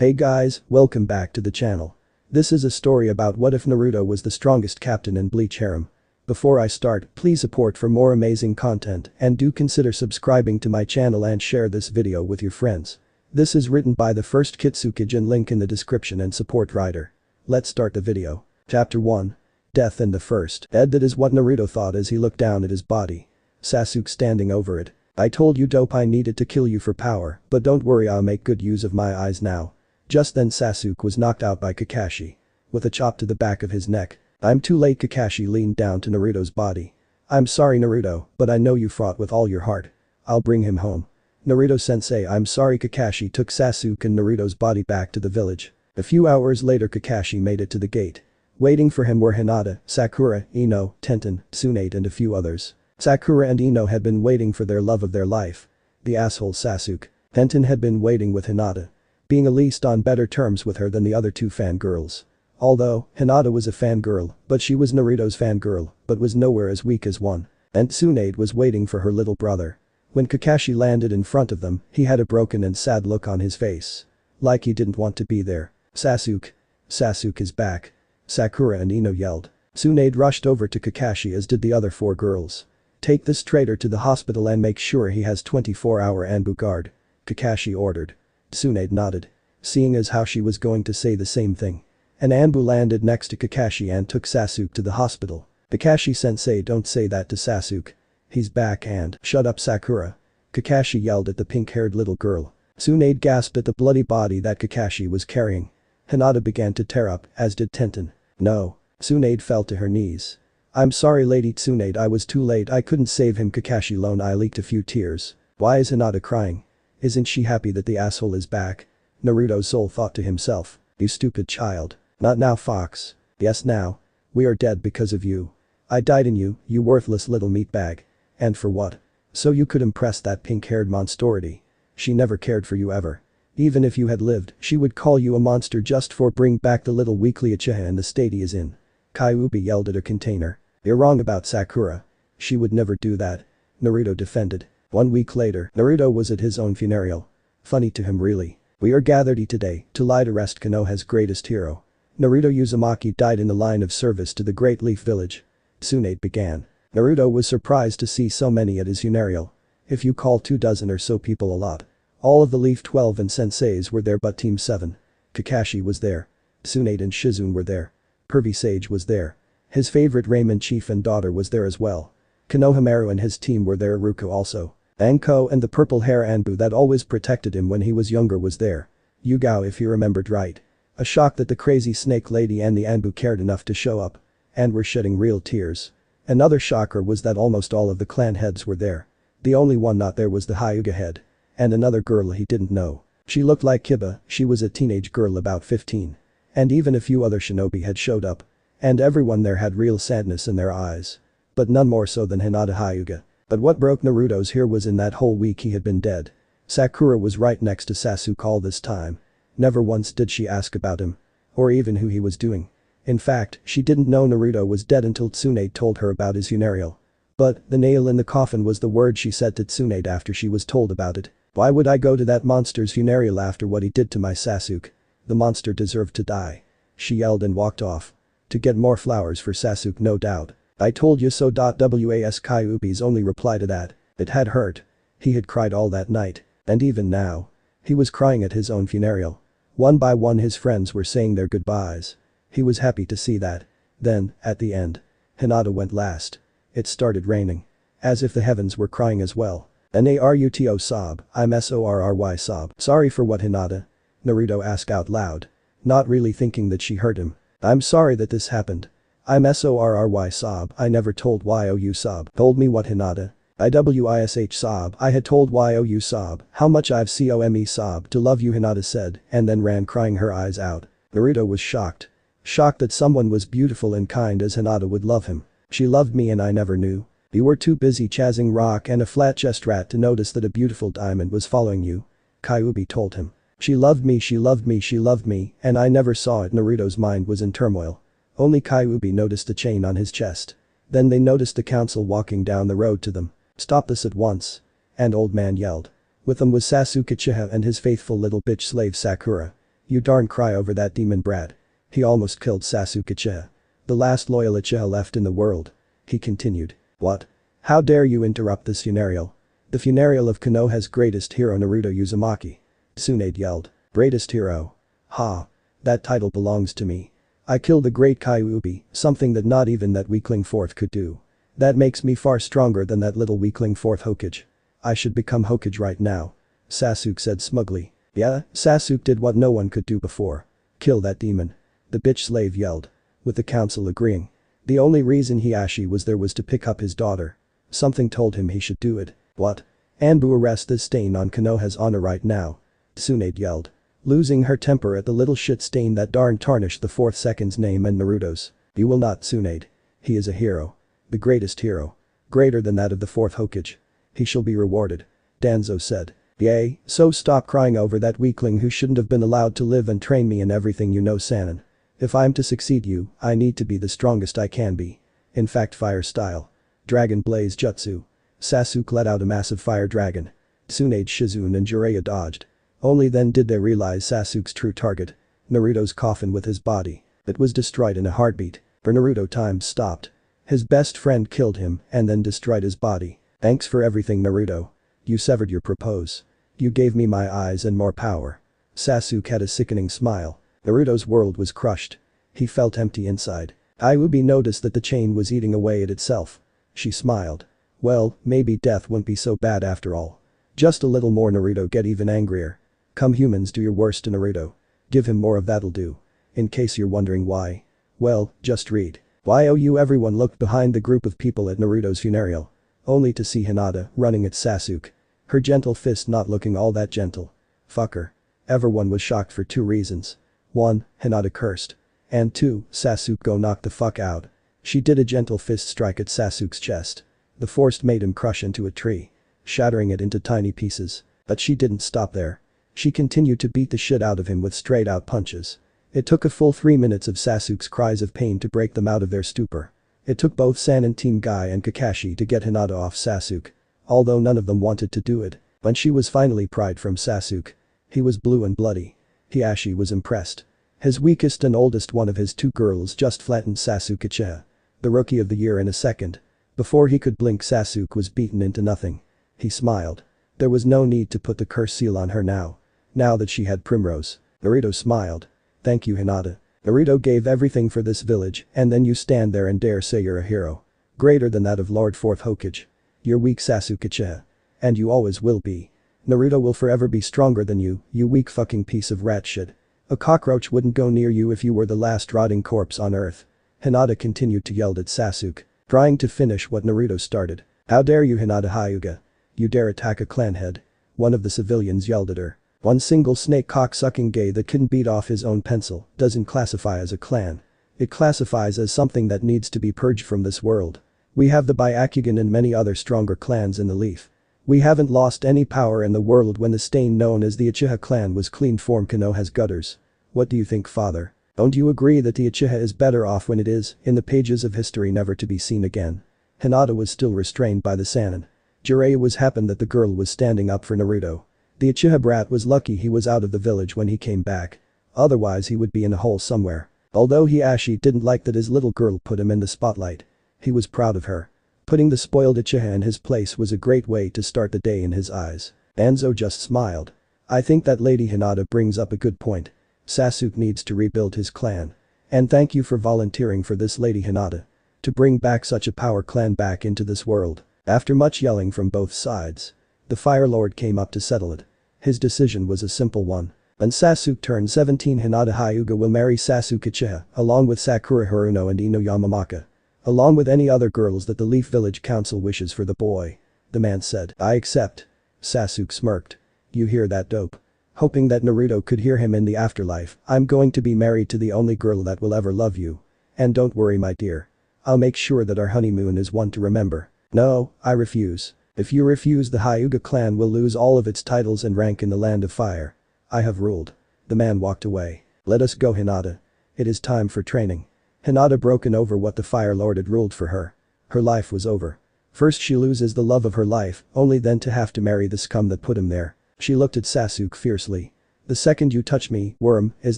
Hey guys, welcome back to the channel. This is a story about what if Naruto was the strongest captain in Bleach harem. Before I start, please support for more amazing content and do consider subscribing to my channel and share this video with your friends. This is written by the First Kitsukage and link in the description and support writer. Let's start the video. Chapter 1. Death in the First. That is what Naruto thought as he looked down at his body. Sasuke standing over it. I told you dope I needed to kill you for power, but don't worry I'll make good use of my eyes now. Just then Sasuke was knocked out by Kakashi. With a chop to the back of his neck. I'm too late. Kakashi leaned down to Naruto's body. I'm sorry Naruto, but I know you fought with all your heart. I'll bring him home. Naruto-sensei, I'm sorry. Kakashi took Sasuke and Naruto's body back to the village. A few hours later Kakashi made it to the gate. Waiting for him were Hinata, Sakura, Ino, Tenten, Tsunade and a few others. Sakura and Ino had been waiting for their love of their life. The asshole Sasuke. Tenten had been waiting with Hinata. Being at least on better terms with her than the other two fangirls. Although, Hinata was a fangirl, but she was Naruto's fangirl, but was nowhere as weak as one. And Tsunade was waiting for her little brother. When Kakashi landed in front of them, he had a broken and sad look on his face. Like he didn't want to be there. Sasuke. Sasuke is back. Sakura and Ino yelled. Tsunade rushed over to Kakashi as did the other four girls. Take this traitor to the hospital and make sure he has 24-hour Anbu guard. Kakashi ordered. Tsunade nodded. Seeing as how she was going to say the same thing. An Anbu landed next to Kakashi and took Sasuke to the hospital. Kakashi-sensei, don't say that to Sasuke. He's back and shut up Sakura. Kakashi yelled at the pink-haired little girl. Tsunade gasped at the bloody body that Kakashi was carrying. Hinata began to tear up, as did Tenten. No. Tsunade fell to her knees. I'm sorry Lady Tsunade, I was too late, I couldn't save him. Kakashi lone eye leaked a few tears. Why is Hinata crying? Isn't she happy that the asshole is back? Naruto's soul thought to himself. You stupid child. Not now Fox. Yes now. We are dead because of you. I died in you, you worthless little meatbag. And for what? So you could impress that pink-haired monstrosity. She never cared for you ever. Even if you had lived, she would call you a monster just for bring back the little weakly Uchiha in the state he is in. Kyuubi yelled at her container. You're wrong about Sakura. She would never do that. Naruto defended. 1 week later, Naruto was at his own funeral. Funny to him really. We are gathered here today to lie to rest Konoha's greatest hero. Naruto Uzumaki died in the line of service to the Great Leaf Village. Tsunade began. Naruto was surprised to see so many at his funeral. If you call 24 or so people a lot. All of the Leaf 12 and senseis were there but Team 7. Kakashi was there. Tsunade and Shizune were there. Pervy Sage was there. His favorite ramen chief and daughter was there as well. Konohamaru and his team were there. Ruko also. Anko and the purple hair Anbu that always protected him when he was younger was there. Yugao if he remembered right. A shock that the crazy snake lady and the Anbu cared enough to show up. And were shedding real tears. Another shocker was that almost all of the clan heads were there. The only one not there was the Hyuga head. And another girl he didn't know. She looked like Kiba, she was a teenage girl about 15. And even a few other shinobi had showed up. And everyone there had real sadness in their eyes. But none more so than Hinata Hyuga. But what broke Naruto's here was in that whole week he had been dead. Sakura was right next to Sasuke all this time. Never once did she ask about him. Or even who he was doing. In fact, she didn't know Naruto was dead until Tsunade told her about his funeral. But, the nail in the coffin was the word she said to Tsunade after she was told about it. Why would I go to that monster's funeral after what he did to my Sasuke? The monster deserved to die. She yelled and walked off. To get more flowers for Sasuke no doubt. I told you so. Was Kyuubi's only reply to that. It had hurt. He had cried all that night. And even now. He was crying at his own funeral. One by one his friends were saying their goodbyes. He was happy to see that. Then, at the end. Hinata went last. It started raining. As if the heavens were crying as well. Naruto sob, I'm sorry sob. Sorry for what Hinata? Naruto asked out loud. Not really thinking that she heard him. I'm sorry that this happened. I'm sorry sob, I never told you sob. Told me what Hinata? Iwish sob, I had told you sob, how much I've come sob to love you Hinata said, and then ran crying her eyes out. Naruto was shocked. Shocked that someone was beautiful and kind as Hinata would love him. She loved me and I never knew. You were too busy chasing rock and a flat chest rat to notice that a beautiful diamond was following you. Kyuubi told him. She loved me, she loved me, she loved me, and I never saw it. Naruto's mind was in turmoil. Only Kyuubi noticed the chain on his chest. Then they noticed the council walking down the road to them. Stop this at once. And old man yelled. With them was Sasuke Uchiha and his faithful little bitch slave Sakura. You darn cry over that demon brat. He almost killed Sasuke Uchiha. The last loyal Uchiha left in the world. He continued. What? How dare you interrupt this funeral? The funeral of Konoha's greatest hero Naruto Uzumaki. Tsunade yelled. Greatest hero. Ha. That title belongs to me. I killed the great Kyuubi, something that not even that weakling fourth could do. That makes me far stronger than that little weakling fourth Hokage. I should become Hokage right now. Sasuke said smugly. Yeah, Sasuke did what no one could do before. Kill that demon. The bitch slave yelled. With the council agreeing. The only reason Hiashi was there was to pick up his daughter. Something told him he should do it. What? Anbu, arrest this stain on Konoha's honor right now. Tsunade yelled. Losing her temper at the little shit stain that darn tarnished the fourth second's name and Naruto's. You will not, Tsunade. He is a hero. The greatest hero. Greater than that of the fourth Hokage. He shall be rewarded. Danzo said. Yay, so stop crying over that weakling who shouldn't have been allowed to live and train me in everything you know, Sanin. If I'm to succeed you, I need to be the strongest I can be. In fact, fire style. Dragon Blaze Jutsu. Sasuke let out a massive fire dragon. Tsunade, Shizune and Jiraiya dodged. Only then did they realize Sasuke's true target. Naruto's coffin with his body. It was destroyed in a heartbeat. For Naruto, time stopped. His best friend killed him and then destroyed his body. Thanks for everything, Naruto. You severed your purpose. You gave me my eyes and more power. Sasuke had a sickening smile. Naruto's world was crushed. He felt empty inside. Kyuubi noticed that the chain was eating away at itself. She smiled. Well, maybe death wouldn't be so bad after all. Just a little more, Naruto, get even angrier. Come humans, do your worst to Naruto. Give him more of that'll do. In case you're wondering why. Well, just read. YOU. Everyone looked behind the group of people at Naruto's funeral. Only to see Hinata running at Sasuke. Her gentle fist not looking all that gentle. Fucker. Everyone was shocked for two reasons. 1. Hinata cursed. And 2. Sasuke go knock the fuck out. She did a gentle fist strike at Sasuke's chest. The force made him crush into a tree. Shattering it into tiny pieces. But she didn't stop there. She continued to beat the shit out of him with straight out punches. It took a full 3 minutes of Sasuke's cries of pain to break them out of their stupor. It took both San and Team Guy and Kakashi to get Hinata off Sasuke. Although none of them wanted to do it. When she was finally pried from Sasuke. He was blue and bloody. Hiashi was impressed. His weakest and oldest one of his two girls just flattened Sasuke Uchiha. The rookie of the year in a second. Before he could blink, Sasuke was beaten into nothing. He smiled. There was no need to put the curse seal on her now. Now that she had Primrose. Naruto smiled. Thank you, Hinata. Naruto gave everything for this village and then you stand there and dare say you're a hero. Greater than that of Lord Fourth Hokage. You're weak, Sasuke Uchiha. And you always will be. Naruto will forever be stronger than you weak fucking piece of rat shit. A cockroach wouldn't go near you if you were the last rotting corpse on earth. Hinata continued to yell at Sasuke. Trying to finish what Naruto started. How dare you, Hinata Hyuga. You dare attack a clan head. One of the civilians yelled at her. One single snake cock-sucking gay that couldn't beat off his own pencil doesn't classify as a clan. It classifies as something that needs to be purged from this world. We have the Byakugan and many other stronger clans in the Leaf. We haven't lost any power in the world when the stain known as the Uchiha clan was cleaned from Konoha's gutters. What do you think, father? Don't you agree that the Uchiha is better off when it is, in the pages of history, never to be seen again? Hinata was still restrained by the Sannin. Jiraiya was happy that the girl was standing up for Naruto. The Uchiha brat was lucky he was out of the village when he came back. Otherwise he would be in a hole somewhere. Although Hiashi didn't like that his little girl put him in the spotlight. He was proud of her. Putting the spoiled Uchiha in his place was a great way to start the day in his eyes. Danzo just smiled. I think that Lady Hinata brings up a good point. Sasuke needs to rebuild his clan. And thank you for volunteering for this, Lady Hinata. To bring back such a power clan back into this world. After much yelling from both sides. The Fire Lord came up to settle it. His decision was a simple one. When Sasuke turns 17, Hinata Hyuga will marry Sasuke Uchiha along with Sakura Haruno and Ino Yamamaka. Along with any other girls that the Leaf Village Council wishes for the boy. The man said, I accept. Sasuke smirked. You hear that, dope? Hoping that Naruto could hear him in the afterlife, I'm going to be married to the only girl that will ever love you. And don't worry, my dear. I'll make sure that our honeymoon is one to remember. No, I refuse. If you refuse, the Hyuga clan will lose all of its titles and rank in the Land of Fire. I have ruled. The man walked away. Let us go, Hinata. It is time for training. Hinata broken over what the Fire Lord had ruled for her. Her life was over. First she loses the love of her life, only then to have to marry the scum that put him there. She looked at Sasuke fiercely. The second you touch me, worm, is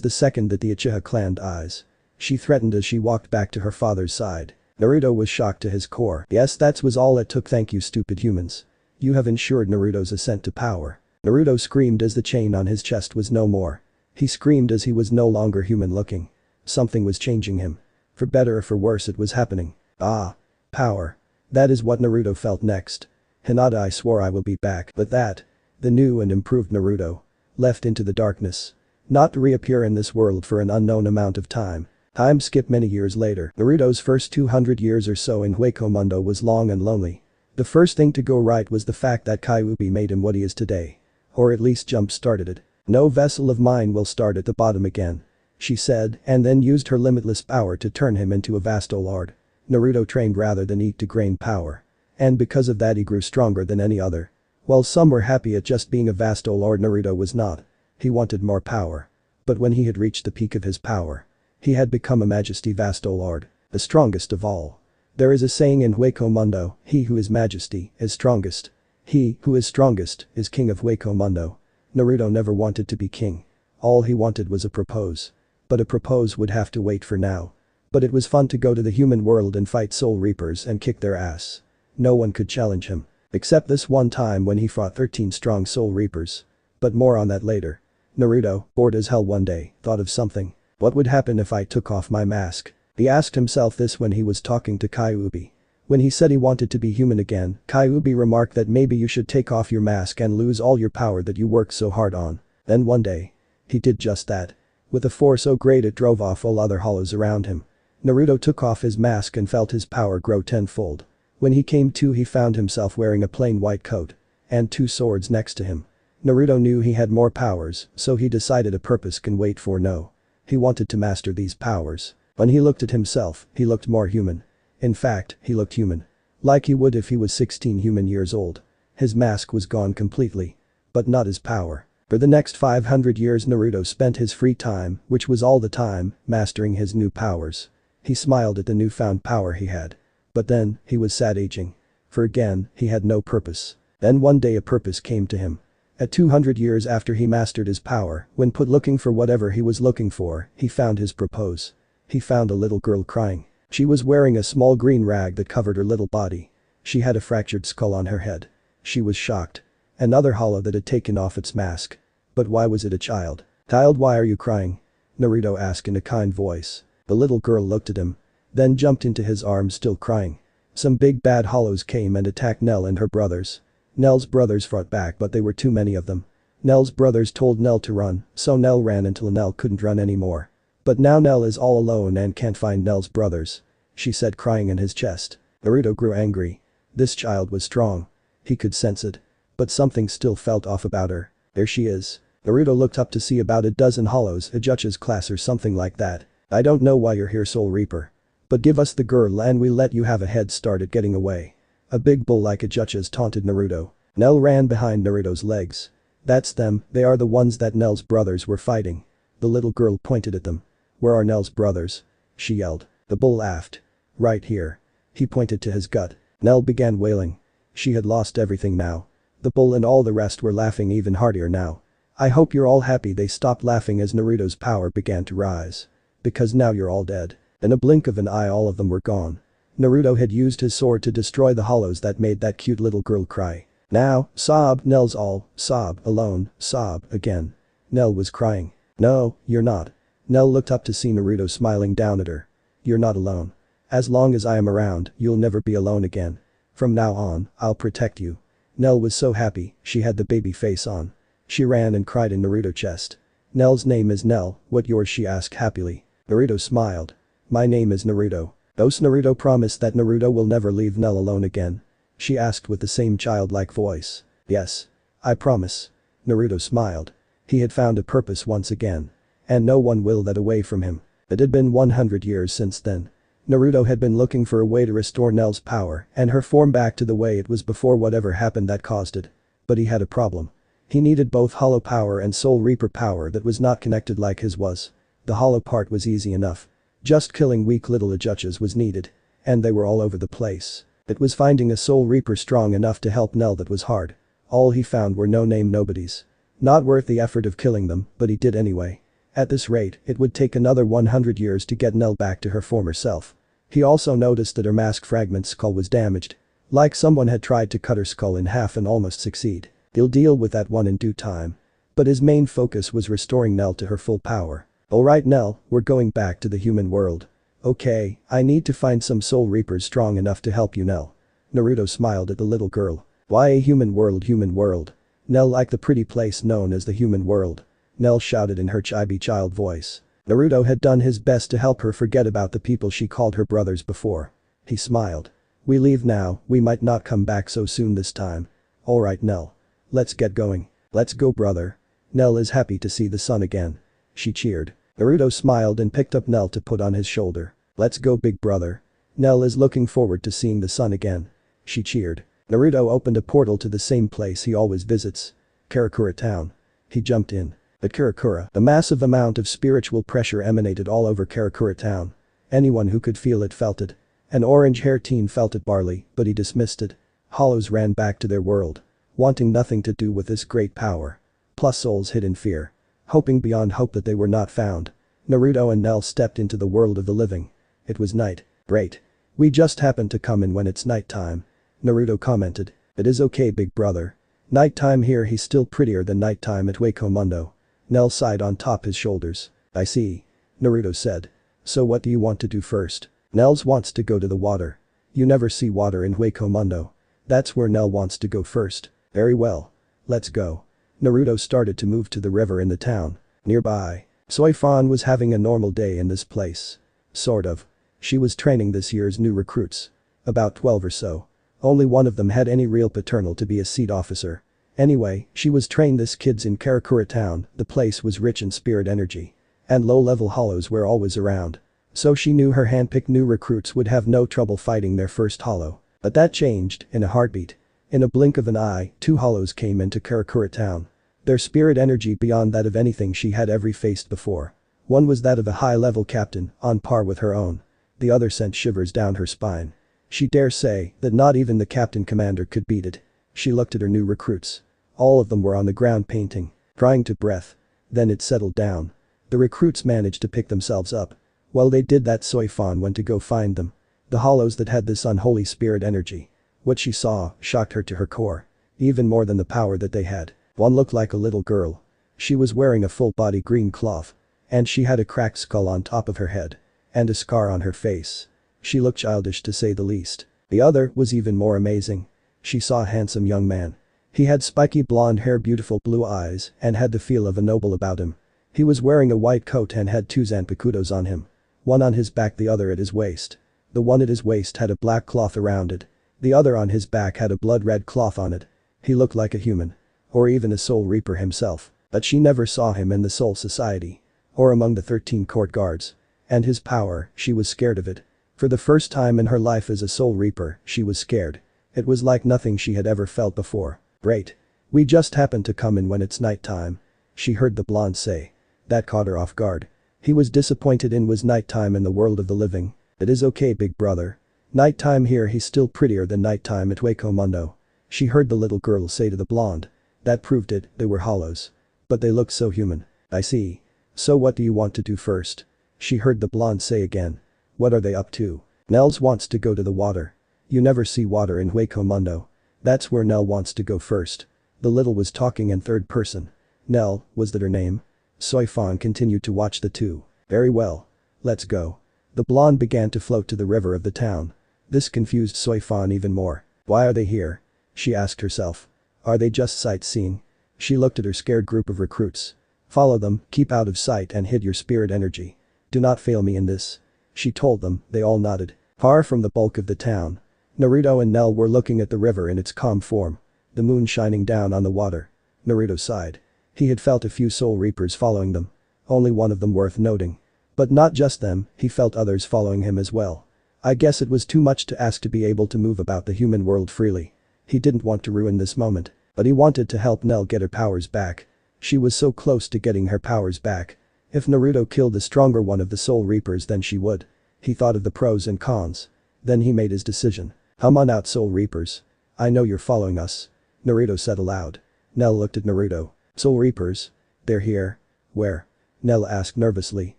the second that the Uchiha clan dies. She threatened as she walked back to her father's side. Naruto was shocked to his core. Yes, that was all it took. Thank you, stupid humans. You have ensured Naruto's ascent to power. Naruto screamed as the chain on his chest was no more. He screamed as he was no longer human looking. Something was changing him. For better or for worse it was happening. Ah. Power. That is what Naruto felt next. Hinata, I swore I will be back. But that. The new and improved Naruto. Left into the darkness. Not to reappear in this world for an unknown amount of time. Time skip many years later. Naruto's first 200 years or so in Hueco was long and lonely. The first thing to go right was the fact that Kyuubi made him what he is today. Or at least jump-started it. No vessel of mine will start at the bottom again. She said, and then used her limitless power to turn him into a vasto lord. Naruto trained rather than eat to gain power. And because of that he grew stronger than any other. While some were happy at just being a vasto lord, Naruto was not. He wanted more power. But when he had reached the peak of his power, he had become a majesty vasto lord, the strongest of all. There is a saying in Hueco, he who is majesty is strongest. He who is strongest is king of Hueco. Naruto never wanted to be king. All he wanted was a propose. But a propose would have to wait for now. But it was fun to go to the human world and fight Soul Reapers and kick their ass. No one could challenge him. Except this one time when he fought 13 strong Soul Reapers. But more on that later. Naruto, bored as hell one day, thought of something. What would happen if I took off my mask? He asked himself this when he was talking to Kyuubi. When he said he wanted to be human again, Kyuubi remarked that maybe you should take off your mask and lose all your power that you worked so hard on. Then one day. He did just that. With a force so great it drove off all other hollows around him. Naruto took off his mask and felt his power grow tenfold. When he came to, he found himself wearing a plain white coat. And 2 swords next to him. Naruto knew he had more powers, so he decided a purpose can wait for no. He wanted to master these powers. When he looked at himself, he looked more human. In fact, he looked human. Like he would if he was 16 human years old. His mask was gone completely. But not his power. For the next 500 years Naruto spent his free time, which was all the time, mastering his new powers. He smiled at the newfound power he had. But then, he was sad aging. For again, he had no purpose. Then one day a purpose came to him. At 200 years after he mastered his power, when put looking for whatever he was looking for, he found his purpose. He found a little girl crying. She was wearing a small green rag that covered her little body. She had a fractured skull on her head. She was shocked. Another hollow that had taken off its mask. But why was it a child? Child, why are you crying? Naruto asked in a kind voice. The little girl looked at him. Then jumped into his arms still crying. Some big bad hollows came and attacked Nell and her brothers. Nell's brothers fought back but they were too many of them. Nell's brothers told Nell to run, so Nell ran until Nell couldn't run anymore. But now Nell is all alone and can't find Nell's brothers. She said, crying in his chest. Naruto grew angry. This child was strong. He could sense it. But something still felt off about her. There she is. Naruto looked up to see about a dozen hollows, a judge's class or something like that. I don't know why you're here, Soul Reaper. But give us the girl and we'll let you have a head start at getting away. A big bull like a judge's taunted Naruto. Nell ran behind Naruto's legs. That's them, they are the ones that Nell's brothers were fighting. The little girl pointed at them. Where are Nell's brothers? She yelled. The bull laughed. Right here. He pointed to his gut. Nell began wailing. She had lost everything now. The bull and all the rest were laughing even harder now. I hope you're all happy. They stopped laughing as Naruto's power began to rise. Because now you're all dead. In a blink of an eye all of them were gone. Naruto had used his sword to destroy the hollows that made that cute little girl cry. Now, sob, Nell's all, sob, alone, sob, again. Nell was crying. No, you're not. Nell looked up to see Naruto smiling down at her. You're not alone. As long as I am around, you'll never be alone again. From now on, I'll protect you. Nell was so happy, she had the baby face on. She ran and cried in Naruto's chest. Nell's name is Nell, what yours? She asked happily. Naruto smiled. My name is Naruto. Does Naruto promise that Naruto will never leave Nell alone again? She asked with the same childlike voice. Yes. I promise. Naruto smiled. He had found a purpose once again. And no one will that away from him. It had been 100 years since then. Naruto had been looking for a way to restore Nell's power and her form back to the way it was before whatever happened that caused it. But he had a problem. He needed both hollow power and Soul Reaper power that was not connected like his was. The hollow part was easy enough. Just killing weak little Ajuchas was needed. And they were all over the place. It was finding a Soul Reaper strong enough to help Nell that was hard. All he found were no-name nobodies. Not worth the effort of killing them, but he did anyway. At this rate, it would take another 100 years to get Nell back to her former self. He also noticed that her mask fragment skull was damaged. Like someone had tried to cut her skull in half and almost succeed. He'll deal with that one in due time. But his main focus was restoring Nell to her full power. Alright Nell, we're going back to the human world. Okay, I need to find some soul reapers strong enough to help you Nell. Naruto smiled at the little girl. Why a human world human world? Nell like the pretty place known as the human world. Nell shouted in her chibi child voice. Naruto had done his best to help her forget about the people she called her brothers before. He smiled. We leave now, we might not come back so soon this time. Alright Nell. Let's get going. Let's go brother. Nell is happy to see the sun again. She cheered. Naruto smiled and picked up Nell to put on his shoulder. Let's go big brother. Nell is looking forward to seeing the sun again. She cheered. Naruto opened a portal to the same place he always visits. Karakura town. He jumped in. At Karakura, a massive amount of spiritual pressure emanated all over Karakura town. Anyone who could feel it felt it. An orange-haired teen felt it barely, but he dismissed it. Hollows ran back to their world. Wanting nothing to do with this great power. Plus souls hid in fear. Hoping beyond hope that they were not found. Naruto and Nell stepped into the world of the living. It was night. Great. We just happened to come in when it's nighttime. Naruto commented. It is okay big brother. Nighttime here he's still prettier than nighttime at Wako Mundo. Nell sighed on top his shoulders. I see. Naruto said. So what do you want to do first? Nell's wants to go to the water. You never see water in Wako Mundo. That's where Nell wants to go first. Very well. Let's go. Naruto started to move to the river in the town. Nearby. Soi Fon was having a normal day in this place. Sort of. She was training this year's new recruits. About 12 or so. Only one of them had any real paternal to be a seed officer. Anyway, she was trained this kids in Karakura town, the place was rich in spirit energy. And low-level hollows were always around. So she knew her handpicked new recruits would have no trouble fighting their first hollow. But that changed in a heartbeat. In a blink of an eye, 2 hollows came into Karakura town. Their spirit energy beyond that of anything she had ever faced before. One was that of a high-level captain, on par with her own. The other sent shivers down her spine. She dare say that not even the captain commander could beat it. She looked at her new recruits. All of them were on the ground painting, trying to breath. Then it settled down. The recruits managed to pick themselves up. While they did that Soi Fon went to go find them. The hollows that had this unholy spirit energy. What she saw shocked her to her core. Even more than the power that they had. One looked like a little girl. She was wearing a full-body green cloth. And she had a cracked skull on top of her head. And a scar on her face. She looked childish to say the least. The other was even more amazing. She saw a handsome young man. He had spiky blonde hair, beautiful blue eyes, and had the feel of a noble about him. He was wearing a white coat and had 2 zanpakutos on him. One on his back, the other at his waist. The one at his waist had a black cloth around it. The other on his back had a blood-red cloth on it. He looked like a human. Or even a soul reaper himself. But she never saw him in the Soul Society. Or among the 13 court guards. And his power, she was scared of it. For the first time in her life as a soul reaper, she was scared. It was like nothing she had ever felt before. Great. We just happened to come in when it's nighttime. She heard the blonde say. That caught her off guard. He was disappointed in was nighttime in the world of the living. It is okay big brother. Nighttime here he's still prettier than nighttime at Wako Mundo. She heard the little girl say to the blonde. That proved it, they were hollows. But they looked so human. I see. So what do you want to do first? She heard the blonde say again. What are they up to? Nell's wants to go to the water. You never see water in Wako Mundo. That's where Nell wants to go first. The little was talking in third person. Nell, was that her name? Soi Fon continued to watch the two. Very well. Let's go. The blonde began to float to the river of the town. This confused Soi Fon even more. Why are they here? She asked herself. Are they just sightseeing? She looked at her scared group of recruits. Follow them, keep out of sight and hid your spirit energy. Do not fail me in this. She told them, they all nodded. Far from the bulk of the town. Naruto and Nell were looking at the river in its calm form. The moon shining down on the water. Naruto sighed. He had felt a few soul reapers following them. Only one of them worth noting. But not just them, he felt others following him as well. I guess it was too much to ask to be able to move about the human world freely. He didn't want to ruin this moment. But he wanted to help Nell get her powers back. She was so close to getting her powers back. If Naruto killed the stronger one of the soul reapers then she would. He thought of the pros and cons. Then he made his decision. Come on out soul reapers. I know you're following us. Naruto said aloud. Nell looked at Naruto. Soul Reapers? They're here. Where? Nell asked nervously.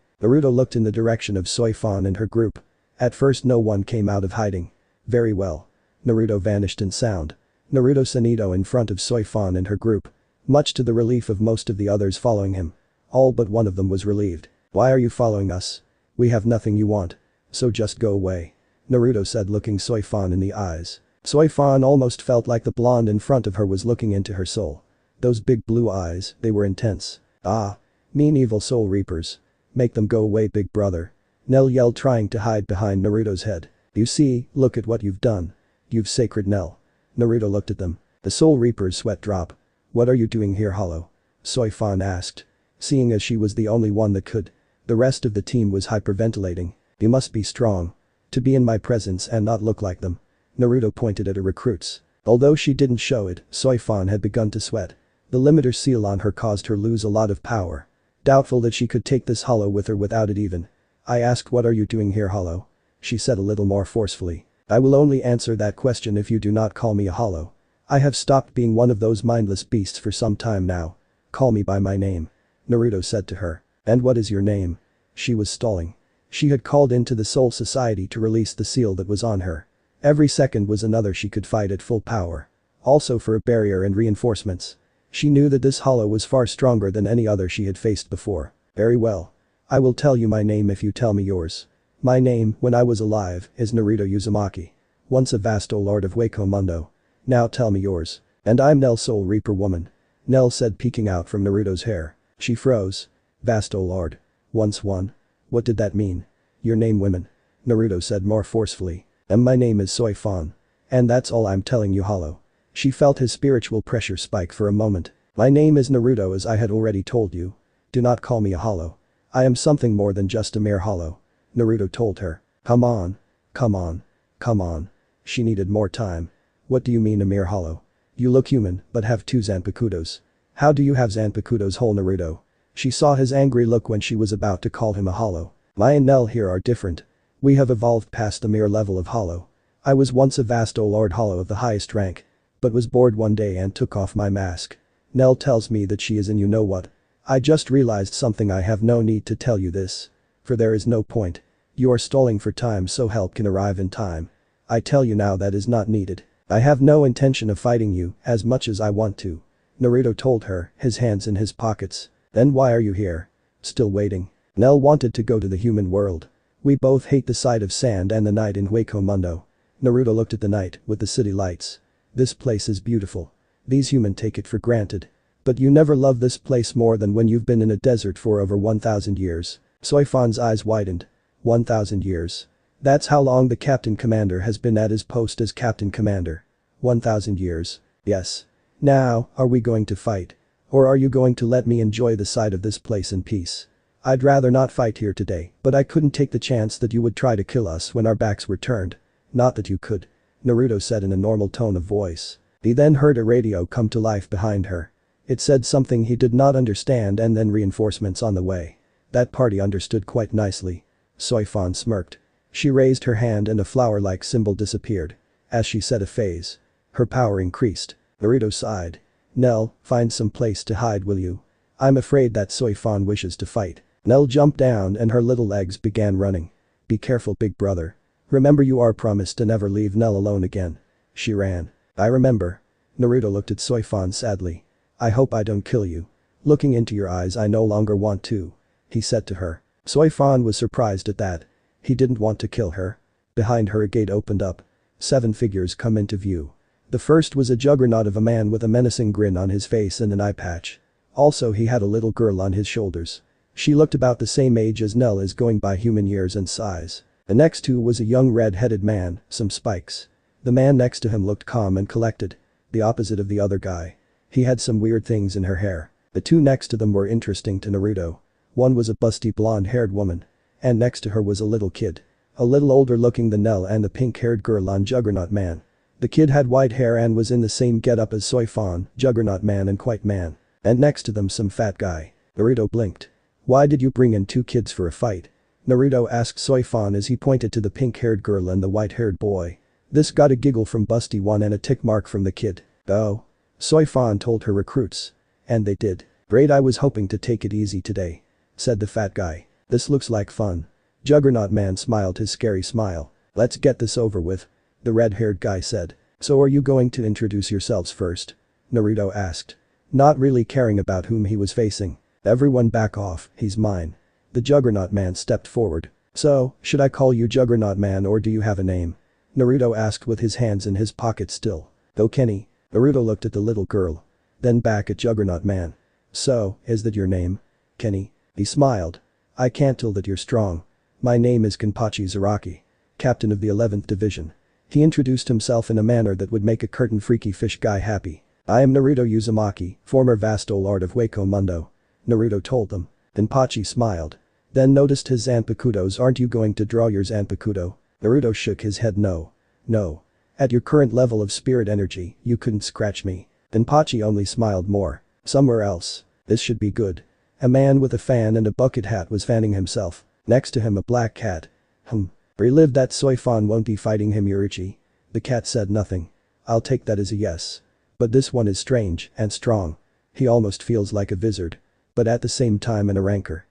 Naruto looked in the direction of Soi Fon and her group. At first no one came out of hiding. Very well. Naruto vanished in sound. Naruto Sanito in front of Soi Fon and her group. Much to the relief of most of the others following him. All but one of them was relieved. Why are you following us? We have nothing you want. So just go away. Naruto said, looking Soi Fon in the eyes. Soi Fon almost felt like the blonde in front of her was looking into her soul. Those big blue eyes, they were intense. Ah. Mean evil soul reapers. Make them go away, big brother. Nell yelled, trying to hide behind Naruto's head. You see, look at what you've done. You've sacred Nell. Naruto looked at them. The soul reaper's sweat drop. What are you doing here, Hollow? Soi Fon asked. Seeing as she was the only one that could. The rest of the team was hyperventilating. You must be strong. To be in my presence and not look like them. Naruto pointed at her recruits. Although she didn't show it, Soi Fon had begun to sweat. The limiter seal on her caused her lose a lot of power. Doubtful that she could take this Hollow with her without it even. I asked, what are you doing here, Hollow? She said a little more forcefully. I will only answer that question if you do not call me a Hollow. I have stopped being one of those mindless beasts for some time now. Call me by my name. Naruto said to her. And what is your name? She was stalling. She had called into the Soul Society to release the seal that was on her. Every second was another she could fight at full power. Also for a barrier and reinforcements. She knew that this Hollow was far stronger than any other she had faced before. Very well. I will tell you my name if you tell me yours. My name, when I was alive, is Naruto Uzumaki. Once a vasto lord of Wako Mundo. Now tell me yours. And I'm Nell, Soul Reaper woman. Nell said, peeking out from Naruto's hair. She froze. Vasto lord. Once one. What did that mean? Your name, women. Naruto said more forcefully. And my name is Soi Fon. And that's all I'm telling you, Hollow. She felt his spiritual pressure spike for a moment. My name is Naruto, as I had already told you. Do not call me a Hollow. I am something more than just a mere Hollow. Naruto told her. Come on. Come on. Come on. She needed more time. What do you mean a mere Hollow? You look human, but have 2 Zanpakutos. How do you have Zanpakutos, whole Naruto? She saw his angry look when she was about to call him a Hollow. I and Nell here are different. We have evolved past the mere level of Hollow. I was once a vasto lord Hollow of the highest rank. But was bored one day and took off my mask. Nell tells me that she is in you know what. I just realized something. I have no need to tell you this. For there is no point. You are stalling for time so help can arrive in time. I tell you now that is not needed. I have no intention of fighting you as much as I want to. Naruto told her, his hands in his pockets. Then why are you here? Still waiting. Nell wanted to go to the human world. We both hate the sight of sand and the night in Wako Mundo. Naruto looked at the night with the city lights. This place is beautiful. These humans take it for granted. But you never love this place more than when you've been in a desert for over 1,000 years. Soi Fon's eyes widened. 1,000 years. That's how long the Captain Commander has been at his post as Captain Commander. 1,000 years. Yes. Now, are we going to fight? Or are you going to let me enjoy the sight of this place in peace? I'd rather not fight here today, but I couldn't take the chance that you would try to kill us when our backs were turned. Not that you could. Naruto said in a normal tone of voice. He then heard a radio come to life behind her. It said something he did not understand and then reinforcements on the way. That party understood quite nicely. Soi Fon smirked. She raised her hand and a flower-like symbol disappeared. As she said a phase. Her power increased. Naruto sighed. Nell, find some place to hide, will you? I'm afraid that Soi Fon wishes to fight. Nell jumped down and her little legs began running. Be careful, big brother. Remember you are promised to never leave Nell alone again. She ran. I remember. Naruto looked at Soi Fon sadly. I hope I don't kill you. Looking into your eyes I no longer want to. He said to her. Soi Fon was surprised at that. He didn't want to kill her. Behind her a gate opened up. 7 figures come into view. The first was a juggernaut of a man with a menacing grin on his face and an eye patch. Also he had a little girl on his shoulders. She looked about the same age as Nell is going by human years and size. The next two was a young red-headed man, some spikes. The man next to him looked calm and collected. The opposite of the other guy. He had some weird things in her hair. The two next to them were interesting to Naruto. One was a busty blonde-haired woman. And next to her was a little kid. A little older looking than Nell and the pink-haired girl on Juggernaut Man. The kid had white hair and was in the same getup as Soi Fon, Juggernaut Man and White Man. And next to them some fat guy. Naruto blinked. Why did you bring in 2 kids for a fight? Naruto asked Soi Fon as he pointed to the pink-haired girl and the white-haired boy. This got a giggle from Busty One and a tick mark from the kid. Oh. Soi Fon told her recruits. And they did. Great, I was hoping to take it easy today, said the fat guy. This looks like fun. Juggernaut Man smiled his scary smile. Let's get this over with, the red-haired guy said. So are you going to introduce yourselves first? Naruto asked. Not really caring about whom he was facing. Everyone back off, he's mine. The Juggernaut Man stepped forward. So, should I call you Juggernaut Man or do you have a name? Naruto asked with his hands in his pockets still. Oh Kenny. Naruto looked at the little girl. Then back at Juggernaut Man. So, is that your name? Kenny. He smiled. I can't tell that you're strong. My name is Kenpachi Zaraki, captain of the 11th division. He introduced himself in a manner that would make a curtain freaky fish guy happy. I am Naruto Uzumaki, former Vasto Lord of Wako Mundo. Naruto told them. Kenpachi smiled. Then noticed his Zanpakudos. Aren't you going to draw your Zanpakudo? Naruto shook his head no. No. At your current level of spirit energy, you couldn't scratch me. Kenpachi only smiled more. Somewhere else. This should be good. A man with a fan and a bucket hat was fanning himself. Next to him a black cat. Relive that Soi Fon won't be fighting him Yorichi. The cat said nothing. I'll take that as a yes. But this one is strange and strong. He almost feels like a wizard. But at the same time a rancor.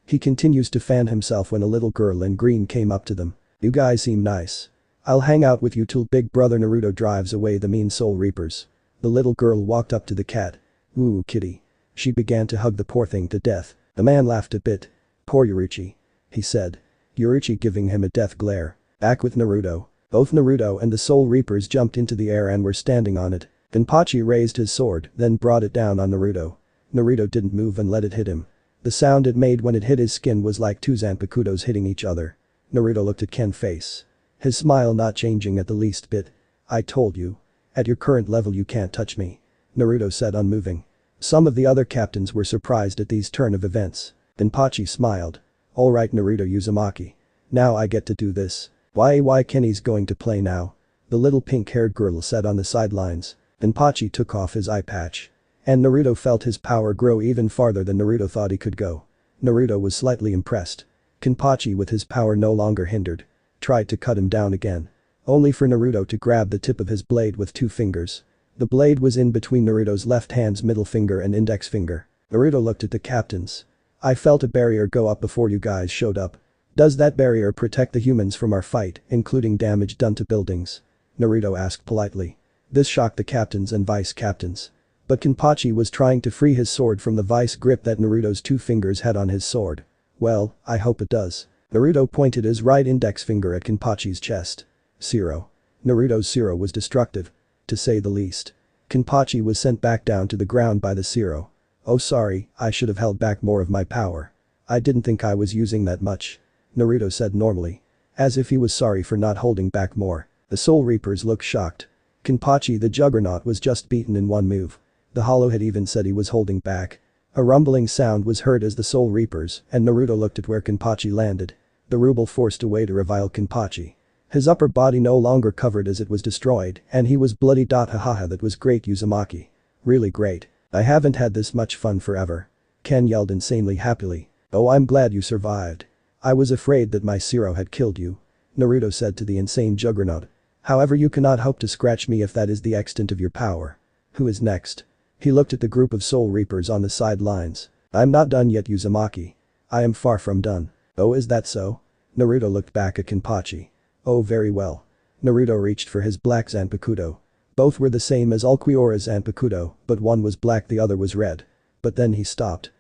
He continues to fan himself when a little girl in green came up to them. You guys seem nice. I'll hang out with you till big brother Naruto drives away the mean soul reapers. The little girl walked up to the cat. Ooh kitty. She began to hug the poor thing to death. The man laughed a bit. Poor Yorichi. He said. Yorichi giving him a death glare. Back with Naruto. Both Naruto and the soul reapers jumped into the air and were standing on it. Kenpachi raised his sword, then brought it down on Naruto. Naruto didn't move and let it hit him. The sound it made when it hit his skin was like two Zanpakudos hitting each other. Naruto looked at Ken's face. His smile not changing at the least bit. I told you. At your current level you can't touch me. Naruto said unmoving. Some of the other captains were surprised at these turn of events. Kenpachi smiled. Alright Naruto Uzumaki. Now I get to do this. Why Kenny's going to play now? The little pink-haired girl said on the sidelines. Kenpachi took off his eye patch. And Naruto felt his power grow even farther than Naruto thought he could go. Naruto was slightly impressed. Kenpachi with his power no longer hindered. Tried to cut him down again. Only for Naruto to grab the tip of his blade with 2 fingers. The blade was in between Naruto's left hand's middle finger and index finger. Naruto looked at the captains. I felt a barrier go up before you guys showed up. Does that barrier protect the humans from our fight, including damage done to buildings? Naruto asked politely. This shocked the captains and vice captains. But Kenpachi was trying to free his sword from the vice grip that Naruto's 2 fingers had on his sword. Well, I hope it does. Naruto pointed his right index finger at Kenpachi's chest. Zero. Naruto's zero was destructive. To say the least. Kenpachi was sent back down to the ground by the zero. Oh sorry, I should have held back more of my power. I didn't think I was using that much. Naruto said normally. As if he was sorry for not holding back more. The Soul Reapers looked shocked. Kenpachi the Juggernaut was just beaten in one move. The Hollow had even said he was holding back. A rumbling sound was heard as the Soul Reapers and Naruto looked at where Kenpachi landed. The Ruble forced away to revile Kenpachi. His upper body no longer covered as it was destroyed and he was bloody. Hahaha that was great Uzumaki. Really great. I haven't had this much fun forever. Ken yelled insanely happily. Oh I'm glad you survived. I was afraid that my Zero had killed you. Naruto said to the insane Juggernaut. However you cannot hope to scratch me if that is the extent of your power. Who is next? He looked at the group of Soul Reapers on the sidelines. I'm not done yet Uzumaki. I am far from done. Oh is that so? Naruto looked back at Kenpachi. Oh very well. Naruto reached for his black Zanpakudo. Both were the same as Ulquiorra's Zanpakudo, but one was black the other was red. But then he stopped.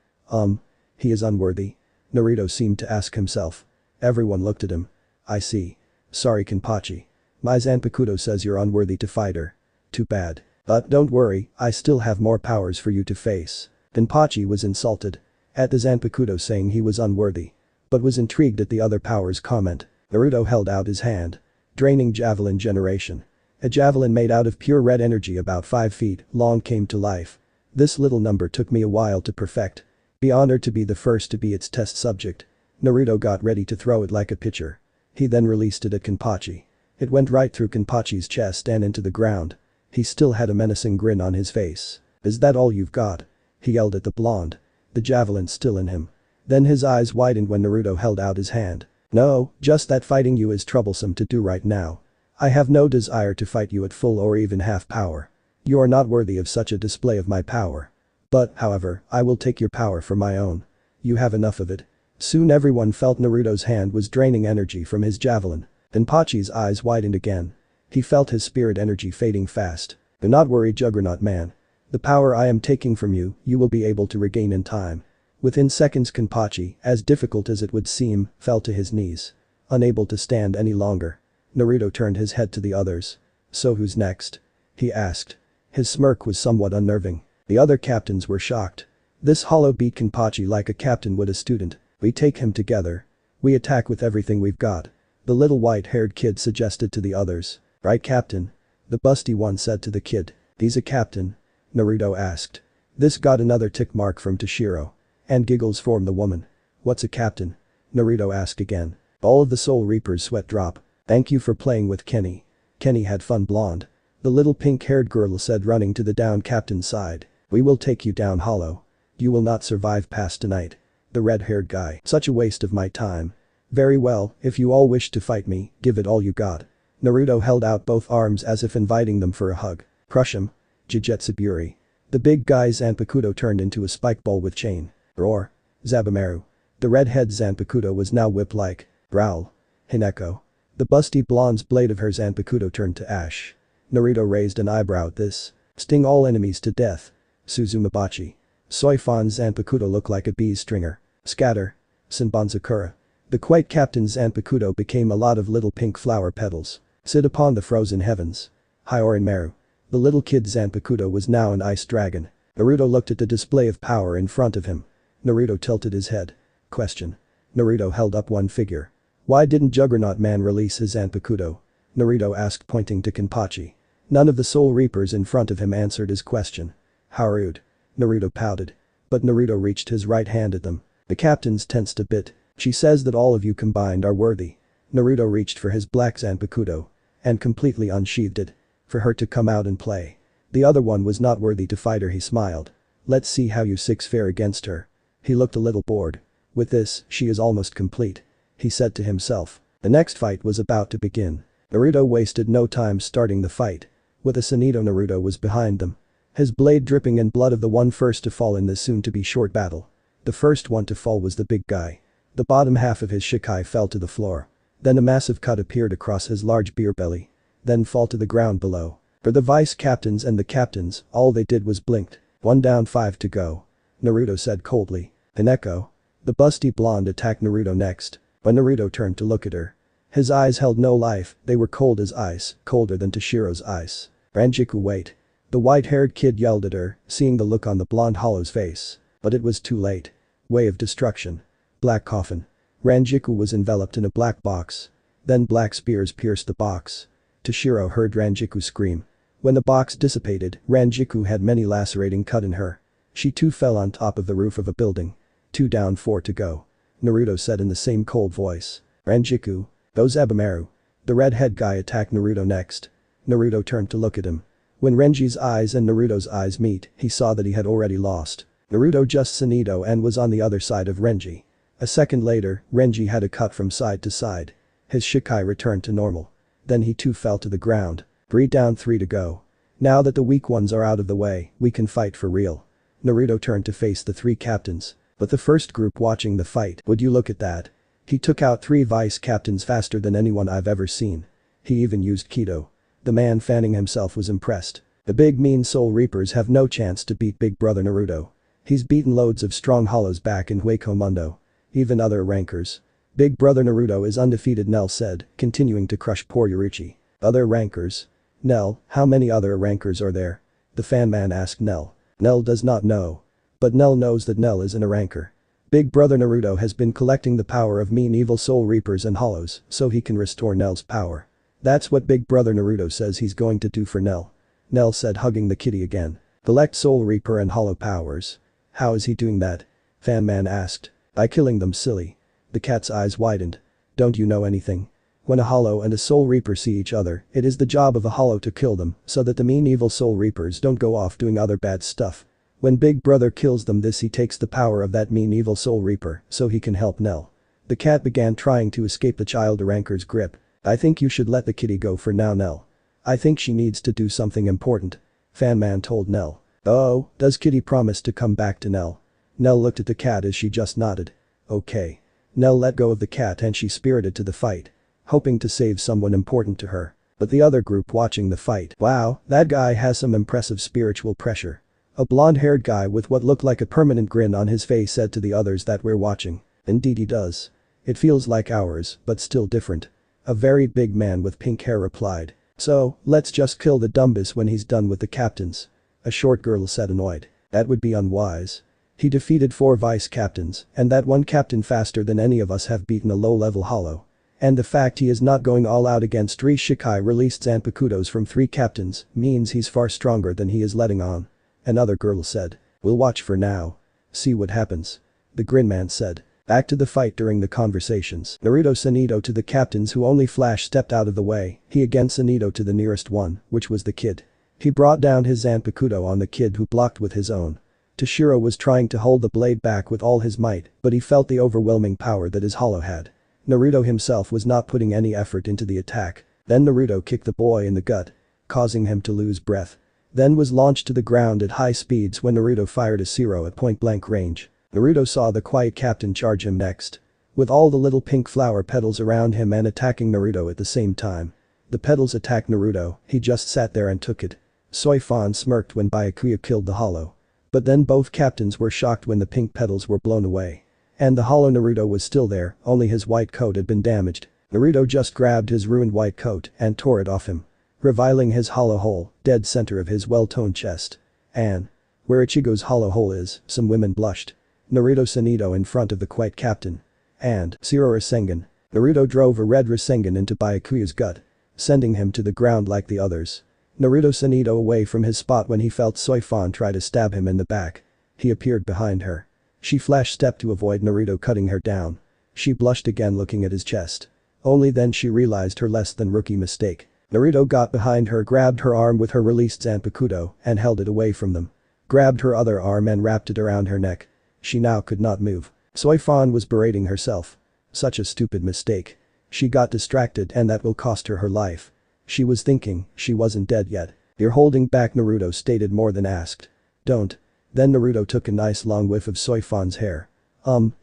He is unworthy? Naruto seemed to ask himself. Everyone looked at him. I see. Sorry Kenpachi. My Zanpakudo says you're unworthy to fight her. Too bad. But don't worry, I still have more powers for you to face. Kenpachi was insulted. At the Zanpakudo saying he was unworthy. But was intrigued at the other powers' comment. Naruto held out his hand. Draining Javelin Generation. A javelin made out of pure red energy about 5 feet long came to life. This little number took me a while to perfect. Be honored to be the first to be its test subject. Naruto got ready to throw it like a pitcher. He then released it at Kenpachi. It went right through Kenpachi's chest and into the ground. He still had a menacing grin on his face. Is that all you've got? He yelled at the blonde. The javelin still in him. Then his eyes widened when Naruto held out his hand. No, just that fighting you is troublesome to do right now. I have no desire to fight you at full or even half power. You are not worthy of such a display of my power. But, however, I will take your power for my own. You have enough of it. Soon everyone felt Naruto's hand was draining energy from his javelin. Kenpachi's eyes widened again. He felt his spirit energy fading fast. Do not worry, Juggernaut Man. The power I am taking from you, you will be able to regain in time. Within seconds Kenpachi, as difficult as it would seem, fell to his knees. Unable to stand any longer. Naruto turned his head to the others. So who's next? He asked. His smirk was somewhat unnerving. The other captains were shocked. This hollow beat Kenpachi like a captain would a student. We take him together. We attack with everything we've got. The little white-haired kid suggested to the others. Right, Captain? The busty one said to the kid. He's a captain? Naruto asked. This got another tick mark from Toshiro. And giggles formed the woman. What's a captain? Naruto asked again. All of the Soul Reapers sweat drop. Thank you for playing with Kenny. Kenny had fun, blonde. The little pink-haired girl said, running to the down captain's side. We will take you down, Hollow. You will not survive past tonight. The red-haired guy. Such a waste of my time. Very well, if you all wish to fight me, give it all you got. Naruto held out both arms as if inviting them for a hug. Crush him. Jujetsuburi. The big guy's Zanpakuto turned into a spike ball with chain. Roar. Zabumaru. The redhead Zanpakuto was now whip-like. Growl. Hineko. The busty blonde's blade of her Zanpakuto turned to ash. Naruto raised an eyebrow at this. Sting all enemies to death. Suzumabachi. Soi Fon's Zanpakuto looked like a bee's stringer. Scatter. Senbonzakura. The quite captain's Zanpakuto became a lot of little pink flower petals. Sit upon the frozen heavens. Hyorinmaru. The little kid's Zanpakuto was now an ice dragon. Naruto looked at the display of power in front of him. Naruto tilted his head. Question. Naruto held up one figure. Why didn't Juggernaut Man release his Zanpakuto? Naruto asked, pointing to Kenpachi. None of the Soul Reapers in front of him answered his question. How rude. Naruto pouted. But Naruto reached his right hand at them. The captains tensed a bit. She says that all of you combined are worthy. Naruto reached for his black Zanpakuto. And completely unsheathed it. For her to come out and play. The other one was not worthy to fight her, he smiled. Let's see how you six fare against her. He looked a little bored. With this, she is almost complete. He said to himself. The next fight was about to begin. Naruto wasted no time starting the fight. With a Sanito, Naruto was behind them. His blade dripping in blood of the one first to fall in this soon-to-be short battle. The first one to fall was the big guy. The bottom half of his shikai fell to the floor. Then a massive cut appeared across his large beer belly. Then fall to the ground below. For the vice-captains and the captains, all they did was blinked. 1 down, 5 to go. Naruto said coldly. Hineko. The busty blonde attacked Naruto next. When Naruto turned to look at her. His eyes held no life, they were cold as ice, colder than Toshiro's ice. Ranjiku, wait. The white-haired kid yelled at her, seeing the look on the blonde hollow's face. But it was too late. Way of destruction. Black coffin. Ranjiku was enveloped in a black box. Then black spears pierced the box. Toshiro heard Ranjiku scream. When the box dissipated, Ranjiku had many lacerating cut in her. She too fell on top of the roof of a building. 2 down, 4 to go. Naruto said in the same cold voice. Ranjiku. Go Zabumaru. The redhead guy attacked Naruto next. Naruto turned to look at him. When Renji's eyes and Naruto's eyes meet, he saw that he had already lost. Naruto just Sanito and was on the other side of Renji. A second later, Renji had a cut from side to side. His shikai returned to normal. Then he too fell to the ground. 3 down, 3 to go. Now that the weak ones are out of the way, we can fight for real. Naruto turned to face the 3 captains. But the first group watching the fight, would you look at that? He took out 3 vice captains faster than anyone I've ever seen. He even used Kido. The man fanning himself was impressed. The big mean Soul Reapers have no chance to beat Big Brother Naruto. He's beaten loads of strong hollows back in Hueco Mundo. Even other rankers. Big Brother Naruto is undefeated, Nell said, continuing to crush poor Yorichi. Other rankers? Nell, how many other rankers are there? The fan man asked Nell. Nell does not know. But Nell knows that Nell isn't a ranker. Big Brother Naruto has been collecting the power of mean evil Soul Reapers and hollows so he can restore Nell's power. That's what Big Brother Naruto says he's going to do for Nell. Nell said, hugging the kitty again. Collect Soul Reaper and hollow powers. How is he doing that? Fan man asked. By killing them, silly. The cat's eyes widened. Don't you know anything? When a hollow and a Soul Reaper see each other, it is the job of a hollow to kill them so that the mean evil Soul Reapers don't go off doing other bad stuff. When Big Brother kills them, he takes the power of that mean evil Soul Reaper so he can help Nell. The cat began trying to escape the child ranker's grip. I think you should let the kitty go for now, Nell. I think she needs to do something important. Fan man told Nell. Oh, does Kitty promise to come back to Nell? Nell looked at the cat as she just nodded. Okay. Nell let go of the cat and she spirited to the fight, hoping to save someone important to her. But the other group watching the fight, wow, that guy has some impressive spiritual pressure. A blonde-haired guy with what looked like a permanent grin on his face said to the others that were watching. Indeed he does. It feels like ours, but still different. A very big man with pink hair replied. So, let's just kill the Dumbus when he's done with the captains. A short girl said annoyed. That would be unwise. He defeated 4 vice captains, and that one captain faster than any of us have beaten a low-level hollow. And the fact he is not going all out against 3 Shikai released Zanpakutos from 3 captains means he's far stronger than he is letting on. Another girl said. We'll watch for now. See what happens. The Grin Man said. Back to the fight during the conversations. Naruto Sanito to the captains who only Flash stepped out of the way, he again Sanito to the nearest one, which was the kid. He brought down his Zanpakuto on the kid who blocked with his own. Toshiro was trying to hold the blade back with all his might, but he felt the overwhelming power that his hollow had. Naruto himself was not putting any effort into the attack. Then Naruto kicked the boy in the gut, causing him to lose breath. Then was launched to the ground at high speeds when Naruto fired a zero at point-blank range. Naruto saw the quiet captain charge him next. With all the little pink flower petals around him and attacking Naruto at the same time. The petals attacked Naruto, he just sat there and took it. Soi Fon smirked when Byakuya killed the hollow. But then both captains were shocked when the pink petals were blown away. And the hollow Naruto was still there, only his white coat had been damaged. Naruto just grabbed his ruined white coat and tore it off him, revealing his hollow hole, dead center of his well-toned chest. And where Ichigo's hollow hole is, some women blushed. Naruto Sanito in front of the quiet captain. And Zero Rasengan. Naruto drove a red Rasengan into Byakuya's gut, sending him to the ground like the others. Naruto Sanito away from his spot when he felt Soi Fon try to stab him in the back. He appeared behind her. She flash stepped to avoid Naruto cutting her down. She blushed again looking at his chest. Only then she realized her less than rookie mistake. Naruto got behind her, grabbed her arm with her released Zanpakuto and held it away from them. Grabbed her other arm and wrapped it around her neck. She now could not move. Soi Fon was berating herself. Such a stupid mistake. She got distracted and that will cost her her life. She was thinking, she wasn't dead yet. You're holding back, Naruto stated more than asked. Don't. Then Naruto took a nice long whiff of Soi Fon's hair.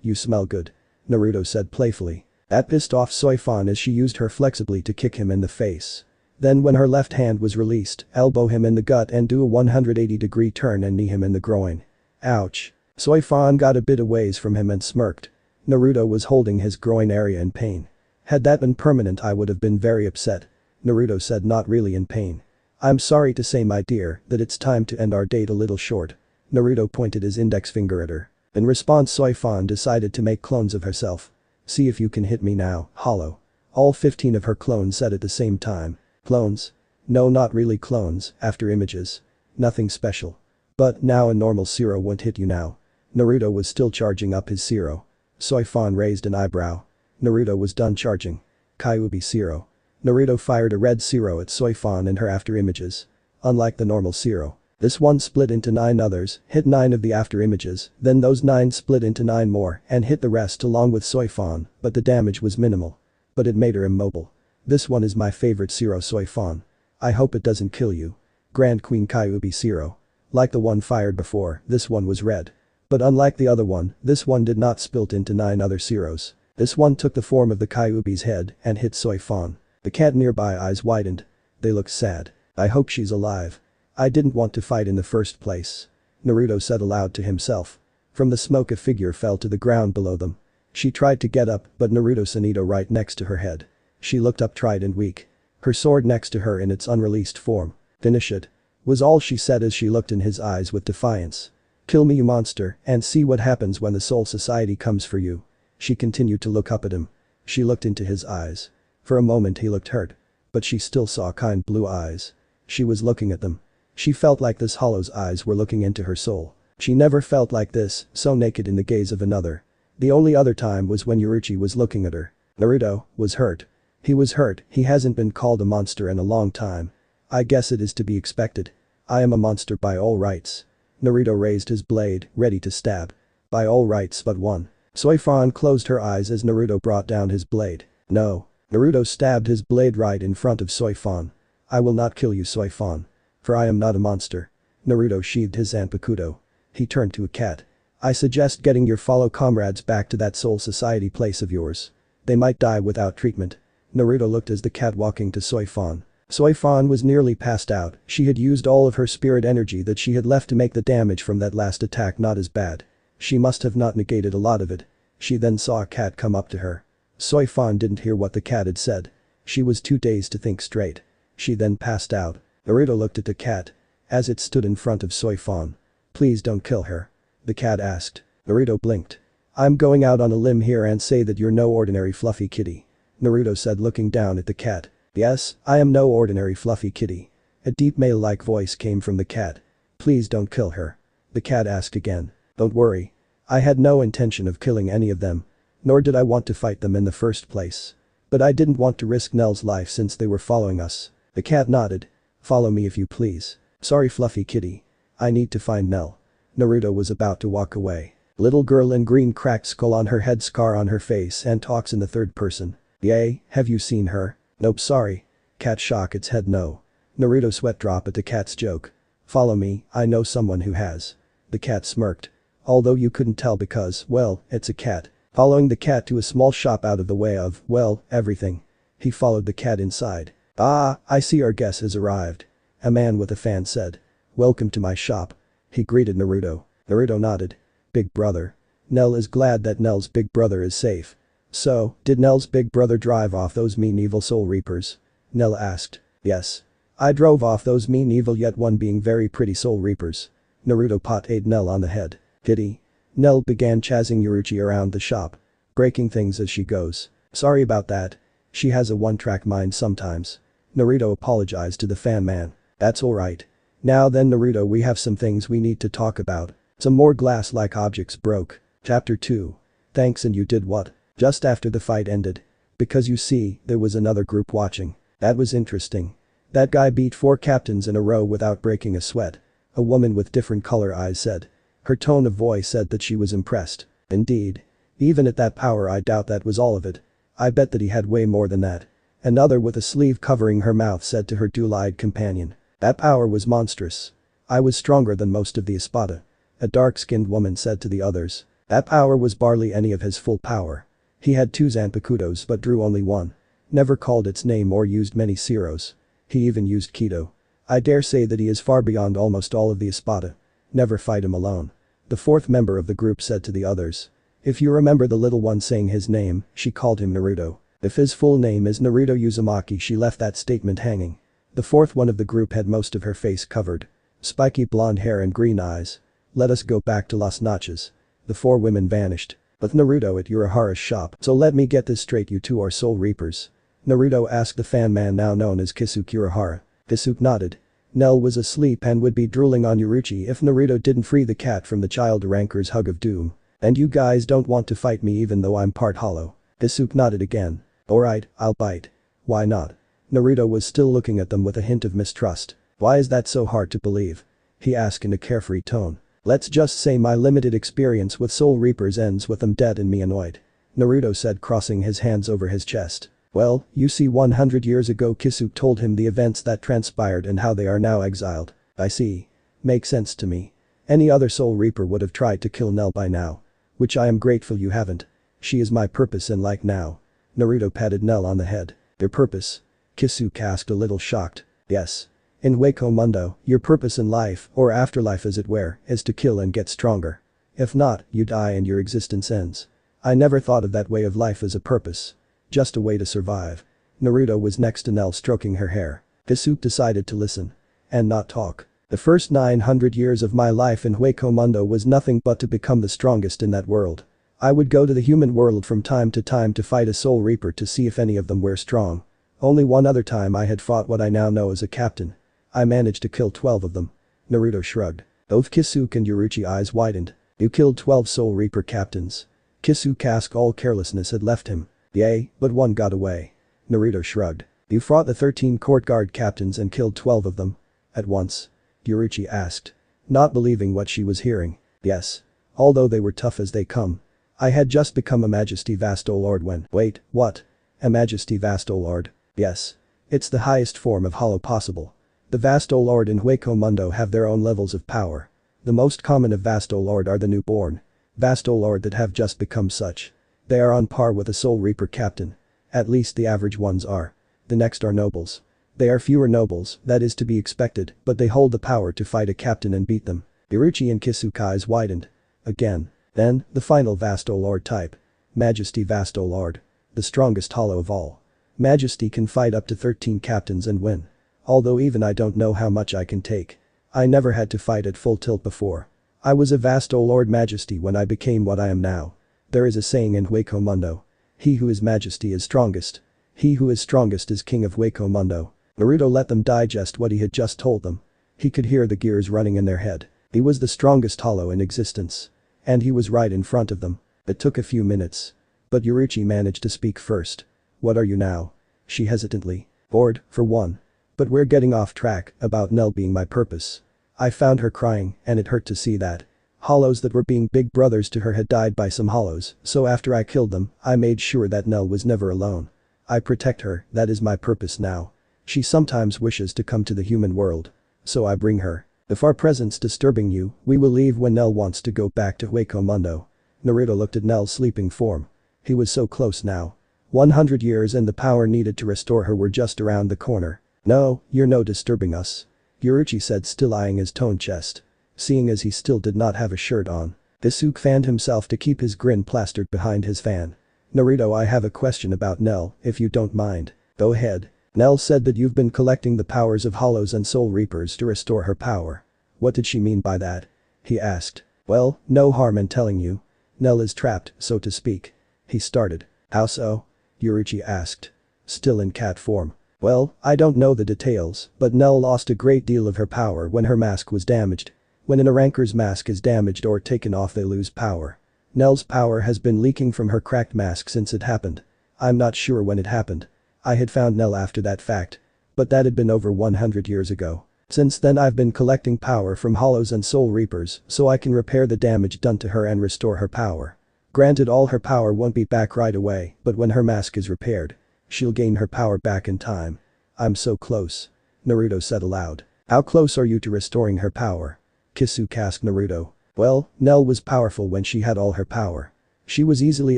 You smell good. Naruto said playfully. That pissed off Soi Fon as she used her flexibly to kick him in the face. Then when her left hand was released, elbow him in the gut and do a 180-degree turn and knee him in the groin. Ouch. Soi Fon got a bit a ways from him and smirked. Naruto was holding his groin area in pain. Had that been permanent I would have been very upset. Naruto said not really in pain. I'm sorry to say my dear that it's time to end our date a little short. Naruto pointed his index finger at her. In response Soi Fon decided to make clones of herself. See if you can hit me now, hollow. All 15 of her clones said at the same time. Clones? No, not really clones, after images. Nothing special. But now a normal zero won't hit you now. Naruto was still charging up his zero. Soi Fon raised an eyebrow. Naruto was done charging. Kyuubi zero. Naruto fired a red zero at Soi Fon in her after images. Unlike the normal zero, this one split into 9 others, hit 9 of the after images, then those 9 split into 9 more and hit the rest along with Soi Fon, but the damage was minimal. But it made her immobile. This one is my favorite zero, Soi Fon. I hope it doesn't kill you. Grand Queen Kyuubi zero. Like the one fired before, this one was red. But unlike the other one, this one did not split into 9 other zeros. This one took the form of the Kyuubi's head and hit Soi Fon. The cat nearby eyes widened. They looked sad. I hope she's alive. I didn't want to fight in the first place. Naruto said aloud to himself. From the smoke a figure fell to the ground below them. She tried to get up but Naruto Sanito right next to her head. She looked up tried and weak. Her sword next to her in its unreleased form. Finish it. Was all she said as she looked in his eyes with defiance. Kill me you monster and see what happens when the Soul Society comes for you. She continued to look up at him. She looked into his eyes. For a moment he looked hurt. But she still saw kind blue eyes. She was looking at them. She felt like this hollow's eyes were looking into her soul. She never felt like this, so naked in the gaze of another. The only other time was when Yuruchi was looking at her. Naruto was hurt. He was hurt, he hasn't been called a monster in a long time. I guess it is to be expected. I am a monster by all rights. Naruto raised his blade, ready to stab. By all rights but one. Soi Fon closed her eyes as Naruto brought down his blade. No. Naruto stabbed his blade right in front of Soi Fon. I will not kill you Soi Fon. For I am not a monster. Naruto sheathed his zanpakuto. He turned to a cat. I suggest getting your fellow comrades back to that Soul Society place of yours. They might die without treatment. Naruto looked as the cat walking to Soi Fon. Soi Fon was nearly passed out, she had used all of her spirit energy that she had left to make the damage from that last attack not as bad. She must have not negated a lot of it. She then saw a cat come up to her. Soi Fon didn't hear what the cat had said. She was too dazed to think straight. She then passed out. Naruto looked at the cat. As it stood in front of Soi Fon. Please don't kill her. The cat asked. Naruto blinked. I'm going out on a limb here and say that you're no ordinary fluffy kitty. Naruto said looking down at the cat. Yes, I am no ordinary fluffy kitty. A deep male-like voice came from the cat. Please don't kill her. The cat asked again. Don't worry. I had no intention of killing any of them. Nor did I want to fight them in the first place. But I didn't want to risk Nell's life since they were following us. The cat nodded. Follow me if you please. Sorry fluffy kitty. I need to find Nell. Naruto was about to walk away. Little girl in green cracked skull on her head, scar on her face and talks in the third person. Yay, have you seen her? Nope, sorry. Cat shook its head no. Naruto sweat drop at the cat's joke. Follow me, I know someone who has. The cat smirked. Although you couldn't tell because, well, it's a cat. Following the cat to a small shop out of the way of, well, everything. He followed the cat inside. Ah, I see our guest has arrived. A man with a fan said. Welcome to my shop. He greeted Naruto. Naruto nodded. Big brother. Nell is glad that Nell's big brother is safe. So, did Nell's big brother drive off those mean evil soul reapers? Nell asked. Yes. I drove off those mean evil yet one being very pretty soul reapers. Naruto patted Nell on the head. Pity. Nell began chasing Yuruchi around the shop. Breaking things as she goes. Sorry about that. She has a one-track mind sometimes. Naruto apologized to the fan man. That's alright. Now then Naruto, we have some things we need to talk about. Some more glass-like objects broke. Chapter 2. Thanks and you did what? Just after the fight ended. Because you see, there was another group watching. That was interesting. That guy beat 4 captains in a row without breaking a sweat. A woman with different color eyes said. Her tone of voice said that she was impressed. Indeed. Even at that power I doubt that was all of it. I bet that he had way more than that. Another with a sleeve covering her mouth said to her dual-eyed companion. That power was monstrous. I was stronger than most of the Espada. A dark-skinned woman said to the others. That power was barely any of his full power. He had 2 zanpakutos but drew only 1. Never called its name or used many zeros. He even used Kido. I dare say that he is far beyond almost all of the Espada. Never fight him alone. The 4th member of the group said to the others. If you remember the little one saying his name, she called him Naruto. If his full name is Naruto Uzumaki, she left that statement hanging. The 4th one of the group had most of her face covered. Spiky blonde hair and green eyes. Let us go back to Las Noches. The 4 women vanished. But Naruto at Urahara's shop. So let me get this straight, you 2 are soul reapers. Naruto asked the fan man now known as Kisuke Urahara. Kisuke nodded. Nell was asleep and would be drooling on Yuruchi if Naruto didn't free the cat from the child ranker's hug of doom. And you guys don't want to fight me even though I'm part hollow. Kisuke nodded again. Alright, I'll bite. Why not? Naruto was still looking at them with a hint of mistrust. Why is that so hard to believe? He asked in a carefree tone. Let's just say my limited experience with soul reapers ends with them dead and me annoyed. Naruto said, crossing his hands over his chest. Well, you see 100 years ago Kisuke told him the events that transpired and how they are now exiled. I see. Makes sense to me. Any other soul reaper would have tried to kill Nell by now. Which I am grateful you haven't. She is my purpose in life now. Naruto patted Nell on the head. Your purpose? Kisuke asked a little shocked. Yes. In Hueco Mundo, your purpose in life, or afterlife as it were, is to kill and get stronger. If not, you die and your existence ends. I never thought of that way of life as a purpose. Just a way to survive. Naruto was next to Nell stroking her hair. Kisuke decided to listen. And not talk. The first 900 years of my life in Hueco Mundo was nothing but to become the strongest in that world. I would go to the human world from time to fight a soul reaper to see if any of them were strong. Only one other time I had fought what I now know as a captain. I managed to kill 12 of them. Naruto shrugged. Both Kisuke and Yuruchi eyes widened. You killed 12 soul reaper captains. Kisuke asked all carelessness had left him. Yay, but one got away. Naruto shrugged. You fought the 13 court guard captains and killed 12 of them. At once? Yuruchi asked. Not believing what she was hearing. Yes. Although they were tough as they come. I had just become a Majesty Vasto Lord when. Wait, what? A Majesty Vasto Lord? Yes. It's the highest form of hollow possible. The Vasto Lord and Hueco Mundo have their own levels of power. The most common of Vasto Lord are the newborn Vasto Lord that have just become such. They are on par with a Soul Reaper captain. At least the average ones are. The next are nobles. They are fewer nobles, that is to be expected, but they hold the power to fight a captain and beat them. Iruchi and Kitsukage widened. Again. Then, the final Vasto Lord type. Majesty Vasto Lord. The strongest hollow of all. Majesty can fight up to 13 captains and win. Although even I don't know how much I can take. I never had to fight at full tilt before. I was a Vasto Lord Majesty when I became what I am now. There is a saying in Hueco Mundo. He who is Majesty is strongest. He who is strongest is king of Hueco Mundo. Naruto let them digest what he had just told them. He could hear the gears running in their head. He was the strongest hollow in existence. And he was right in front of them. It took a few minutes. But Iruchi managed to speak first. What are you now? She hesitantly. Bored, for one. But we're getting off track about Nell being my purpose. I found her crying, and it hurt to see that. Hollows that were being big brothers to her had died by some hollows, so after I killed them, I made sure that Nell was never alone. I protect her, that is my purpose now. She sometimes wishes to come to the human world. So I bring her. If our presence disturbing you, we will leave when Nell wants to go back to Hueco Mundo. Naruto looked at Nell's sleeping form. He was so close now. 100 years and the power needed to restore her were just around the corner. No, you're no disturbing us. Iruchi said, still eyeing his toned chest. Seeing as he still did not have a shirt on. Sasuke fanned himself to keep his grin plastered behind his fan. Naruto, I have a question about Nell, if you don't mind. Go ahead. Nell said that you've been collecting the powers of hollows and soul reapers to restore her power. What did she mean by that? He asked. Well, no harm in telling you. Nell is trapped, so to speak. He started. How so? Iruchi asked. Still in cat form. Well, I don't know the details, but Nell lost a great deal of her power when her mask was damaged. When an ranker's mask is damaged or taken off, they lose power. Nell's power has been leaking from her cracked mask since it happened. I'm not sure when it happened. I had found Nell after that fact. But that had been over 100 years ago. Since then I've been collecting power from hollows and soul reapers so I can repair the damage done to her and restore her power. Granted, all her power won't be back right away, but when her mask is repaired, she'll gain her power back in time. I'm so close. Naruto said aloud. How close are you to restoring her power? Kitsukage asked Naruto. Well, Nell was powerful when she had all her power. She was easily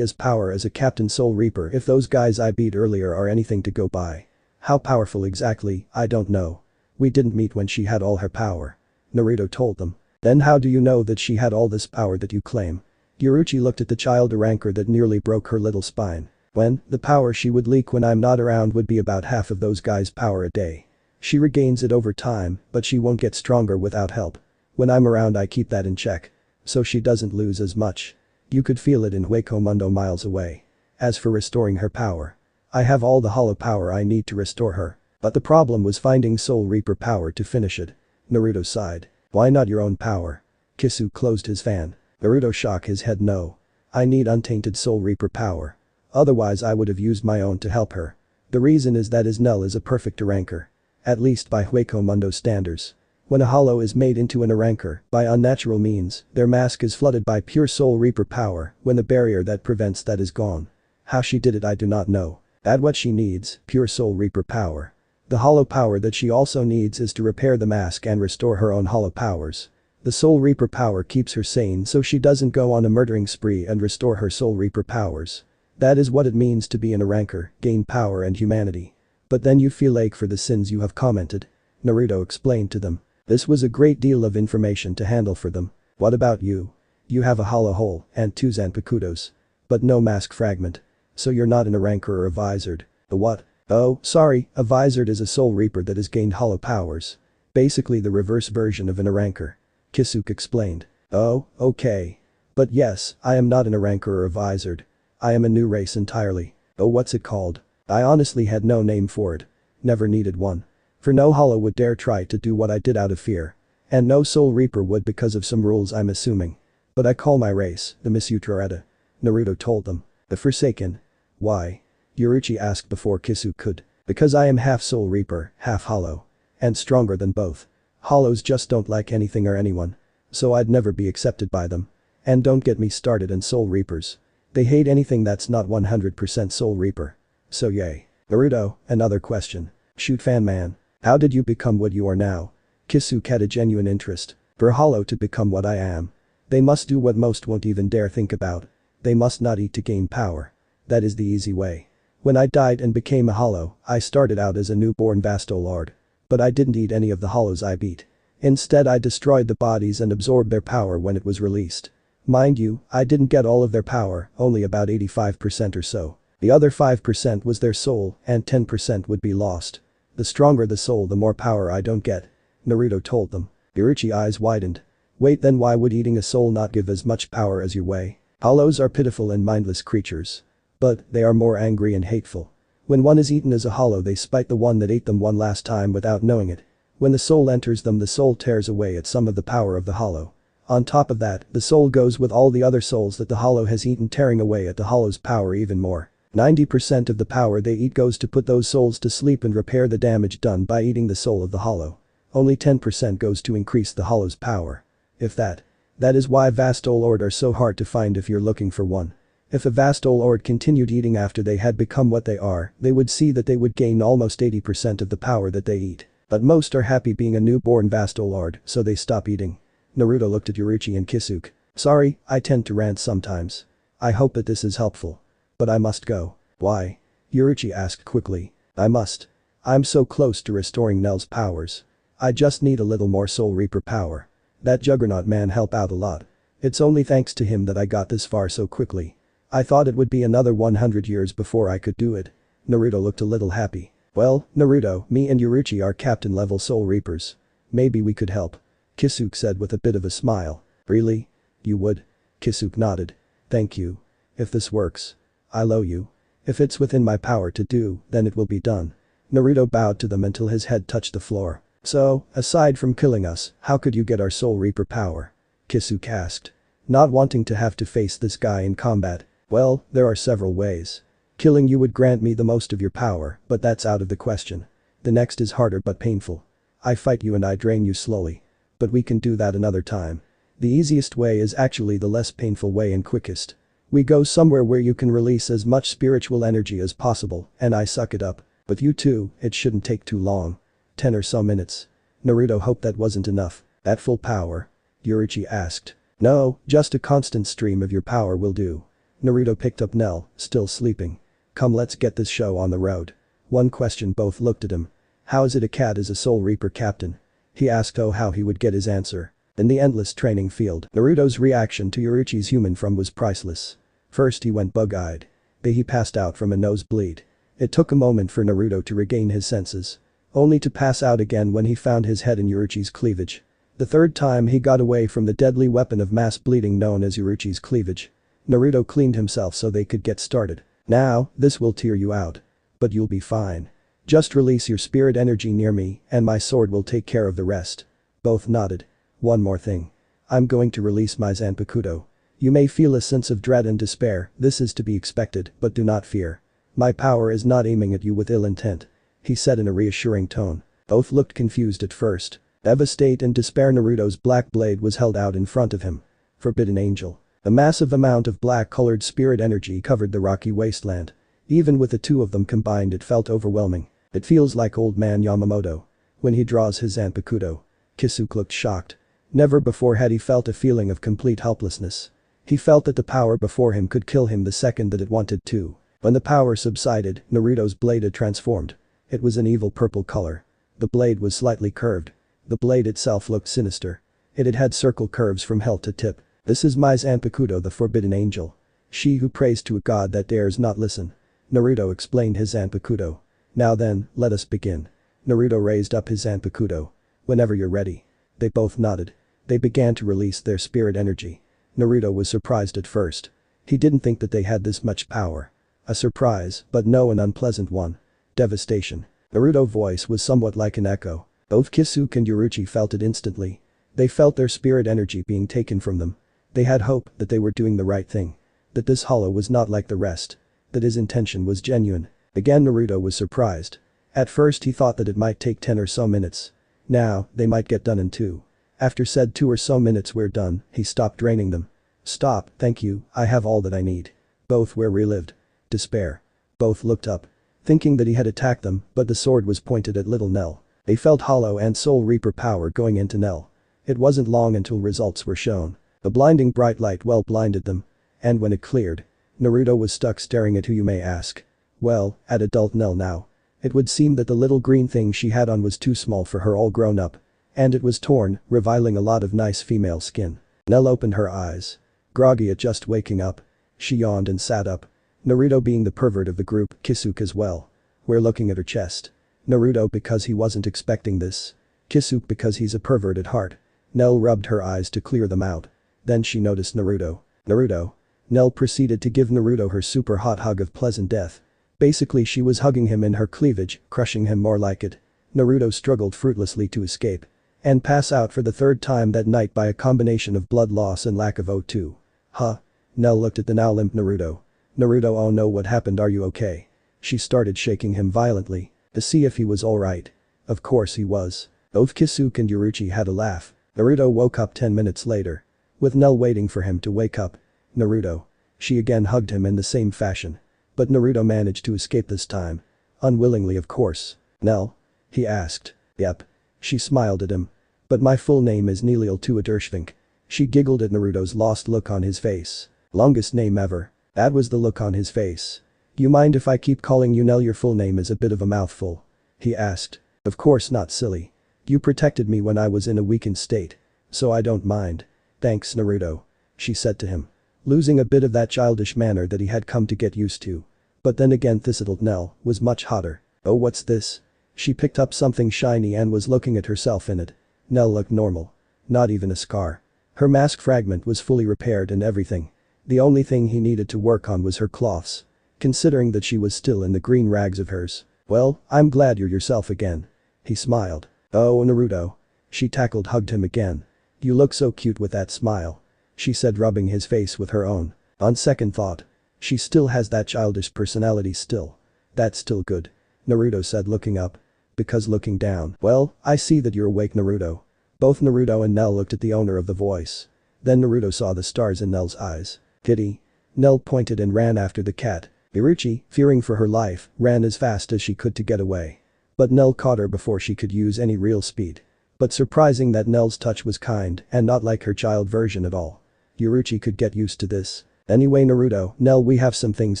as powerful as a Captain Soul Reaper if those guys I beat earlier are anything to go by. How powerful exactly, I don't know. We didn't meet when she had all her power. Naruto told them. Then how do you know that she had all this power that you claim? Iruchi looked at the child, a rancor that nearly broke her little spine. When, the power she would leak when I'm not around would be about half of those guys' power a day. She regains it over time, but she won't get stronger without help. When I'm around I keep that in check. So she doesn't lose as much. You could feel it in Hueco Mundo miles away. As for restoring her power. I have all the hollow power I need to restore her. But the problem was finding Soul Reaper power to finish it. Naruto sighed. Why not your own power? Kitsukage closed his fan. Naruto shook his head. No. I need untainted Soul Reaper power. Otherwise I would have used my own to help her. The reason is that Nell is a perfect ranker. At least by Hueco Mundo standards. When a hollow is made into an ranker, by unnatural means, their mask is flooded by pure Soul Reaper power when the barrier that prevents that is gone. How she did it I do not know. That's what she needs, pure Soul Reaper power. The hollow power that she also needs is to repair the mask and restore her own hollow powers. The Soul Reaper power keeps her sane so she doesn't go on a murdering spree and restore her Soul Reaper powers. That is what it means to be in a ranker, gain power and humanity. But then you feel ache for the sins you have commented. Naruto explained to them. This was a great deal of information to handle for them. What about you? You have a hollow hole and 2 Zanpakutos. But no mask fragment. So you're not in a ranker or a visored. A what? Oh, sorry, a visored is a Soul Reaper that has gained hollow powers. Basically the reverse version of an Aranker. Kitsukage explained. Oh, okay. But yes, I am not an Aranker or a visored. I am a new race entirely. Oh, what's it called? I honestly had no name for it. Never needed one. For no hollow would dare try to do what I did out of fear. And no Soul Reaper would because of some rules I'm assuming. But I call my race, the Misutrareta. Naruto told them. The Forsaken. Why? Iruchi asked before Kitsukage could. Because I am half Soul Reaper, half hollow. And stronger than both. Hollows just don't like anything or anyone. So I'd never be accepted by them. And don't get me started on Soul Reapers. They hate anything that's not 100% Soul Reaper. So yay. Naruto, another question. Shoot fan man. How did you become what you are now? Kisuke had a genuine interest. For a hollow to become what I am. They must do what most won't even dare think about. They must not eat to gain power. That is the easy way. When I died and became a hollow, I started out as a newborn Vastolord. But I didn't eat any of the hollows I beat. Instead I destroyed the bodies and absorbed their power when it was released. Mind you, I didn't get all of their power, only about 85% or so. The other 5% was their soul, and 10% would be lost. The stronger the soul the more power I don't get. Naruto told them. Orochi eyes widened. Wait, then why would eating a soul not give as much power as your way? Hollows are pitiful and mindless creatures. But, they are more angry and hateful. When one is eaten as a hollow they spite the one that ate them one last time without knowing it. When the soul enters them the soul tears away at some of the power of the hollow. On top of that, the soul goes with all the other souls that the hollow has eaten, tearing away at the hollow's power even more. 90% of the power they eat goes to put those souls to sleep and repair the damage done by eating the soul of the hollow. Only 10% goes to increase the hollow's power. If that. That is why Vastolord are so hard to find if you're looking for one. If a Vastolord continued eating after they had become what they are, they would see that they would gain almost 80% of the power that they eat. But most are happy being a newborn Vastolord, so they stop eating. Naruto looked at Orochi and Kisuke. Sorry, I tend to rant sometimes. I hope that this is helpful. But I must go. Why? Orochi asked quickly. I must. I'm so close to restoring Nell's powers. I just need a little more Soul Reaper power. That Juggernaut man helped out a lot. It's only thanks to him that I got this far so quickly. I thought it would be another 100 years before I could do it. Naruto looked a little happy. Well, Naruto, me and Orochi are captain level Soul Reapers. Maybe we could help. Kisuke said with a bit of a smile. Really? You would? Kisuke nodded. Thank you. If this works. I'll owe you. If it's within my power to do, then it will be done. Naruto bowed to them until his head touched the floor. So, aside from killing us, how could you get our Soul Reaper power? Kisuke asked. Not wanting to have to face this guy in combat. Well, there are several ways. Killing you would grant me the most of your power, but that's out of the question. The next is harder but painful. I fight you and I drain you slowly. But we can do that another time. The easiest way is actually the less painful way and quickest. We go somewhere where you can release as much spiritual energy as possible, and I suck it up. With you too, it shouldn't take too long. 10 or so minutes. Naruto hoped that wasn't enough. At full power? Orochi asked. No, just a constant stream of your power will do. Naruto picked up Nell, still sleeping. Come, let's get this show on the road. One question. Both looked at him. How is it a cat is a Soul Reaper captain? He asked how he would get his answer. In the endless training field. Naruto's reaction to Orochi's human form was priceless. First he went bug-eyed. Then he passed out from a nosebleed. It took a moment for Naruto to regain his senses. Only to pass out again when he found his head in Orochi's cleavage. The third time he got away from the deadly weapon of mass bleeding known as Orochi's cleavage. Naruto cleaned himself so they could get started. Now, this will tear you out. But you'll be fine. Just release your spirit energy near me and my sword will take care of the rest. Both nodded. One more thing. I'm going to release my Zanpakuto. You may feel a sense of dread and despair, this is to be expected, but do not fear. My power is not aiming at you with ill intent. He said in a reassuring tone. Both looked confused at first. Devastate and despair. Naruto's black blade was held out in front of him. Forbidden Angel. A massive amount of black-colored spirit energy covered the rocky wasteland. Even with the two of them combined it felt overwhelming. It feels like old man Yamamoto. When he draws his Zanpakuto. Kisuke looked shocked. Never before had he felt a feeling of complete helplessness. He felt that the power before him could kill him the second that it wanted to. When the power subsided, Naruto's blade had transformed. It was an evil purple color. The blade was slightly curved. The blade itself looked sinister. It had circle curves from hilt to tip. This is my Zanpakuto, the Forbidden Angel. She who prays to a god that dares not listen. Naruto explained his Zanpakuto. Now then, let us begin. Naruto raised up his Zanpakuto. Whenever you're ready. They both nodded. They began to release their spirit energy. Naruto was surprised at first. He didn't think that they had this much power. A surprise, but no, an unpleasant one. Devastation. Naruto's voice was somewhat like an echo. Both Kisuke and Orochi felt it instantly. They felt their spirit energy being taken from them. They had hope that they were doing the right thing. That this hollow was not like the rest. That his intention was genuine. Again Naruto was surprised. At first he thought that it might take 10 or so minutes. Now, they might get done in 2. After said 2 or so minutes were done, he stopped draining them. Stop, thank you, I have all that I need. Both were relived. Despair. Both looked up. Thinking that he had attacked them, but the sword was pointed at little Nell. They felt hollow and Soul Reaper power going into Nell. It wasn't long until results were shown. The blinding bright light well blinded them. And when it cleared, Naruto was stuck staring at who, you may ask. Well, at adult Nell now. It would seem that the little green thing she had on was too small for her all grown up. And it was torn, revealing a lot of nice female skin. Nell opened her eyes. Groggy at just waking up. She yawned and sat up. Naruto being the pervert of the group, Kisuke as well. We're looking at her chest. Naruto because he wasn't expecting this. Kisuke because he's a pervert at heart. Nell rubbed her eyes to clear them out. Then she noticed Naruto. Naruto. Nell proceeded to give Naruto her super hot hug of pleasant death. Basically she was hugging him in her cleavage, crushing him more like it. Naruto struggled fruitlessly to escape. And pass out for the third time that night by a combination of blood loss and lack of O2. Huh? Nell looked at the now limp Naruto. Naruto, oh no, what happened, are you okay? She started shaking him violently. To see if he was alright. Of course he was. Both Kisuke and Yuruchi had a laugh. Naruto woke up 10 minutes later. With Nell waiting for him to wake up. Naruto. She again hugged him in the same fashion. But Naruto managed to escape this time. Unwillingly, of course. Nell? He asked. Yep. She smiled at him. But my full name is Neliel Tuadershvink. She giggled at Naruto's lost look on his face. Longest name ever. That was the look on his face. You mind if I keep calling you Nell? Your full name is a bit of a mouthful. He asked. Of course not, silly. You protected me when I was in a weakened state. So I don't mind. Thanks, Naruto. She said to him. Losing a bit of that childish manner that he had come to get used to. But then again Thistledown Nell was much hotter. Oh, what's this? She picked up something shiny and was looking at herself in it. Nell looked normal. Not even a scar. Her mask fragment was fully repaired and everything. The only thing he needed to work on was her cloths. Considering that she was still in the green rags of hers. Well, I'm glad you're yourself again. He smiled. Oh, Naruto. She hugged him again. You look so cute with that smile. She said, rubbing his face with her own. On second thought. She still has that childish personality still. That's still good. Naruto said, looking up. Because looking down. Well, I see that you're awake, Naruto. Both Naruto and Nell looked at the owner of the voice. Then Naruto saw the stars in Nell's eyes. Kitty. Nell pointed and ran after the cat. Yuruchi, fearing for her life, ran as fast as she could to get away. But Nell caught her before she could use any real speed. But surprising that Nell's touch was kind and not like her child version at all. Yuruchi could get used to this. Anyway, Naruto, Nell, we have some things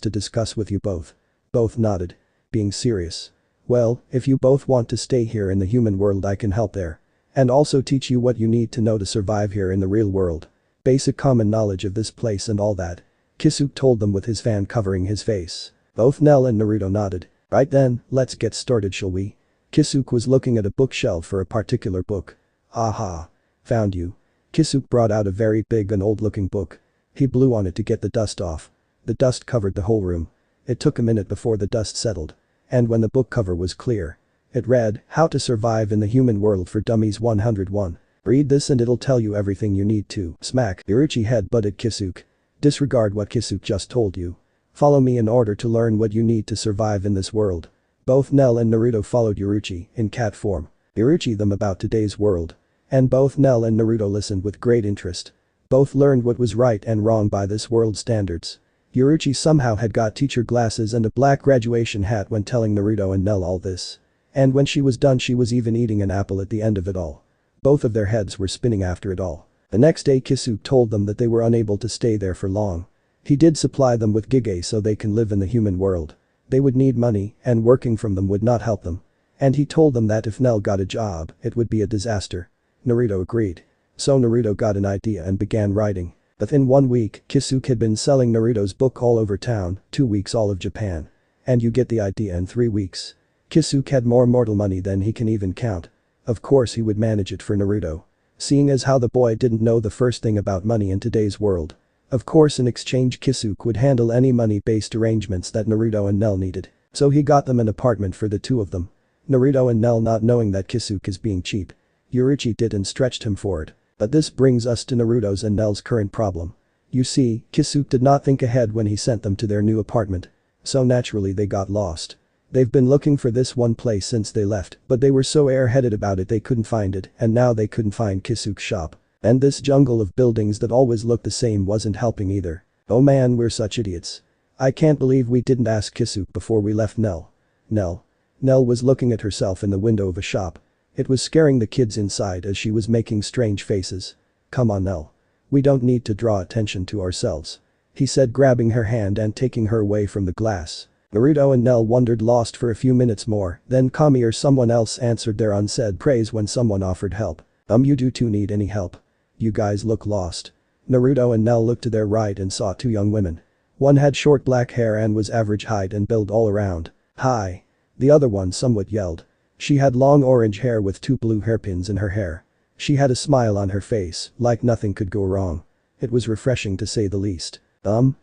to discuss with you both. Both nodded. Being serious. Well, if you both want to stay here in the human world, I can help there. And also teach you what you need to know to survive here in the real world. Basic common knowledge of this place and all that. Kisuke told them with his fan covering his face. Both Nell and Naruto nodded. Right then, let's get started, shall we? Kisuke was looking at a bookshelf for a particular book. Aha. Found you. Kisuke brought out a very big and old-looking book. He blew on it to get the dust off. The dust covered the whole room. It took a minute before the dust settled. And when the book cover was clear. It read, How to Survive in the Human World for Dummies 101. Read this and it'll tell you everything you need to. Smack. Yuruchi head-butted Kisuke. Disregard what Kisuke just told you. Follow me in order to learn what you need to survive in this world. Both Nell and Naruto followed Yuruchi in cat form. Yuruchi them about today's world. And both Nell and Naruto listened with great interest. Both learned what was right and wrong by this world's standards. Yuruchi somehow had got teacher glasses and a black graduation hat when telling Naruto and Nell all this. And when she was done, she was even eating an apple at the end of it all. Both of their heads were spinning after it all. The next day Kisuke told them that they were unable to stay there for long. He did supply them with gige so they can live in the human world. They would need money and working from them would not help them. And he told them that if Nell got a job, it would be a disaster. Naruto agreed. So Naruto got an idea and began writing. Within 1 week, Kisuke had been selling Naruto's book all over town, 2 weeks all of Japan. And you get the idea, in 3 weeks. Kisuke had more mortal money than he can even count. Of course he would manage it for Naruto. Seeing as how the boy didn't know the first thing about money in today's world. Of course in exchange Kisuke would handle any money-based arrangements that Naruto and Nell needed. So he got them an apartment for the two of them. Naruto and Nell not knowing that Kisuke is being cheap. Yuruchi did and stretched him for it. But this brings us to Naruto's and Nell's current problem. You see, Kisuke did not think ahead when he sent them to their new apartment. So naturally they got lost. They've been looking for this one place since they left, but they were so airheaded about it they couldn't find it, and now they couldn't find Kisuke's shop. And this jungle of buildings that always looked the same wasn't helping either. Oh man, we're such idiots. I can't believe we didn't ask Kisuke before we left Nell. Nell was looking at herself in the window of a shop. It was scaring the kids inside as she was making strange faces. "Come on, Nell. We don't need to draw attention to ourselves," he said, grabbing her hand and taking her away from the glass. Naruto and Nell wondered, lost for a few minutes more, then Kami or someone else answered their unsaid praise when someone offered help. You do too need any help? You guys look lost." Naruto and Nell looked to their right and saw two young women. One had short black hair and was average height and build all around. "Hi." The other one somewhat yelled. She had long orange hair with two blue hairpins in her hair. She had a smile on her face, like nothing could go wrong. It was refreshing to say the least.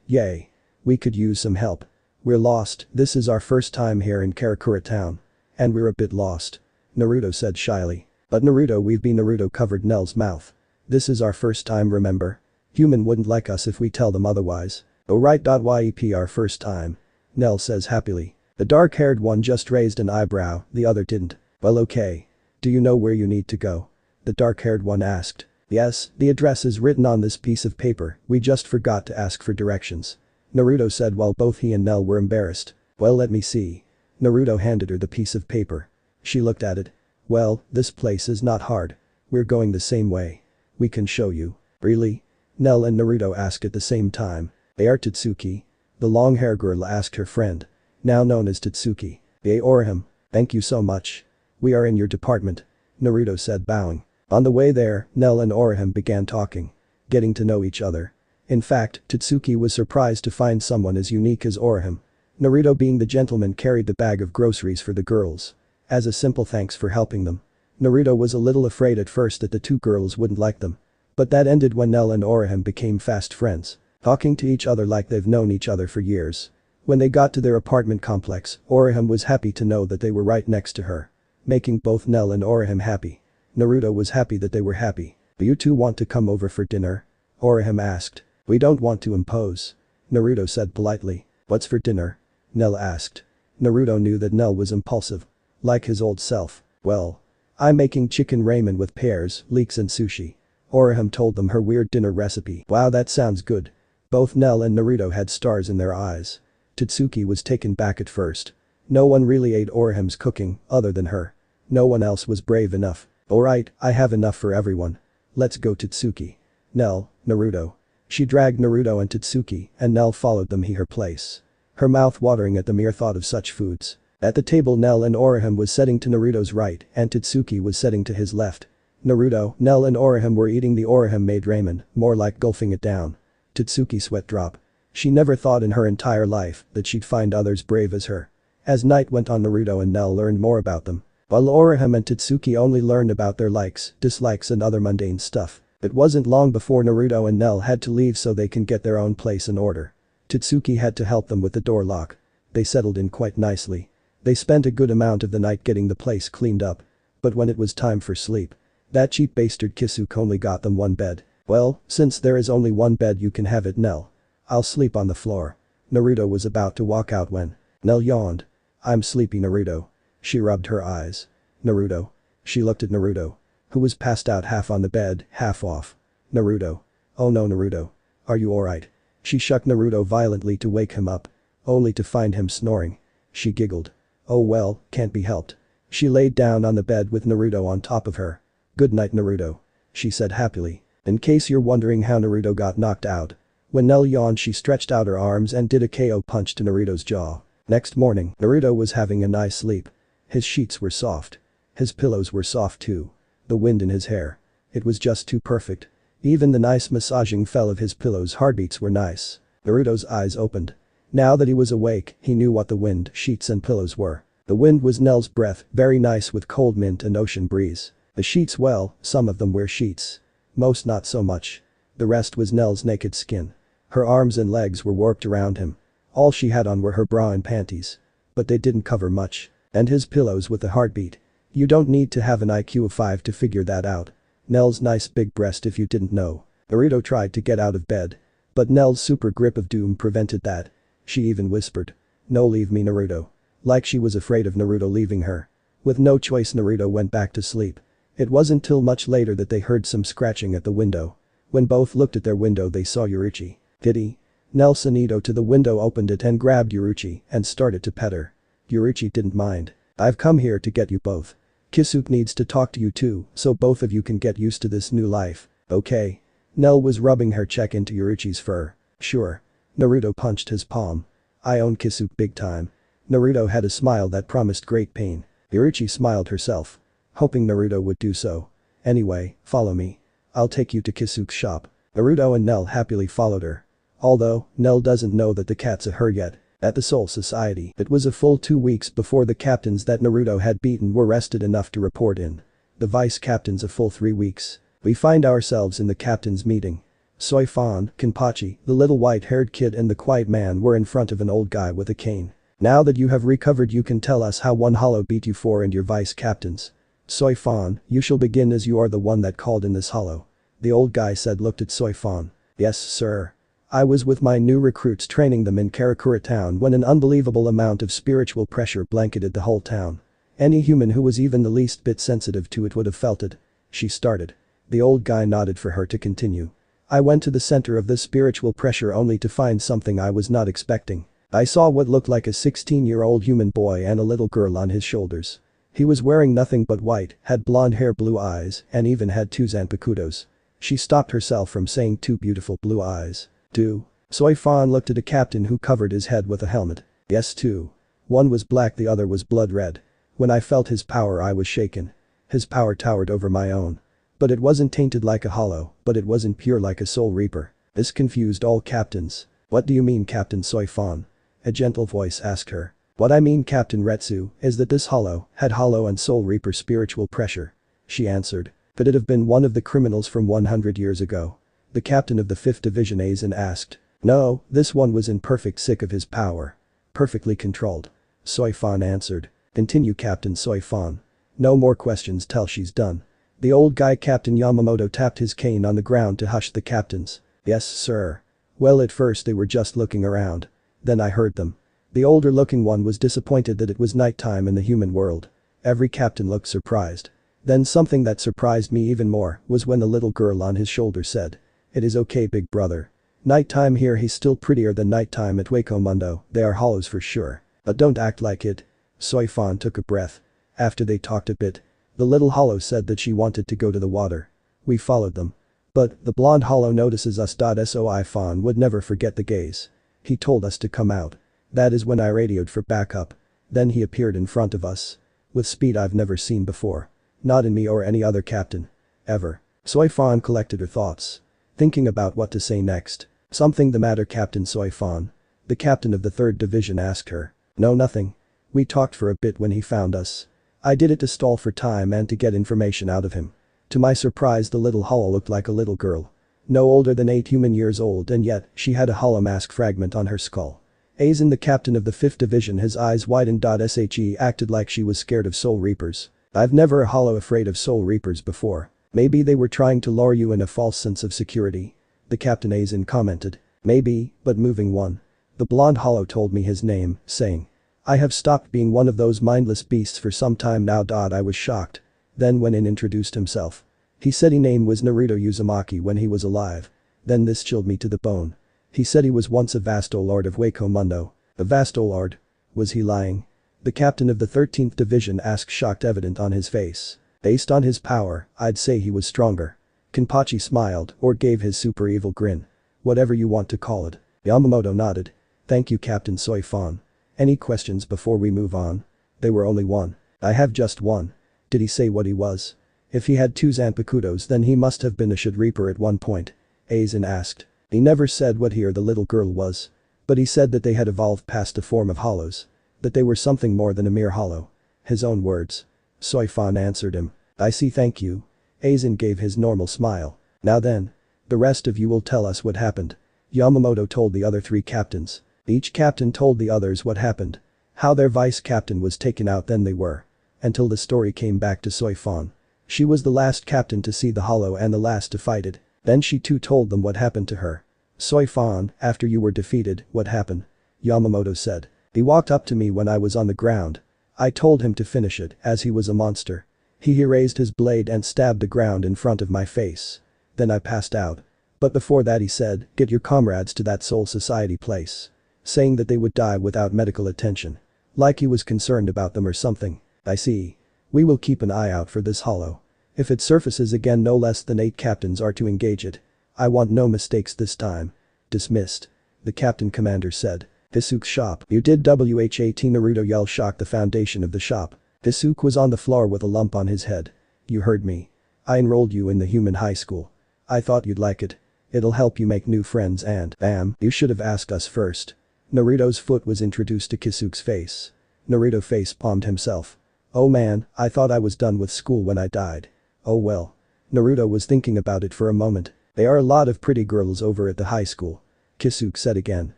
Yay. We could use some help. We're lost, this is our first time here in Karakura town. And we're a bit lost," Naruto said shyly. "But Naruto, Naruto covered Nell's mouth. "This is our first time, remember? Human wouldn't like us if we tell them otherwise." "Oh right. Yep, our first time," Nell says happily. The dark-haired one just raised an eyebrow, the other didn't. "Well, okay. Do you know where you need to go?" the dark-haired one asked. "Yes, the address is written on this piece of paper, we just forgot to ask for directions," Naruto said while both he and Nell were embarrassed. "Well, let me see." Naruto handed her the piece of paper. She looked at it. "Well, this place is not hard. We're going the same way. We can show you." "Really?" Nell and Naruto asked at the same time. "They are Tatsuki?" the long-haired girl asked her friend. Now known as Tatsuki. "They are him. Thank you so much. We are in your department," Naruto said, bowing. On the way there, Nell and Orihime began talking. Getting to know each other. In fact, Tatsuki was surprised to find someone as unique as Orihime. Naruto, being the gentleman, carried the bag of groceries for the girls. As a simple thanks for helping them. Naruto was a little afraid at first that the two girls wouldn't like them. But that ended when Nell and Orihime became fast friends. Talking to each other like they've known each other for years. When they got to their apartment complex, Orihime was happy to know that they were right next to her. Making both Nell and Orihime happy. Naruto was happy that they were happy. "Do you two want to come over for dinner?" Orihime asked. "We don't want to impose," Naruto said politely. "What's for dinner?" Nell asked. Naruto knew that Nell was impulsive. Like his old self. "Well, I'm making chicken ramen with pears, leeks and sushi." Orihime told them her weird dinner recipe. "Wow, that sounds good." Both Nell and Naruto had stars in their eyes. Tatsuki was taken back at first. No one really ate Orihime's cooking, other than her. No one else was brave enough. "Alright, I have enough for everyone. Let's go, Tatsuki." "Nell, Naruto." She dragged Naruto and Tatsuki, and Nell followed them to her place. Her mouth watering at the mere thought of such foods. At the table, Nell and Orihime was sitting to Naruto's right and Tatsuki was sitting to his left. Naruto, Nell and Orihime were eating the Orihime-made ramen, more like gulping it down. Tatsuki sweat drop. She never thought in her entire life that she'd find others brave as her. As night went on, Naruto and Nell learned more about them. While Orihime and Tatsuki only learned about their likes, dislikes and other mundane stuff. It wasn't long before Naruto and Nell had to leave so they can get their own place in order. Tatsuki had to help them with the door lock. They settled in quite nicely. They spent a good amount of the night getting the place cleaned up. But when it was time for sleep, that cheap bastard Kisuke only got them one bed. "Well, since there is only one bed, you can have it, Nell. I'll sleep on the floor." Naruto was about to walk out when Nell yawned. "I'm sleepy, Naruto." She rubbed her eyes. "Naruto." She looked at Naruto, who was passed out, half on the bed, half off. "Naruto." "Oh no, Naruto. Are you alright?" She shook Naruto violently to wake him up. Only to find him snoring. She giggled. "Oh well, can't be helped." She laid down on the bed with Naruto on top of her. "Good night, Naruto," she said happily. In case you're wondering how Naruto got knocked out. When Nell yawned, she stretched out her arms and did a KO punch to Naruto's jaw. Next morning, Naruto was having a nice sleep. His sheets were soft. His pillows were soft too. The wind in his hair. It was just too perfect. Even the nice massaging feel of his pillow's heartbeats were nice. Naruto's eyes opened. Now that he was awake, he knew what the wind, sheets and pillows were. The wind was Nell's breath, very nice with cold mint and ocean breeze. The sheets, well, some of them were sheets. Most not so much. The rest was Nell's naked skin. Her arms and legs were warped around him. All she had on were her bra and panties. But they didn't cover much. And his pillows with a heartbeat. You don't need to have an IQ of 5 to figure that out. Nell's nice big breast, if you didn't know. Naruto tried to get out of bed. But Nell's super grip of doom prevented that. She even whispered. "No, leave me, Naruto." Like she was afraid of Naruto leaving her. With no choice, Naruto went back to sleep. It wasn't till much later that they heard some scratching at the window. When both looked at their window, they saw Yuruchi. "Did he?" Nell Sanito to the window, opened it and grabbed Yuruchi and started to pet her. Yuruchi didn't mind. "I've come here to get you both." Kisuke needs to talk to you too, so both of you can get used to this new life, okay? Nell was rubbing her cheek into Yuruchi's fur. Sure. Naruto punched his palm. I own Kisuke big time. Naruto had a smile that promised great pain. Yuruchi smiled herself, hoping Naruto would do so. Anyway, follow me. I'll take you to Kisuke's shop. Naruto and Nell happily followed her. Although, Nell doesn't know that the cat's a her yet. At the Soul Society, it was a full 2 weeks before the captains that Naruto had beaten were rested enough to report in. The vice captains a full 3 weeks. We find ourselves in the captain's meeting. Soi Fon, Kenpachi, the little white-haired kid and the quiet man were in front of an old guy with a cane. Now that you have recovered you can tell us how one hollow beat you four and your vice captains. Soi Fon, you shall begin as you are the one that called in this hollow. The old guy said looked at Soi Fon. Yes sir. I was with my new recruits training them in Karakura town when an unbelievable amount of spiritual pressure blanketed the whole town. Any human who was even the least bit sensitive to it would have felt it. She started. The old guy nodded for her to continue. I went to the center of this spiritual pressure only to find something I was not expecting. I saw what looked like a 16-year-old human boy and a little girl on his shoulders. He was wearing nothing but white, had blonde hair, blue eyes, and even had 2 zanpakutos. She stopped herself from saying 2 beautiful blue eyes. 2. Soi Fon looked at a captain who covered his head with a helmet. Yes 2. One was black, the other was blood red. When I felt his power I was shaken. His power towered over my own. But it wasn't tainted like a hollow, but it wasn't pure like a soul reaper. This confused all captains. What do you mean Captain Soi Fon? A gentle voice asked her. What I mean Captain Retsu is that this hollow had hollow and soul reaper spiritual pressure. She answered. Could it have been one of the criminals from 100 years ago? The captain of the 5th Division Aizen asked. No, this one was in perfect sick of his power. Perfectly controlled. Soi Fon answered. Continue Captain Soi Fon. No more questions till she's done. The old guy Captain Yamamoto tapped his cane on the ground to hush the captains. Yes sir. Well at first they were just looking around. Then I heard them. The older looking one was disappointed that it was nighttime in the human world. Every captain looked surprised. Then something that surprised me even more was when the little girl on his shoulder said. It is okay big brother. Nighttime here he's still prettier than nighttime at Wako Mundo, they are hollows for sure. But don't act like it. Soi Fon took a breath. After they talked a bit. The little hollow said that she wanted to go to the water. We followed them. But the blonde hollow notices us. Soi Fon would never forget the gaze. He told us to come out. That is when I radioed for backup. Then he appeared in front of us. With speed I've never seen before. Not in me or any other captain. Ever. Soi Fon collected her thoughts. Thinking about what to say next. Something the matter Captain Soi Fon? The captain of the 3rd Division asked her. No nothing. We talked for a bit when he found us. I did it to stall for time and to get information out of him. To my surprise the little hollow looked like a little girl. No older than 8 human years old and yet she had a hollow mask fragment on her skull. Aizen the captain of the 5th Division his eyes widened. She acted like she was scared of soul reapers. I've never a hollow afraid of soul reapers before. Maybe they were trying to lure you in a false sense of security. The Captain Aizen commented. Maybe, but moving one. The blonde hollow told me his name, saying. I have stopped being one of those mindless beasts for some time now. I was shocked. Then went in introduced himself. He said his name was Naruto Uzumaki when he was alive. Then this chilled me to the bone. He said he was once a Vasto Lord of Wako Mundo. A Vasto Lord? Was he lying? The captain of the 13th Division asked shocked evident on his face. Based on his power, I'd say he was stronger. Kenpachi smiled or gave his super evil grin. Whatever you want to call it. Yamamoto nodded. Thank you Captain Soi Fon. Any questions before we move on? They were only one. I have just one. Did he say what he was? If he had 2 zanpakutos then he must have been a Should Reaper at one point. Aizen asked. He never said what he or the little girl was. But he said that they had evolved past a form of hollows. That they were something more than a mere hollow. His own words. Soi Fon answered him. I see thank you. Aizen gave his normal smile. Now then. The rest of you will tell us what happened. Yamamoto told the other 3 captains. Each captain told the others what happened. How their vice captain was taken out then they were. Until the story came back to Soi Fon. She was the last captain to see the hollow and the last to fight it. Then she too told them what happened to her. Soi Fon, after you were defeated, what happened? Yamamoto said. He walked up to me when I was on the ground. I told him to finish it as he was a monster. He raised his blade and stabbed the ground in front of my face. Then I passed out. But before that he said, get your comrades to that Soul Society place. Saying that they would die without medical attention. Like he was concerned about them or something. I see. We will keep an eye out for this hollow. If it surfaces again, no less than 8 captains are to engage it. I want no mistakes this time. Dismissed. The captain commander said. Kisuke's shop. You did WHAT, Naruto yelled, shocked the foundation of the shop. Kisuke was on the floor with a lump on his head. You heard me. I enrolled you in the human high school. I thought you'd like it. It'll help you make new friends and, bam, you should have asked us first. Naruto's foot was introduced to Kisuke's face. Naruto face-palmed himself. Oh man, I thought I was done with school when I died. Oh well. Naruto was thinking about it for a moment. There are a lot of pretty girls over at the high school. Kisuke said again.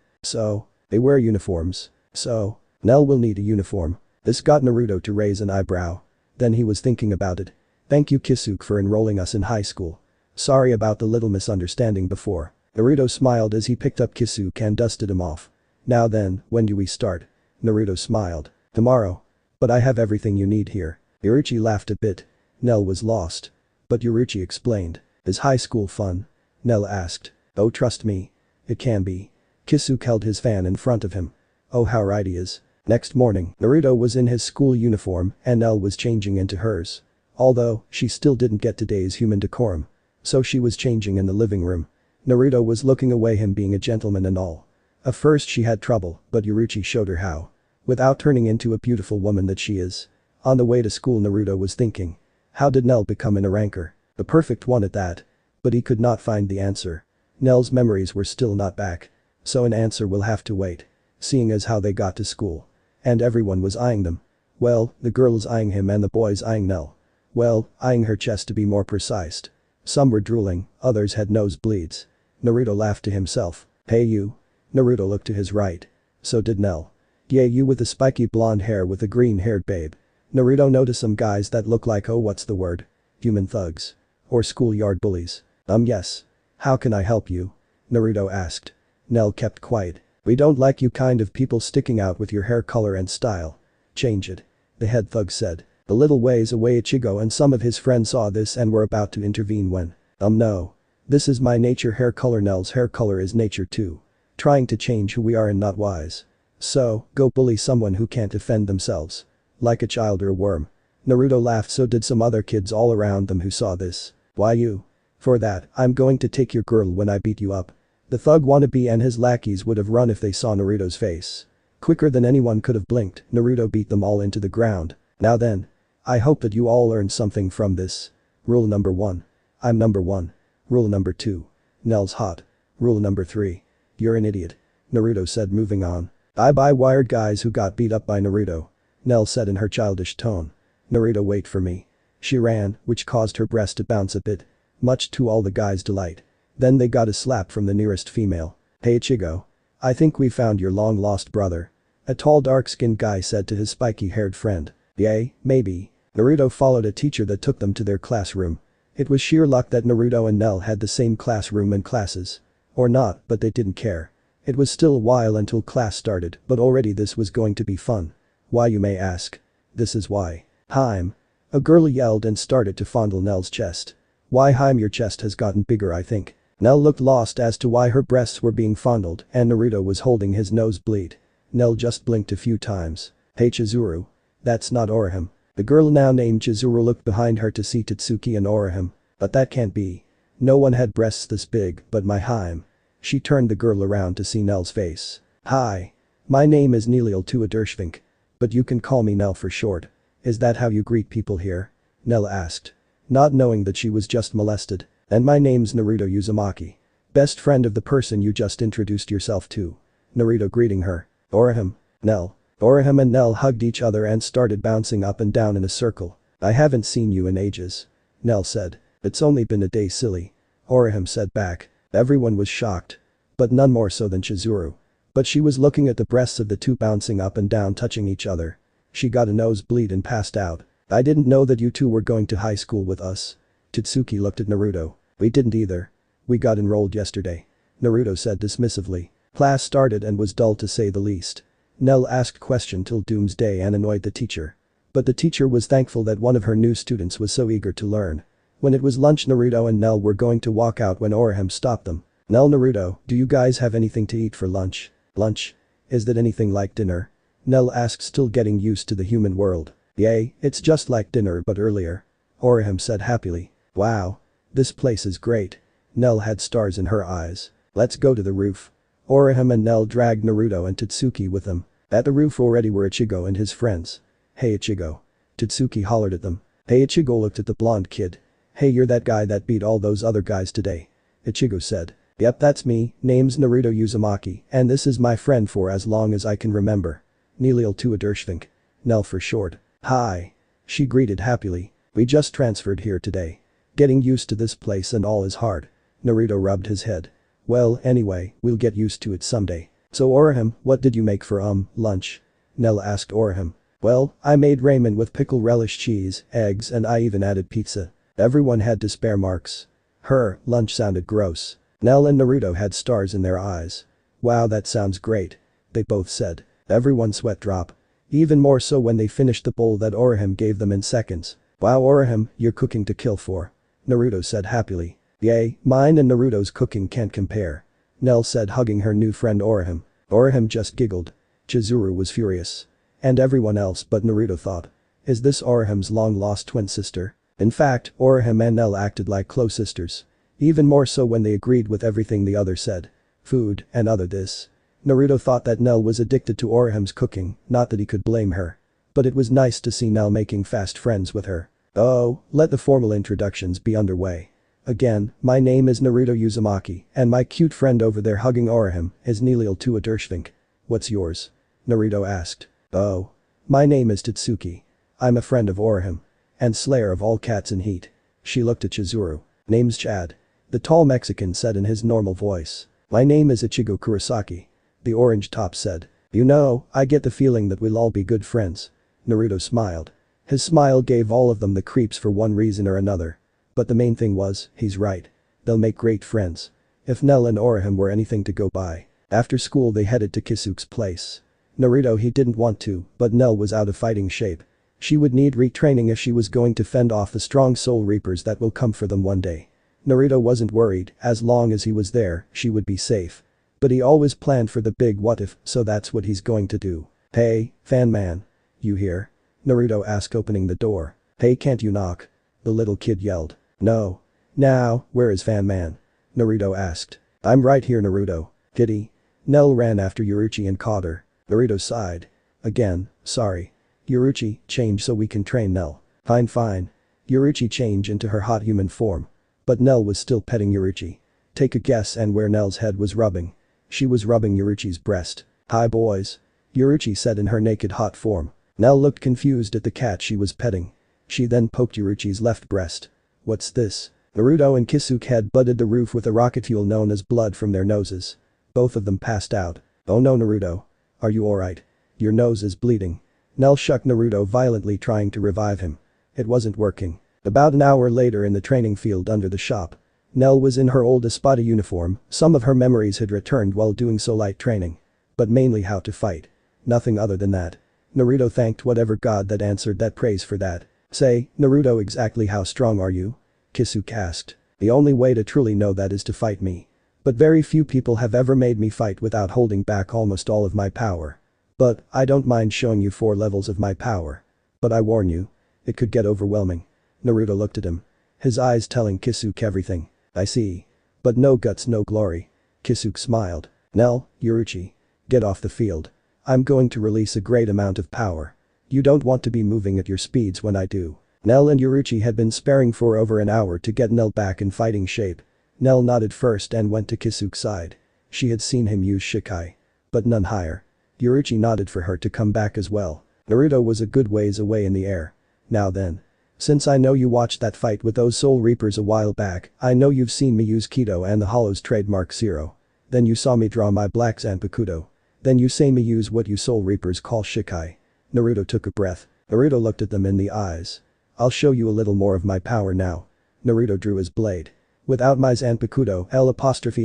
So, they wear uniforms. So, Nell will need a uniform. This got Naruto to raise an eyebrow. Then he was thinking about it. Thank you Kisuke for enrolling us in high school. Sorry about the little misunderstanding before. Naruto smiled as he picked up Kisuke and dusted him off. Now then, when do we start? Naruto smiled. Tomorrow. But I have everything you need here. Yuruchi laughed a bit. Nell was lost. But Yuruchi explained. Is high school fun? Nell asked. Oh trust me. It can be. Kisuke held his fan in front of him. Oh how right he is. Next morning, Naruto was in his school uniform and Nell was changing into hers. Although, she still didn't get today's human decorum. So she was changing in the living room. Naruto was looking away, him being a gentleman and all. At first she had trouble, but Yuruchi showed her how. Without turning into a beautiful woman that she is. On the way to school, Naruto was thinking. How did Nell become an ranker? The perfect one at that. But he could not find the answer. Nell's memories were still not back. So an answer will have to wait. Seeing as how they got to school. And everyone was eyeing them. Well, the girls eyeing him and the boys eyeing Nell. Well, eyeing her chest to be more precise. Some were drooling, others had nosebleeds. Naruto laughed to himself. Hey you. Naruto looked to his right. So did Nell. Yeah, you with the spiky blonde hair with the green-haired babe. Naruto noticed some guys that look like, oh what's the word? Human thugs. Or schoolyard bullies. Yes. How can I help you? Naruto asked. Nell kept quiet. We don't like you kind of people sticking out with your hair color and style. Change it. The head thug said. A little ways away, Ichigo and some of his friends saw this and were about to intervene when. No. This is my nature hair color. Nell's hair color is nature too. Trying to change who we are and not wise. So, go bully someone who can't defend themselves. Like a child or a worm. Naruto laughed, so did some other kids all around them who saw this. Why you? For that, I'm going to take your girl when I beat you up. The thug wannabe and his lackeys would have run if they saw Naruto's face. Quicker than anyone could have blinked, Naruto beat them all into the ground. Now then. I hope that you all learned something from this. Rule number 1. I'm number 1. Rule number 2. Nell's hot. Rule number 3. You're an idiot. Naruto said, moving on. Bye-bye wired guys who got beat up by Naruto. Nell said in her childish tone. Naruto, wait for me. She ran, which caused her breast to bounce a bit. Much to all the guys' delight. Then they got a slap from the nearest female. Hey Ichigo. I think we found your long-lost brother. A tall dark-skinned guy said to his spiky-haired friend. Yay, maybe. Naruto followed a teacher that took them to their classroom. It was sheer luck that Naruto and Nell had the same classroom and classes. Or not, but they didn't care. It was still a while until class started, but already this was going to be fun. Why, you may ask? This is why. Haim. A girl yelled and started to fondle Nell's chest. Why Haim, your chest has gotten bigger I think. Nell looked lost as to why her breasts were being fondled and Naruto was holding his nosebleed. Nell just blinked a few times. Hey Chizuru. That's not Orihime. The girl now named Chizuru looked behind her to see Tatsuki and Orihime. But that can't be. No one had breasts this big but my Haim. She turned the girl around to see Nell's face. Hi. My name is Neliel Tuadershvink. But you can call me Nell for short. Is that how you greet people here? Nell asked. Not knowing that she was just molested. And my name's Naruto Uzumaki. Best friend of the person you just introduced yourself to. Naruto greeting her. Orihime. Nell. Orihime and Nell hugged each other and started bouncing up and down in a circle. I haven't seen you in ages. Nell said. It's only been a day silly. Orihime said back. Everyone was shocked. But none more so than Chizuru. But she was looking at the breasts of the two bouncing up and down touching each other. She got a nosebleed and passed out. I didn't know that you two were going to high school with us. Tatsuki looked at Naruto. We didn't either. We got enrolled yesterday. Naruto said dismissively. Class started and was dull to say the least. Nell asked question till doomsday and annoyed the teacher. But the teacher was thankful that one of her new students was so eager to learn. When it was lunch, Naruto and Nell were going to walk out when Orihime stopped them. Nell, Naruto, do you guys have anything to eat for lunch? Lunch? Is that anything like dinner? Nell asked, still getting used to the human world. Yay, it's just like dinner but earlier. Orihime said happily. Wow. This place is great. Nell had stars in her eyes. Let's go to the roof. Orihime and Nell dragged Naruto and Totsuki with them. At the roof already were Ichigo and his friends. Hey Ichigo. Totsuki hollered at them. Hey Ichigo looked at the blonde kid. Hey, you're that guy that beat all those other guys today. Ichigo said. Yep, that's me, name's Naruto Uzumaki, and this is my friend for as long as I can remember. Nell to Adershvink. Nell for short. Hi. She greeted happily. We just transferred here today. Getting used to this place and all is hard. Naruto rubbed his head. Well, anyway, we'll get used to it someday. So Orihime, what did you make for lunch? Nell asked Orihime. Well, I made ramen with pickle relish cheese, eggs and I even added pizza. Everyone had despair marks. Her lunch sounded gross. Nell and Naruto had stars in their eyes. Wow, that sounds great. They both said. Everyone sweat drop. Even more so when they finished the bowl that Orihime gave them in seconds. Wow Orihime, you're cooking to kill for. Naruto said happily. Yay, mine and Naruto's cooking can't compare. Nell said hugging her new friend Orihime. Orihime just giggled. Chizuru was furious. And everyone else but Naruto thought. Is this Orihime's long-lost twin sister? In fact, Orihime and Nell acted like close sisters. Even more so when they agreed with everything the other said. Food and other this. Naruto thought that Nell was addicted to Orihime's cooking, not that he could blame her. But it was nice to see Nell making fast friends with her. Oh, let the formal introductions be underway. Again, my name is Naruto Uzumaki, and my cute friend over there hugging Orihime is Nell to Adershvink. What's yours? Naruto asked. Oh. My name is Totsuki. I'm a friend of Orihime. And slayer of all cats in heat. She looked at Chizuru. Name's Chad. The tall Mexican said in his normal voice. My name is Ichigo Kurosaki. The orange top said. You know, I get the feeling that we'll all be good friends. Naruto smiled. His smile gave all of them the creeps for one reason or another. But the main thing was, he's right. They'll make great friends. If Nell and Orihime were anything to go by. After school they headed to Kisuke's place. Naruto he didn't want to, but Nell was out of fighting shape. She would need retraining if she was going to fend off the strong soul reapers that will come for them one day. Naruto wasn't worried, as long as he was there, she would be safe. But he always planned for the big what if, so that's what he's going to do. Hey, fan man. You here? Naruto asked opening the door. Hey, can't you knock? The little kid yelled. No. Now, where is fan man? Naruto asked. I'm right here Naruto. Kitty. Nell ran after Yuruchi and caught her. Naruto sighed. Again, sorry. Yuruchi, change so we can train Nell. Fine fine. Yuruchi changed into her hot human form. But Nell was still petting Yuruchi. Take a guess and where Nell's head was rubbing. She was rubbing Yuruchi's breast. Hi boys. Yuruchi said in her naked hot form. Nell looked confused at the cat she was petting. She then poked Yuruchi's left breast. What's this? Naruto and Kisuke had butted the roof with a rocket fuel known as blood from their noses. Both of them passed out. Oh no Naruto. Are you alright? Your nose is bleeding. Nell shook Naruto violently trying to revive him. It wasn't working. About an hour later in the training field under the shop. Nell was in her old Espada uniform, some of her memories had returned while doing so light training. But mainly how to fight. Nothing other than that. Naruto thanked whatever god that answered that praise for that. Say, Naruto exactly how strong are you? Kisuke asked. The only way to truly know that is to fight me. But very few people have ever made me fight without holding back almost all of my power. But, I don't mind showing you 4 levels of my power. But I warn you. It could get overwhelming. Naruto looked at him. His eyes telling Kisuke everything. I see. But no guts no glory. Kisuke smiled. Nell, Yuruchi. Get off the field. I'm going to release a great amount of power. You don't want to be moving at your speeds when I do. Nell and Yuruchi had been sparring for over an hour to get Nell back in fighting shape. Nell nodded first and went to Kisuke's side. She had seen him use Shikai. But none higher. Yuruchi nodded for her to come back as well. Naruto was a good ways away in the air. Now then. Since I know you watched that fight with those Soul Reapers a while back, I know you've seen me use Kido and the Hollow's trademark Zero. Then you saw me draw my black Zanpakuto. Then you say me use what you Soul Reapers call Shikai. Naruto took a breath. Naruto looked at them in the eyes. I'll show you a little more of my power now. Naruto drew his blade. Without my Zanpakuto,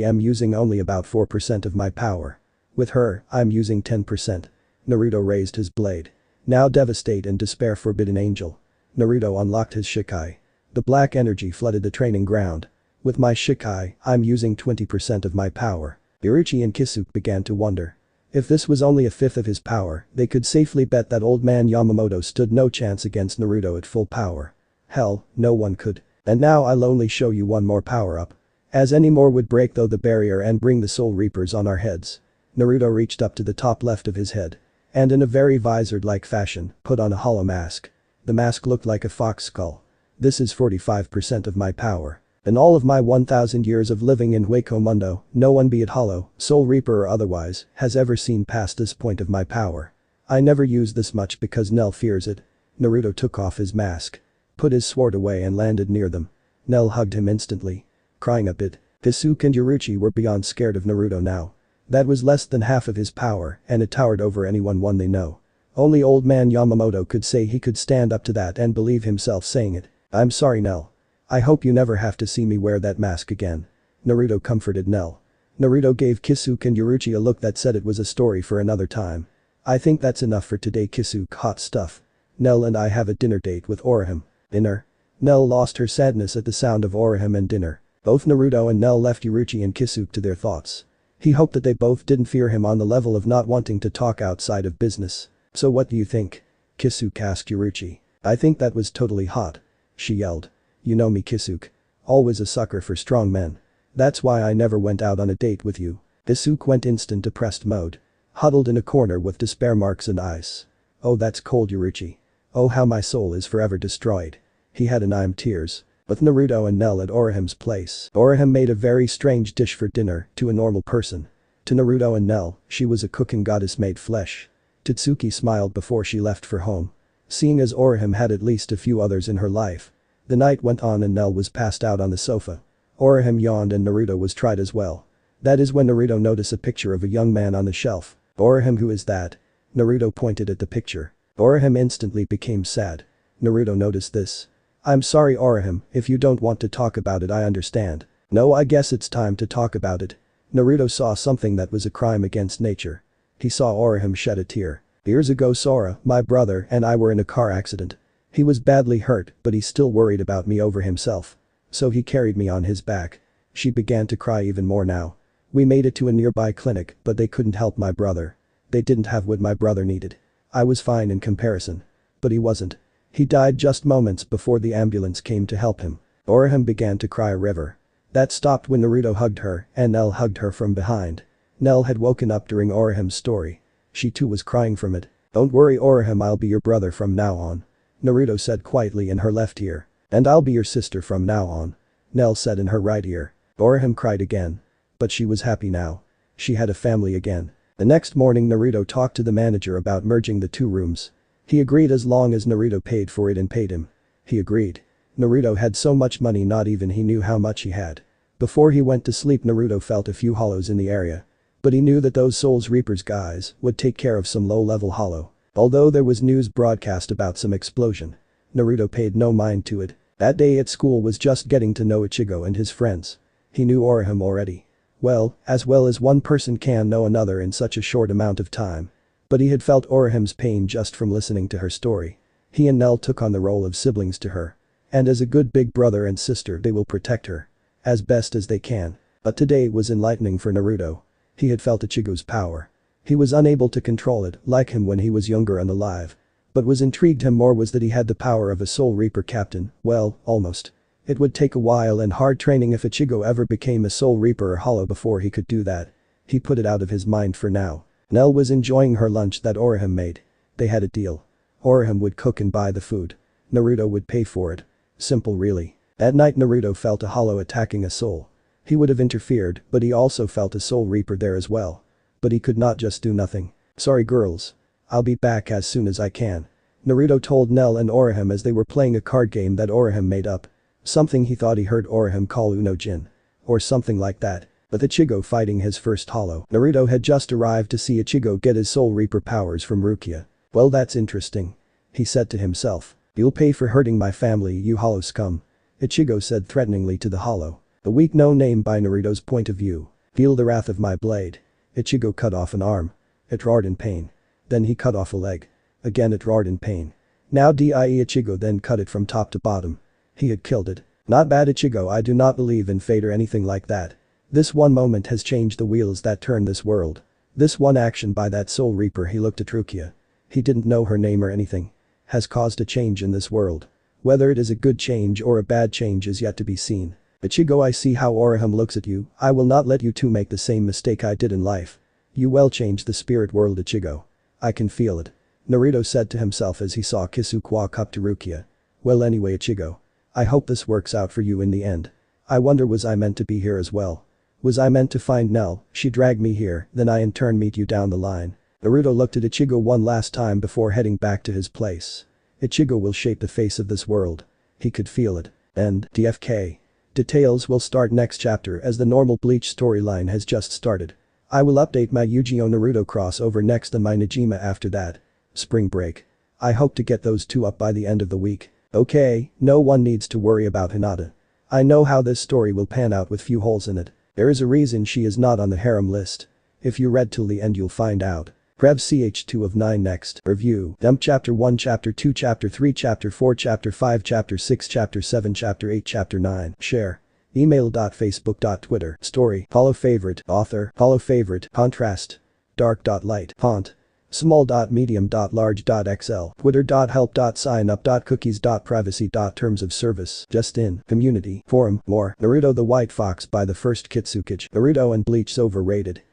I'm using only about 4% of my power. With her, I'm using 10%. Naruto raised his blade. Now devastate and despair forbidden angel. Naruto unlocked his Shikai. The black energy flooded the training ground. With my Shikai, I'm using 20% of my power. Yuruchi and Kisuke began to wonder. If this was only a fifth of his power, they could safely bet that old man Yamamoto stood no chance against Naruto at full power. Hell, no one could. And now I'll only show you one more power-up. As any more would break though the barrier and bring the Soul Reapers on our heads. Naruto reached up to the top left of his head. And in a very visored-like fashion, put on a hollow mask. The mask looked like a fox skull. This is 45% of my power. In all of my 1000 years of living in Hueco Mundo, no one be it hollow, Soul Reaper or otherwise, has ever seen past this point of my power. I never use this much because Nell fears it. Naruto took off his mask. Put his sword away and landed near them. Nell hugged him instantly. Crying a bit. Sasuke and Yaruchi were beyond scared of Naruto now. That was less than half of his power and it towered over anyone they know. Only old man Yamamoto could say he could stand up to that and believe himself saying it. I'm sorry Nell. I hope you never have to see me wear that mask again. Naruto comforted Nell. Naruto gave Kisuke and Yaruchi a look that said it was a story for another time. I think that's enough for today Kisuke, hot stuff. Nell and I have a dinner date with Orihime. Dinner? Nell lost her sadness at the sound of Orihime and dinner. Both Naruto and Nell left Yaruchi and Kisuke to their thoughts. He hoped that they both didn't fear him on the level of not wanting to talk outside of business. So what do you think? Kisuke asked Yaruchi. I think that was totally hot. She yelled. You know me Kisuke. Always a sucker for strong men. That's why I never went out on a date with you. Kisuke went instant depressed mode. Huddled in a corner with despair marks and eyes. Oh that's cold Yaruchi. Oh how my soul is forever destroyed. He had tears. With Naruto and Nell at Orihime's place. Orihime made a very strange dish for dinner to a normal person. To Naruto and Nell, she was a cooking goddess made flesh. Totsuki smiled before she left for home. Seeing as Orihime had at least a few others in her life. The night went on and Nell was passed out on the sofa. Orihime yawned and Naruto was tried as well. That is when Naruto noticed a picture of a young man on the shelf. Orihime who is that? Naruto pointed at the picture. Orihime instantly became sad. Naruto noticed this. I'm sorry Orihime, if you don't want to talk about it I understand. No I guess it's time to talk about it. Naruto saw something that was a crime against nature. He saw Orihime shed a tear. Years ago Sora, my brother and I were in a car accident. He was badly hurt but he still worried about me over himself. So he carried me on his back. She began to cry even more now. We made it to a nearby clinic but they couldn't help my brother. They didn't have what my brother needed. I was fine in comparison. But he wasn't. He died just moments before the ambulance came to help him. Orihime began to cry a river. That stopped when Naruto hugged her and Nell hugged her from behind. Nell had woken up during Orihime's story. She too was crying from it. Don't worry Orihime I'll be your brother from now on. Naruto said quietly in her left ear. And I'll be your sister from now on. Nell said in her right ear. Orihime cried again. But she was happy now. She had a family again. The next morning Naruto talked to the manager about merging the two rooms. He agreed as long as Naruto paid for it and paid him. He agreed. Naruto had so much money not even he knew how much he had. Before he went to sleep Naruto felt a few hollows in the area. But he knew that those Souls Reapers guys would take care of some low-level hollow. Although there was news broadcast about some explosion. Naruto paid no mind to it. That day at school was just getting to know Ichigo and his friends. He knew Orihime already. Well as one person can know another in such a short amount of time. But he had felt Orihime's pain just from listening to her story. He and Nell took on the role of siblings to her. And as a good big brother and sister they will protect her. As best as they can. But today was enlightening for Naruto. He had felt Ichigo's power. He was unable to control it like him when he was younger and alive. But what intrigued him more was that he had the power of a Soul Reaper captain, well, almost. It would take a while and hard training if Ichigo ever became a Soul Reaper or hollow before he could do that. He put it out of his mind for now. Nell was enjoying her lunch that Orihime made. They had a deal. Orihime would cook and buy the food. Naruto would pay for it. Simple really. At night Naruto felt a hollow attacking a soul. He would have interfered but he also felt a Soul Reaper there as well. But he could not just do nothing. Sorry girls. I'll be back as soon as I can. Naruto told Nell and Orihime as they were playing a card game that Orihime made up. Something he thought he heard Orihime call Uno-jin. Or something like that. With Ichigo fighting his first hollow. Naruto had just arrived to see Ichigo get his Soul Reaper powers from Rukia. Well that's interesting. He said to himself. You'll pay for hurting my family you hollow scum. Ichigo said threateningly to the hollow. A weak no-name by Naruto's point of view. Feel the wrath of my blade. Ichigo cut off an arm. It roared in pain. Then he cut off a leg. Again it roared in pain. Now Ichigo then cut it from top to bottom. He had killed it. Not bad Ichigo I do not believe in fate or anything like that. This one moment has changed the wheels that turn this world. This one action by that Soul Reaper, he looked at Rukia. He didn't know her name or anything. Has caused a change in this world. Whether it is a good change or a bad change is yet to be seen. Ichigo, I see how Orihime looks at you. I will not let you two make the same mistake I did in life. You well changed the spirit world, Ichigo. I can feel it. Naruto said to himself as he saw Kisuke walk up to Rukia. Well anyway, Ichigo. I hope this works out for you in the end. I wonder, was I meant to be here as well? Was I meant to find Nell? She dragged me here, then I in turn meet you down the line. Naruto looked at Ichigo one last time before heading back to his place. Ichigo will shape the face of this world. He could feel it. And TFK. Details will start next chapter as the normal Bleach storyline has just started. I will update my Yu-Gi-Oh! Naruto crossover next and my Najima after that. Spring break. I hope to get those two up by the end of the week. Okay, no one needs to worry about Hinata. I know how this story will pan out with few holes in it. There is a reason she is not on the harem list. If you read till the end you'll find out. Rev CH2 of 9 next. Review. Dump Chapter 1, Chapter 2, Chapter 3, Chapter 4, Chapter 5, Chapter 6, Chapter 7, Chapter 8, Chapter 9. Share. Email.facebook.twitter. Story. Follow favorite. Author. Follow favorite. Contrast. Dark.light. Font. Small.medium.large.xl. Twitter.help.signup.cookies.privacy.terms of service. Just in. Community. Forum. More. Naruto the White Fox by the First Kitsukage. Naruto and Bleach's overrated.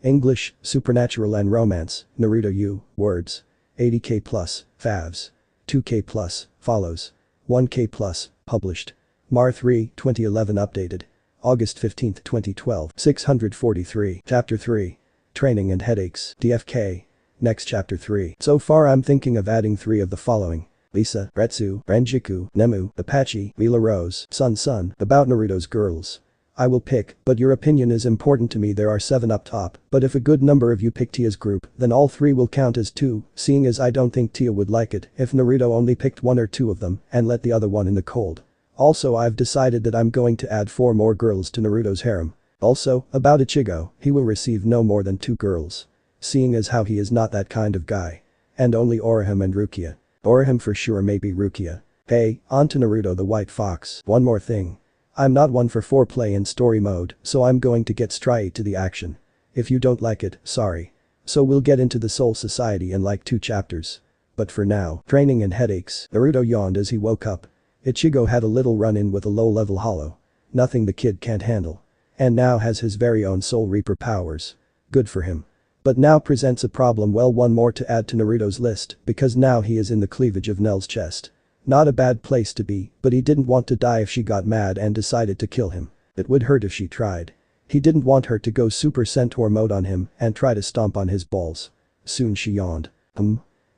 English, supernatural and romance. Naruto U. Words. 80k plus. Favs. 2k plus. Follows. 1k plus. Published. Mar 3, 2011 updated. August 15, 2012. 643. Chapter 3. Training and headaches. DFK. Next chapter 3. So far I'm thinking of adding 3 of the following. Lisa, Retsu, Ranjiku, Nemu, Apache, Mila Rose, Sun, about Naruto's girls. I will pick, but your opinion is important to me. There are 7 up top, but if a good number of you pick Tia's group, then all 3 will count as 2, seeing as I don't think Tia would like it if Naruto only picked 1 or 2 of them and let the other one in the cold. Also, I've decided that I'm going to add 4 more girls to Naruto's harem. Also, about Ichigo, he will receive no more than 2 girls. Seeing as how he is not that kind of guy. And only Orihime and Rukia. Orihime for sure, maybe Rukia. Hey, on to Naruto the White Fox. One more thing. I'm not one for foreplay in story mode, so I'm going to get straight to the action. If you don't like it, sorry. So we'll get into the Soul Society in like 2 chapters. But for now, training and headaches. Naruto yawned as he woke up. Ichigo had a little run-in with a low-level hollow. Nothing the kid can't handle. And now has his very own Soul Reaper powers. Good for him. But now presents a problem. Well, one more to add to Naruto's list because now he is in the cleavage of Nell's chest. Not a bad place to be, but he didn't want to die if she got mad and decided to kill him. It would hurt if she tried. He didn't want her to go Super Centaur mode on him and try to stomp on his balls. Soon she yawned.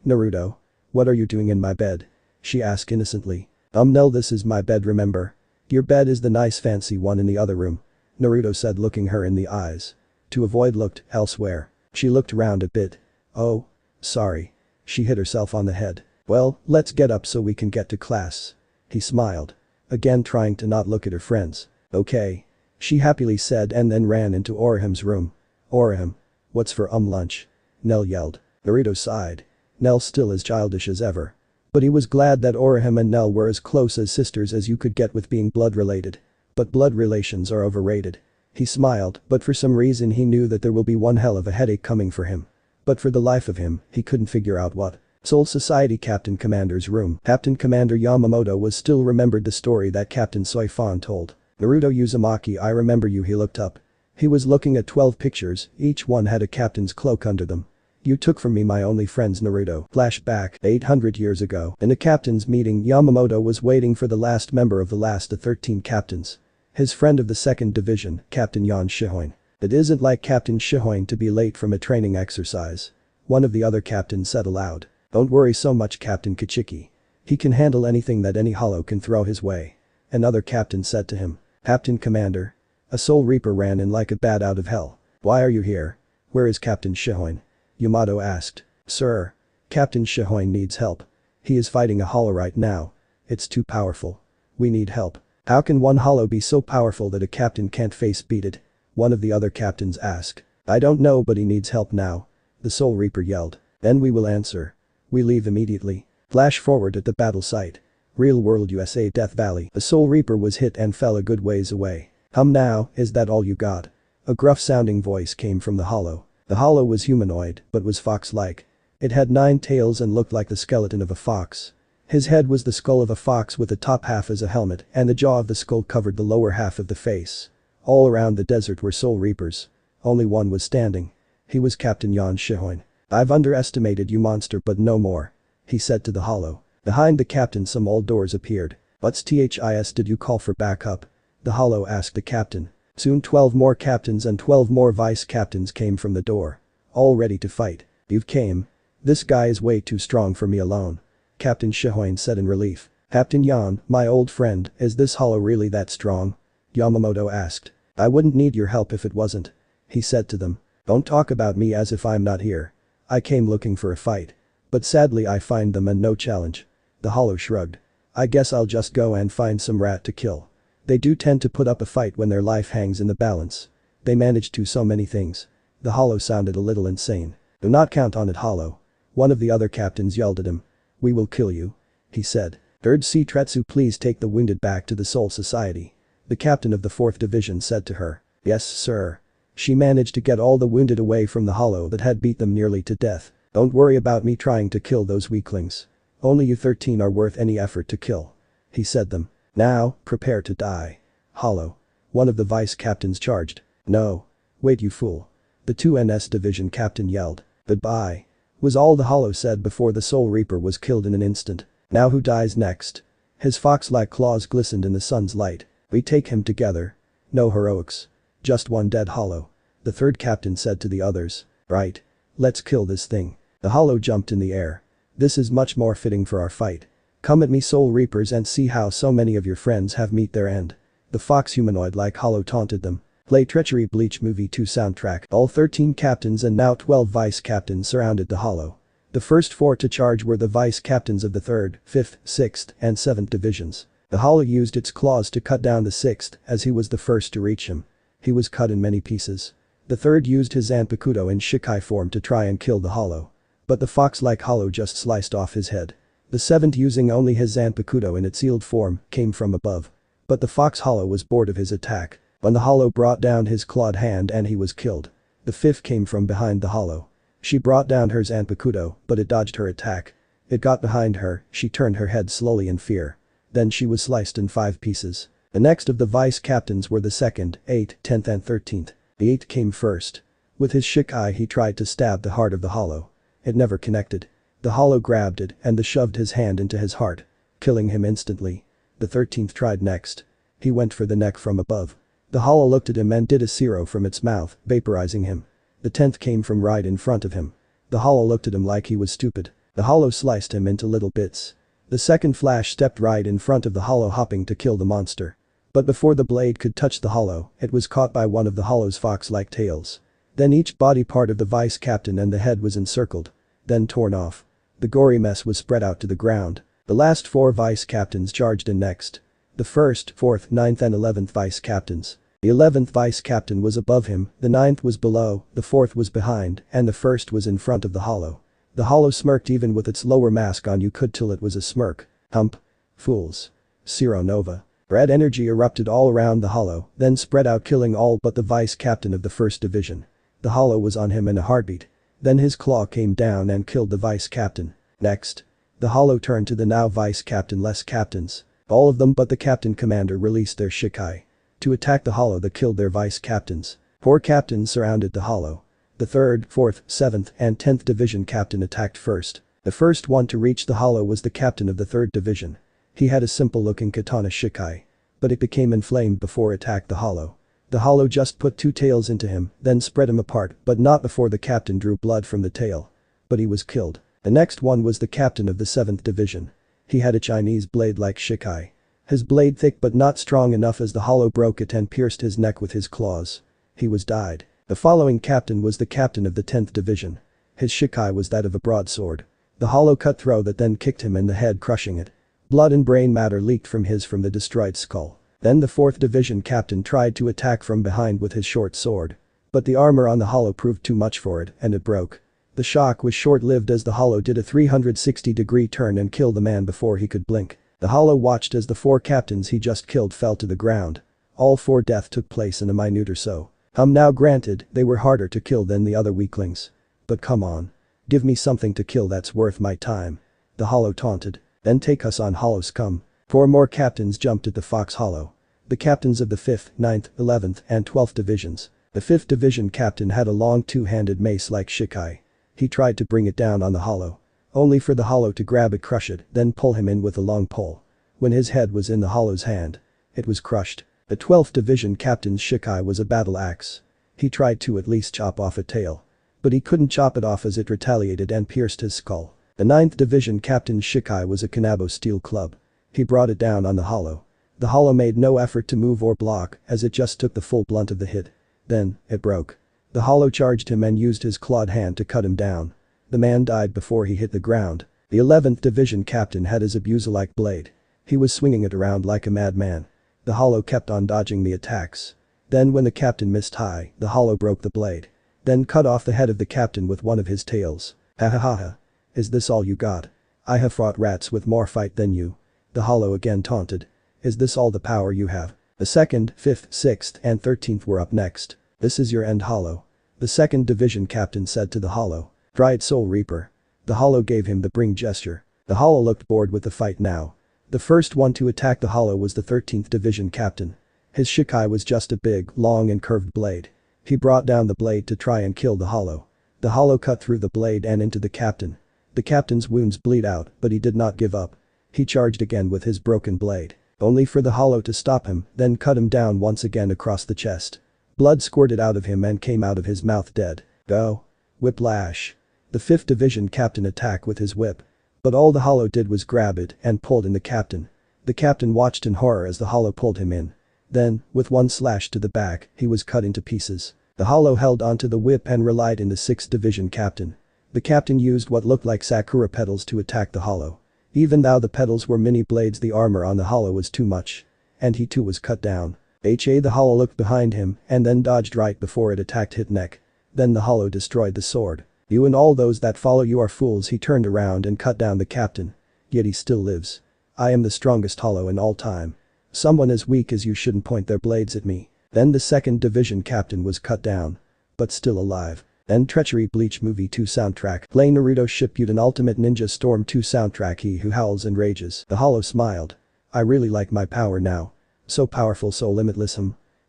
Naruto. What are you doing in my bed? She asked innocently. Nell, this is my bed, remember? Your bed is the nice fancy one in the other room. Naruto said, looking her in the eyes. To avoid looked elsewhere. She looked around a bit. Oh. Sorry. She hit herself on the head. Well, let's get up so we can get to class. He smiled. Again trying to not look at her friends. Okay. She happily said and then ran into Orihime's room. Orihime. What's for lunch? Nell yelled. Naruto sighed. Nell still as childish as ever. But he was glad that Orihime and Nell were as close as sisters as you could get with being blood related. But blood relations are overrated. He smiled, but for some reason he knew that there will be one hell of a headache coming for him. But for the life of him, he couldn't figure out what. Soul Society Captain Commander's room. Captain Commander Yamamoto was still remembered the story that Captain Soi Fon told. Naruto Uzumaki, I remember you. He looked up. He was looking at 12 pictures, each one had a captain's cloak under them. You took from me my only friends, Naruto. Flashback. 800 years ago. In a captain's meeting, Yamamoto was waiting for the last member of the last of 13 captains. His friend of the 2nd Division, Captain Yan Shihoin. It isn't like Captain Shihoin to be late from a training exercise. One of the other captains said aloud. Don't worry so much, Captain Kichiki. He can handle anything that any hollow can throw his way. Another captain said to him. Captain Commander. A Soul Reaper ran in like a bat out of hell. Why are you here? Where is Captain Shihoin? Yamato asked. Sir. Captain Shihoin needs help. He is fighting a hollow right now. It's too powerful. We need help. How can one hollow be so powerful that a captain can't face beat it? One of the other captains asked. I don't know, but he needs help now. The Soul Reaper yelled. Then we will answer. We leave immediately. Flash forward at the battle site. Real world USA Death Valley. The Soul Reaper was hit and fell a good ways away. Now, is that all you got? A gruff sounding voice came from the hollow. The hollow was humanoid, but was fox-like. It had 9 tails and looked like the skeleton of a fox. His head was the skull of a fox with the top half as a helmet, and the jaw of the skull covered the lower half of the face. All around the desert were soul reapers. Only one was standing. He was Captain Yan Shihoin. "I've underestimated you, monster, but no more," he said to the hollow. Behind the captain some old doors appeared. "What's THIS, did you call for backup?" the hollow asked the captain. Soon 12 more captains and 12 more vice captains came from the door. All ready to fight. "You've came. This guy is way too strong for me alone," Captain Shihoin said in relief. "Captain Yan, my old friend, is this hollow really that strong?" Yamamoto asked. "I wouldn't need your help if it wasn't," he said to them. "Don't talk about me as if I'm not here. I came looking for a fight. But sadly I find them and no challenge." The hollow shrugged. "I guess I'll just go and find some rat to kill. They do tend to put up a fight when their life hangs in the balance. They manage to so many things." The hollow sounded a little insane. "Do not count on it, hollow." One of the other captains yelled at him. "We will kill you," he said. "Third Tretsu, please take the wounded back to the Soul Society," the captain of the 4th Division said to her. "Yes, sir." She managed to get all the wounded away from the hollow that had beat them nearly to death. "Don't worry about me trying to kill those weaklings. Only you 13 are worth any effort to kill," he said them. "Now, prepare to die." "Hollow." One of the vice captains charged. "No. Wait, you fool." The 2NS Division captain yelled. "Goodbye," was all the hollow said before the Soul Reaper was killed in an instant. "Now who dies next?" His fox-like claws glistened in the sun's light. "We take him together." "No heroics. Just one dead hollow," the 3rd captain said to the others. "Right. Let's kill this thing." The hollow jumped in the air. "This is much more fitting for our fight. Come at me, Soul Reapers, and see how so many of your friends have meet their end." The fox humanoid-like hollow taunted them. Play Treachery Bleach Movie 2 soundtrack. All 13 captains and now 12 vice captains surrounded the hollow. The first 4 to charge were the vice captains of the 3rd, 5th, 6th, and 7th divisions. The hollow used its claws to cut down the 6th as he was the first to reach him. He was cut in many pieces. The 3rd used his Zanpakuto in Shikai form to try and kill the hollow. But the fox-like hollow just sliced off his head. The 7th, using only his Zanpakuto in its sealed form, came from above. But the fox hollow was bored of his attack. When the hollow brought down his clawed hand and he was killed. The 5th came from behind the hollow. She brought down her Zanpakuto, but it dodged her attack. It got behind her, she turned her head slowly in fear. Then she was sliced in 5 pieces. The next of the vice captains were the 2nd, 8th, 10th and 13th. The 8th came first. With his Shikai he tried to stab the heart of the hollow. It never connected. The hollow grabbed it and shoved his hand into his heart, killing him instantly. The 13th tried next. He went for the neck from above. The hollow looked at him and did a zero from its mouth, vaporizing him. The 10th came from right in front of him. The hollow looked at him like he was stupid. The hollow sliced him into little bits. The 2nd flash stepped right in front of the hollow, hopping to kill the monster. But before the blade could touch the hollow, it was caught by one of the hollow's fox-like tails. Then each body part of the vice captain and the head was encircled. Then torn off. The gory mess was spread out to the ground. The last 4 vice captains charged in next. The 1st, 4th, 9th and 11th vice captains. The 11th vice captain was above him, the 9th was below, the 4th was behind, and the 1st was in front of the hollow. The hollow smirked. Even with its lower mask on you could tell it was a smirk. "Hump. Fools. Zero Nova." Red energy erupted all around the hollow, then spread out, killing all but the vice captain of the 1st division. The hollow was on him in a heartbeat. Then his claw came down and killed the vice captain. Next. The hollow turned to the now vice captain-less captains. All of them but the captain commander released their Shikai to attack the hollow that killed their vice captains. 4 captains surrounded the hollow. The 3rd, 4th, 7th and 10th division captain attacked first. The first one to reach the hollow was the captain of the 3rd division. He had a simple-looking katana Shikai. But it became inflamed before it attacked the hollow. The hollow just put 2 tails into him, then spread him apart, but not before the captain drew blood from the tail. But he was killed. The next one was the captain of the 7th division. He had a Chinese blade-like Shikai. His blade thick but not strong enough, as the hollow broke it and pierced his neck with his claws. He was died. The following captain was the captain of the 10th division. His Shikai was that of a broadsword. The hollow cut through that, then kicked him in the head, crushing it. Blood and brain matter leaked from the destroyed skull. Then the 4th division captain tried to attack from behind with his short sword. But the armor on the hollow proved too much for it, and it broke. The shock was short-lived, as the hollow did a 360-degree turn and killed the man before he could blink. The hollow watched as the 4 captains he just killed fell to the ground. All 4 death took place in a minute or so. Now granted, they were harder to kill than the other weaklings. But come on. Give me something to kill that's worth my time. The Hollow taunted. Then take us on, Hollow scum. 4 more captains jumped at the Fox Hollow. The captains of the 5th, 9th, 11th, and 12th divisions. The 5th division captain had a long two-handed mace like Shikai. He tried to bring it down on the Hollow. Only for the Hollow to grab it, crush it, then pull him in with a long pole. When his head was in the Hollow's hand, it was crushed. The 12th division captain's Shikai was a battle axe. He tried to at least chop off a tail. But he couldn't chop it off as it retaliated and pierced his skull. The 9th division captain's Shikai was a Kanabo steel club. He brought it down on the Hollow. The Hollow made no effort to move or block as it just took the full blunt of the hit. Then, it broke. The Hollow charged him and used his clawed hand to cut him down. The man died before he hit the ground. The 11th division captain had his abuser-like blade. He was swinging it around like a madman. The Hollow kept on dodging the attacks. Then when the captain missed high, the Hollow broke the blade. Then cut off the head of the captain with one of his tails. Ha ha ha ha. Is this all you got? I have fought rats with more fight than you. The Hollow again taunted. Is this all the power you have? The 2nd, 5th, 6th, and 13th were up next. This is your end, Hollow. The 2nd division captain said to the Hollow. Try it, Soul Reaper. The Hollow gave him the bring gesture. The Hollow looked bored with the fight now. The first one to attack the Hollow was the 13th division captain. His Shikai was just a big, long and curved blade. He brought down the blade to try and kill the Hollow. The Hollow cut through the blade and into the captain. The captain's wounds bleed out, but he did not give up. He charged again with his broken blade. Only for the Hollow to stop him, then cut him down once again across the chest. Blood squirted out of him and came out of his mouth dead. Go. Whiplash. The 5th division captain attacked with his whip. But all the Hollow did was grab it and pulled in the captain. The captain watched in horror as the Hollow pulled him in. Then, with one slash to the back, he was cut into pieces. The Hollow held onto the whip and relied on the 6th division captain. The captain used what looked like Sakura petals to attack the Hollow. Even though the petals were mini blades, the armor on the Hollow was too much. And he too was cut down. The Hollow looked behind him and then dodged right before it attacked his neck. Then the Hollow destroyed the sword. You and all those that follow you are fools. He turned around and cut down the captain. Yet he still lives. I am the strongest Hollow in all time. Someone as weak as you shouldn't point their blades at me. Then the 2nd division captain was cut down. But still alive. Then Treachery Bleach Movie 2 soundtrack. Play Naruto Shippuden Ultimate Ninja Storm 2 soundtrack. He who howls and rages. The Hollow smiled. I really like my power now. So powerful, so limitless.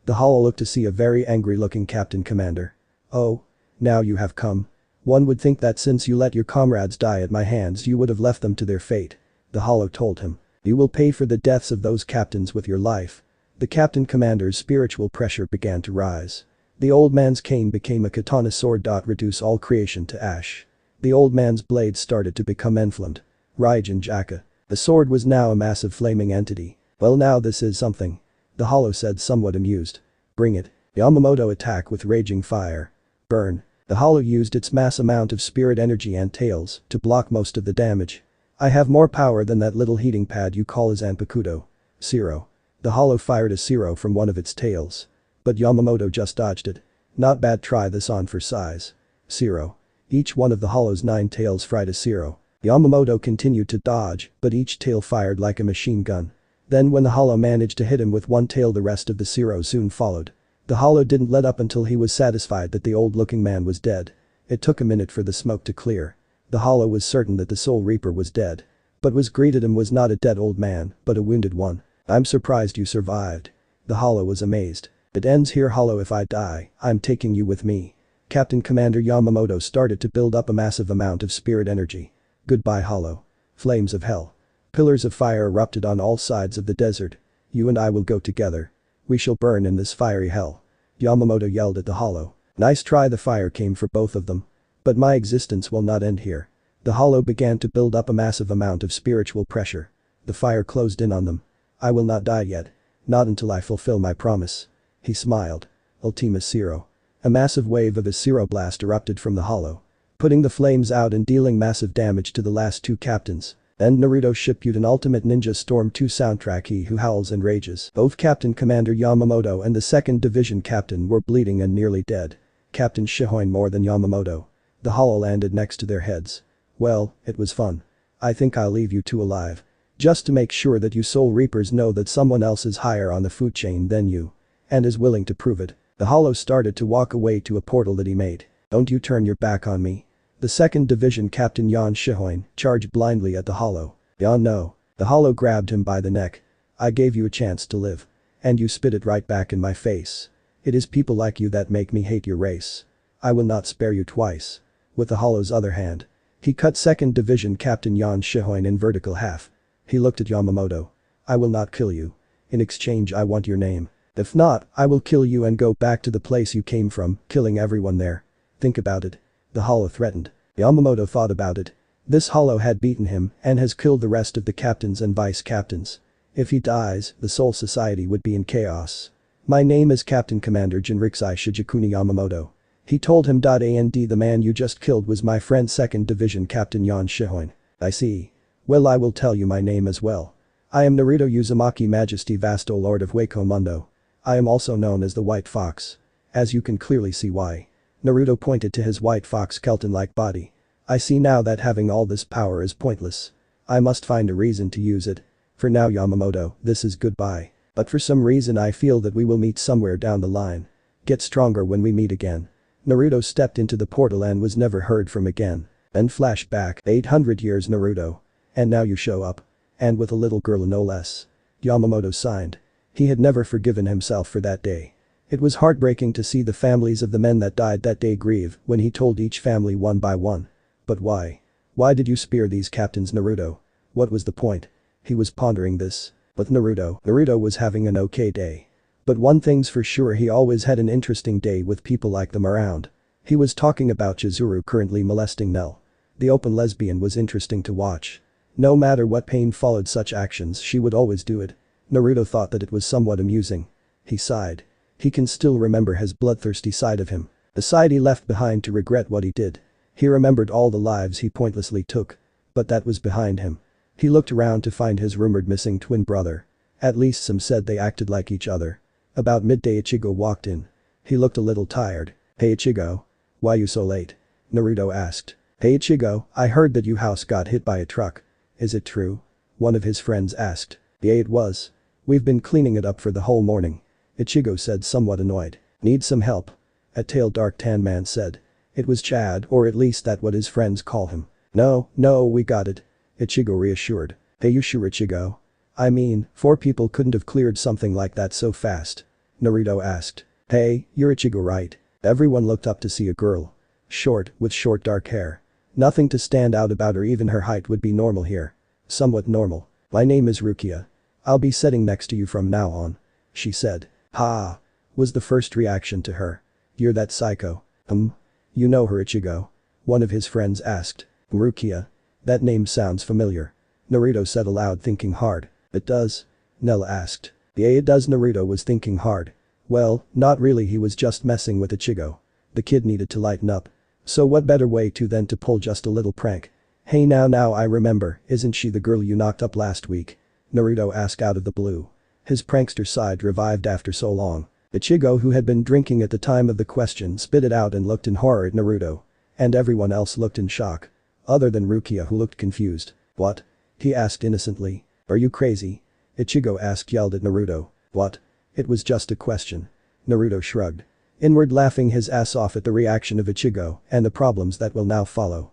The Hollow looked to see a very angry looking Captain Commander. Oh. Now you have come. One would think that since you let your comrades die at my hands you would have left them to their fate. The Hollow told him. You will pay for the deaths of those captains with your life. The Captain Commander's spiritual pressure began to rise. The old man's cane became a katana sword. Reduce all creation to ash. The old man's blade started to become enflamed. Raijin Jaka. The sword was now a massive flaming entity. Well, now this is something. The Hollow said, somewhat amused. Bring it. Yamamoto attack with raging fire. Burn. The Hollow used its mass amount of spirit energy and tails to block most of the damage. I have more power than that little heating pad you call a Zanpakuto. Zero. The Hollow fired a zero from one of its tails. But Yamamoto just dodged it. Not bad, try this on for size. Zero. Each one of the Hollow's 9 tails fried a zero. Yamamoto continued to dodge, but each tail fired like a machine gun. Then when the Hollow managed to hit him with one tail, the rest of the zero soon followed. The Hollow didn't let up until he was satisfied that the old-looking man was dead. It took a minute for the smoke to clear. The Hollow was certain that the Soul Reaper was dead. But was greeted him was not a dead old man, but a wounded one. I'm surprised you survived. The Hollow was amazed. It ends here, Hollow. If I die, I'm taking you with me. Captain Commander Yamamoto started to build up a massive amount of spirit energy. Goodbye, Hollow. Flames of hell. Pillars of fire erupted on all sides of the desert. You and I will go together. We shall burn in this fiery hell. Yamamoto yelled at the Hollow. Nice try. The fire came for both of them. But my existence will not end here. The Hollow began to build up a massive amount of spiritual pressure. The fire closed in on them. I will not die yet. Not until I fulfill my promise. He smiled. Ultima Zero. A massive wave of a Zero blast erupted from the Hollow, putting the flames out and dealing massive damage to the last 2 captains. Then Naruto Shippuden Ultimate Ninja Storm 2 soundtrack. He who howls and rages. Both Captain Commander Yamamoto and the 2nd Division captain were bleeding and nearly dead. Captain Shihoin more than Yamamoto. The Hollow landed next to their heads. Well, it was fun. I think I'll leave you 2 alive. Just to make sure that you Soul Reapers know that someone else is higher on the food chain than you. And is willing to prove it. The hollow started to walk away to a portal that he made. Don't you turn your back on me. The 2nd Division Captain Yan Shihoin charged blindly at the hollow. Yan no. The hollow grabbed him by the neck. I gave you a chance to live. And you spit it right back in my face. It is people like you that make me hate your race. I will not spare you twice. With the hollow's other hand, he cut 2nd Division Captain Yan Shihoin in vertical half. He looked at Yamamoto. I will not kill you. In exchange I want your name. If not, I will kill you and go back to the place you came from, killing everyone there. Think about it. The hollow threatened. Yamamoto thought about it. This hollow had beaten him and has killed the rest of the captains and vice captains. If he dies, the Soul Society would be in chaos. My name is Captain Commander Jinrikisai Shijakuni Yamamoto. He told him. And the man you just killed was my friend 2nd Division Captain Yan Shihoin. I see. Well, I will tell you my name as well. I am Naruto Uzumaki Majesty Vasto Lord of Wako Mundo. I am also known as the White Fox. As you can clearly see why. Naruto pointed to his white fox skeleton-like body. I see now that having all this power is pointless. I must find a reason to use it. For now Yamamoto, this is goodbye. But for some reason I feel that we will meet somewhere down the line. Get stronger when we meet again. Naruto stepped into the portal and was never heard from again. Then flashback 800 years Naruto. And now you show up. And with a little girl no less. Yamamoto signed. He had never forgiven himself for that day. It was heartbreaking to see the families of the men that died that day grieve when he told each family one by one. But why? Why did you spare these captains Naruto? What was the point? He was pondering this. But Naruto was having an okay day. But one thing's for sure, he always had an interesting day with people like them around. He was talking about Chizuru currently molesting Nell. The open lesbian was interesting to watch. No matter what pain followed such actions, she would always do it. Naruto thought that it was somewhat amusing. He sighed. He can still remember his bloodthirsty side of him. The side he left behind to regret what he did. He remembered all the lives he pointlessly took. But that was behind him. He looked around to find his rumored missing twin brother. At least some said they acted like each other. About midday Ichigo walked in. He looked a little tired. Hey Ichigo. Why you so late? Naruto asked. Hey Ichigo, I heard that your house got hit by a truck. Is it true? One of his friends asked. Yeah, it was. We've been cleaning it up for the whole morning. Ichigo said, somewhat annoyed. Need some help? A tail dark tan man said. It was Chad, or at least that's what his friends call him. No, we got it. Ichigo reassured. Hey, you sure Ichigo? I mean, 4 people couldn't have cleared something like that so fast. Naruto asked. Hey, you're Ichigo right? Everyone looked up to see a girl. Short, with short dark hair. Nothing to stand out about her, even her height would be normal here. Somewhat normal. My name is Rukia. I'll be sitting next to you from now on. She said. Ha! Was the first reaction to her. You're that psycho. You know her Ichigo? One of his friends asked. Rukia. That name sounds familiar. Naruto said aloud, thinking hard. It does? Nell asked. Yeah, it does. Naruto was thinking hard. Well, not really, he was just messing with Ichigo. The kid needed to lighten up. So what better way than to pull just a little prank? Hey now I remember, isn't she the girl you knocked up last week? Naruto asked out of the blue. His prankster side revived after so long. Ichigo, who had been drinking at the time of the question, spit it out and looked in horror at Naruto. And everyone else looked in shock. Other than Rukia, who looked confused. What? He asked innocently. Are you crazy? Ichigo yelled at Naruto. What? It was just a question. Naruto shrugged. Inward laughing his ass off at the reaction of Ichigo and the problems that will now follow.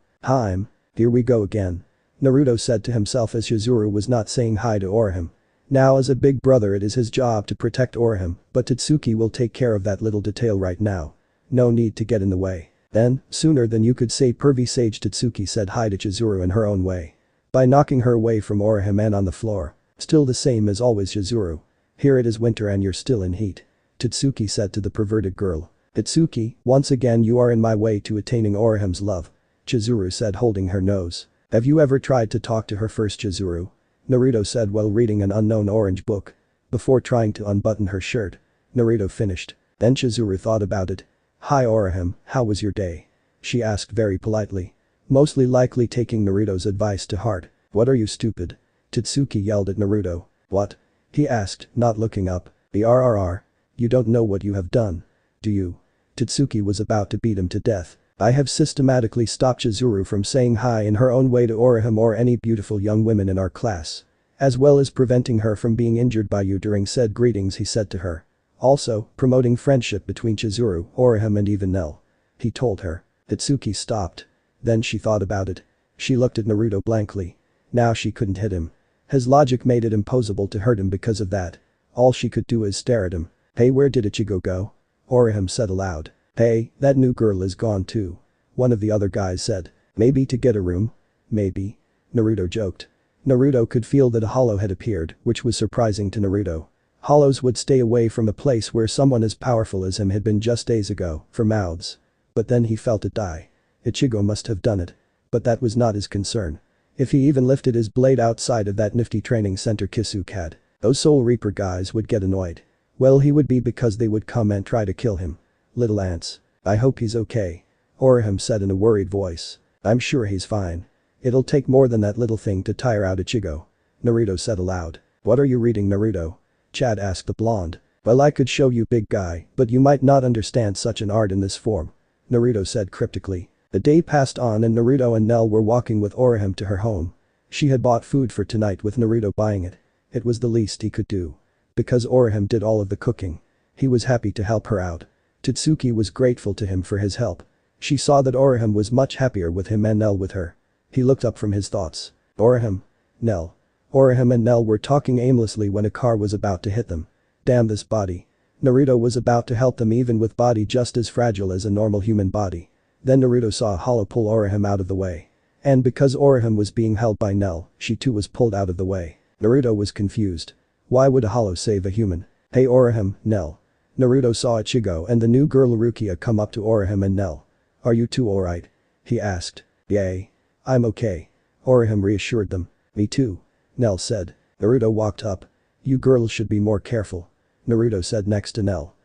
Here we go again. Naruto said to himself as Chizuru was not saying hi to Orihime. Now as a big brother it is his job to protect Orihime, but Tatsuki will take care of that little detail right now. No need to get in the way. Then, sooner than you could say, pervy sage Tatsuki said hi to Chizuru in her own way. By knocking her away from Orihime and on the floor. Still the same as always Chizuru. Here it is winter and you're still in heat. Tatsuki said to the perverted girl. Tatsuki, once again you are in my way to attaining Orihime's love. Chizuru said, holding her nose. Have you ever tried to talk to her first, Chizuru? Naruto said while reading an unknown orange book. Before trying to unbutton her shirt. Naruto finished. Then Chizuru thought about it. Hi Orihime, how was your day? She asked very politely. Mostly likely taking Naruto's advice to heart. What are you, stupid? Tatsuki yelled at Naruto. What? He asked, not looking up. BRRR. You don't know what you have done. Do you? Tatsuki was about to beat him to death. I have systematically stopped Chizuru from saying hi in her own way to Orihime or any beautiful young women in our class. As well as preventing her from being injured by you during said greetings, he said to her. Also, promoting friendship between Chizuru, Orihime and even Nell. He told her. Hitsuki stopped. Then she thought about it. She looked at Naruto blankly. Now she couldn't hit him. His logic made it impossible to hurt him because of that. All she could do is stare at him. Hey, where did Ichigo go? Orihime said aloud. Hey, that new girl is gone too. One of the other guys said. Maybe to get a room? Maybe. Naruto joked. Naruto could feel that a hollow had appeared, which was surprising to Naruto. Hollows would stay away from a place where someone as powerful as him had been just days ago, for mouths. But then he felt it die. Ichigo must have done it. But that was not his concern. If he even lifted his blade outside of that nifty training center Kitsukage had, those Soul Reaper guys would get annoyed. Well, he would be because they would come and try to kill him. Little ants. I hope he's okay. Orihime said in a worried voice. I'm sure he's fine. It'll take more than that little thing to tire out Ichigo. Naruto said aloud. What are you reading, Naruto? Chad asked the blonde. Well, I could show you, big guy, but you might not understand such an art in this form. Naruto said cryptically. The day passed on and Naruto and Nell were walking with Orihime to her home. She had bought food for tonight with Naruto buying it. It was the least he could do. Because Orihime did all of the cooking. He was happy to help her out. Totsuki was grateful to him for his help. She saw that Orihime was much happier with him and Nell with her. He looked up from his thoughts. Orihime. Nell. Orihime and Nell were talking aimlessly when a car was about to hit them. Damn this body. Naruto was about to help them even with body just as fragile as a normal human body. Then Naruto saw a hollow pull Orihime out of the way. And because Orihime was being held by Nell, she too was pulled out of the way. Naruto was confused. Why would a hollow save a human? Hey Orihime, Nell. Naruto saw Ichigo and the new girl Rukia come up to Orihime and Nell. Are you two alright? He asked. Yay. I'm okay. Orihime reassured them. Me too. Nell said. Naruto walked up. You girls should be more careful. Naruto said next to Nell.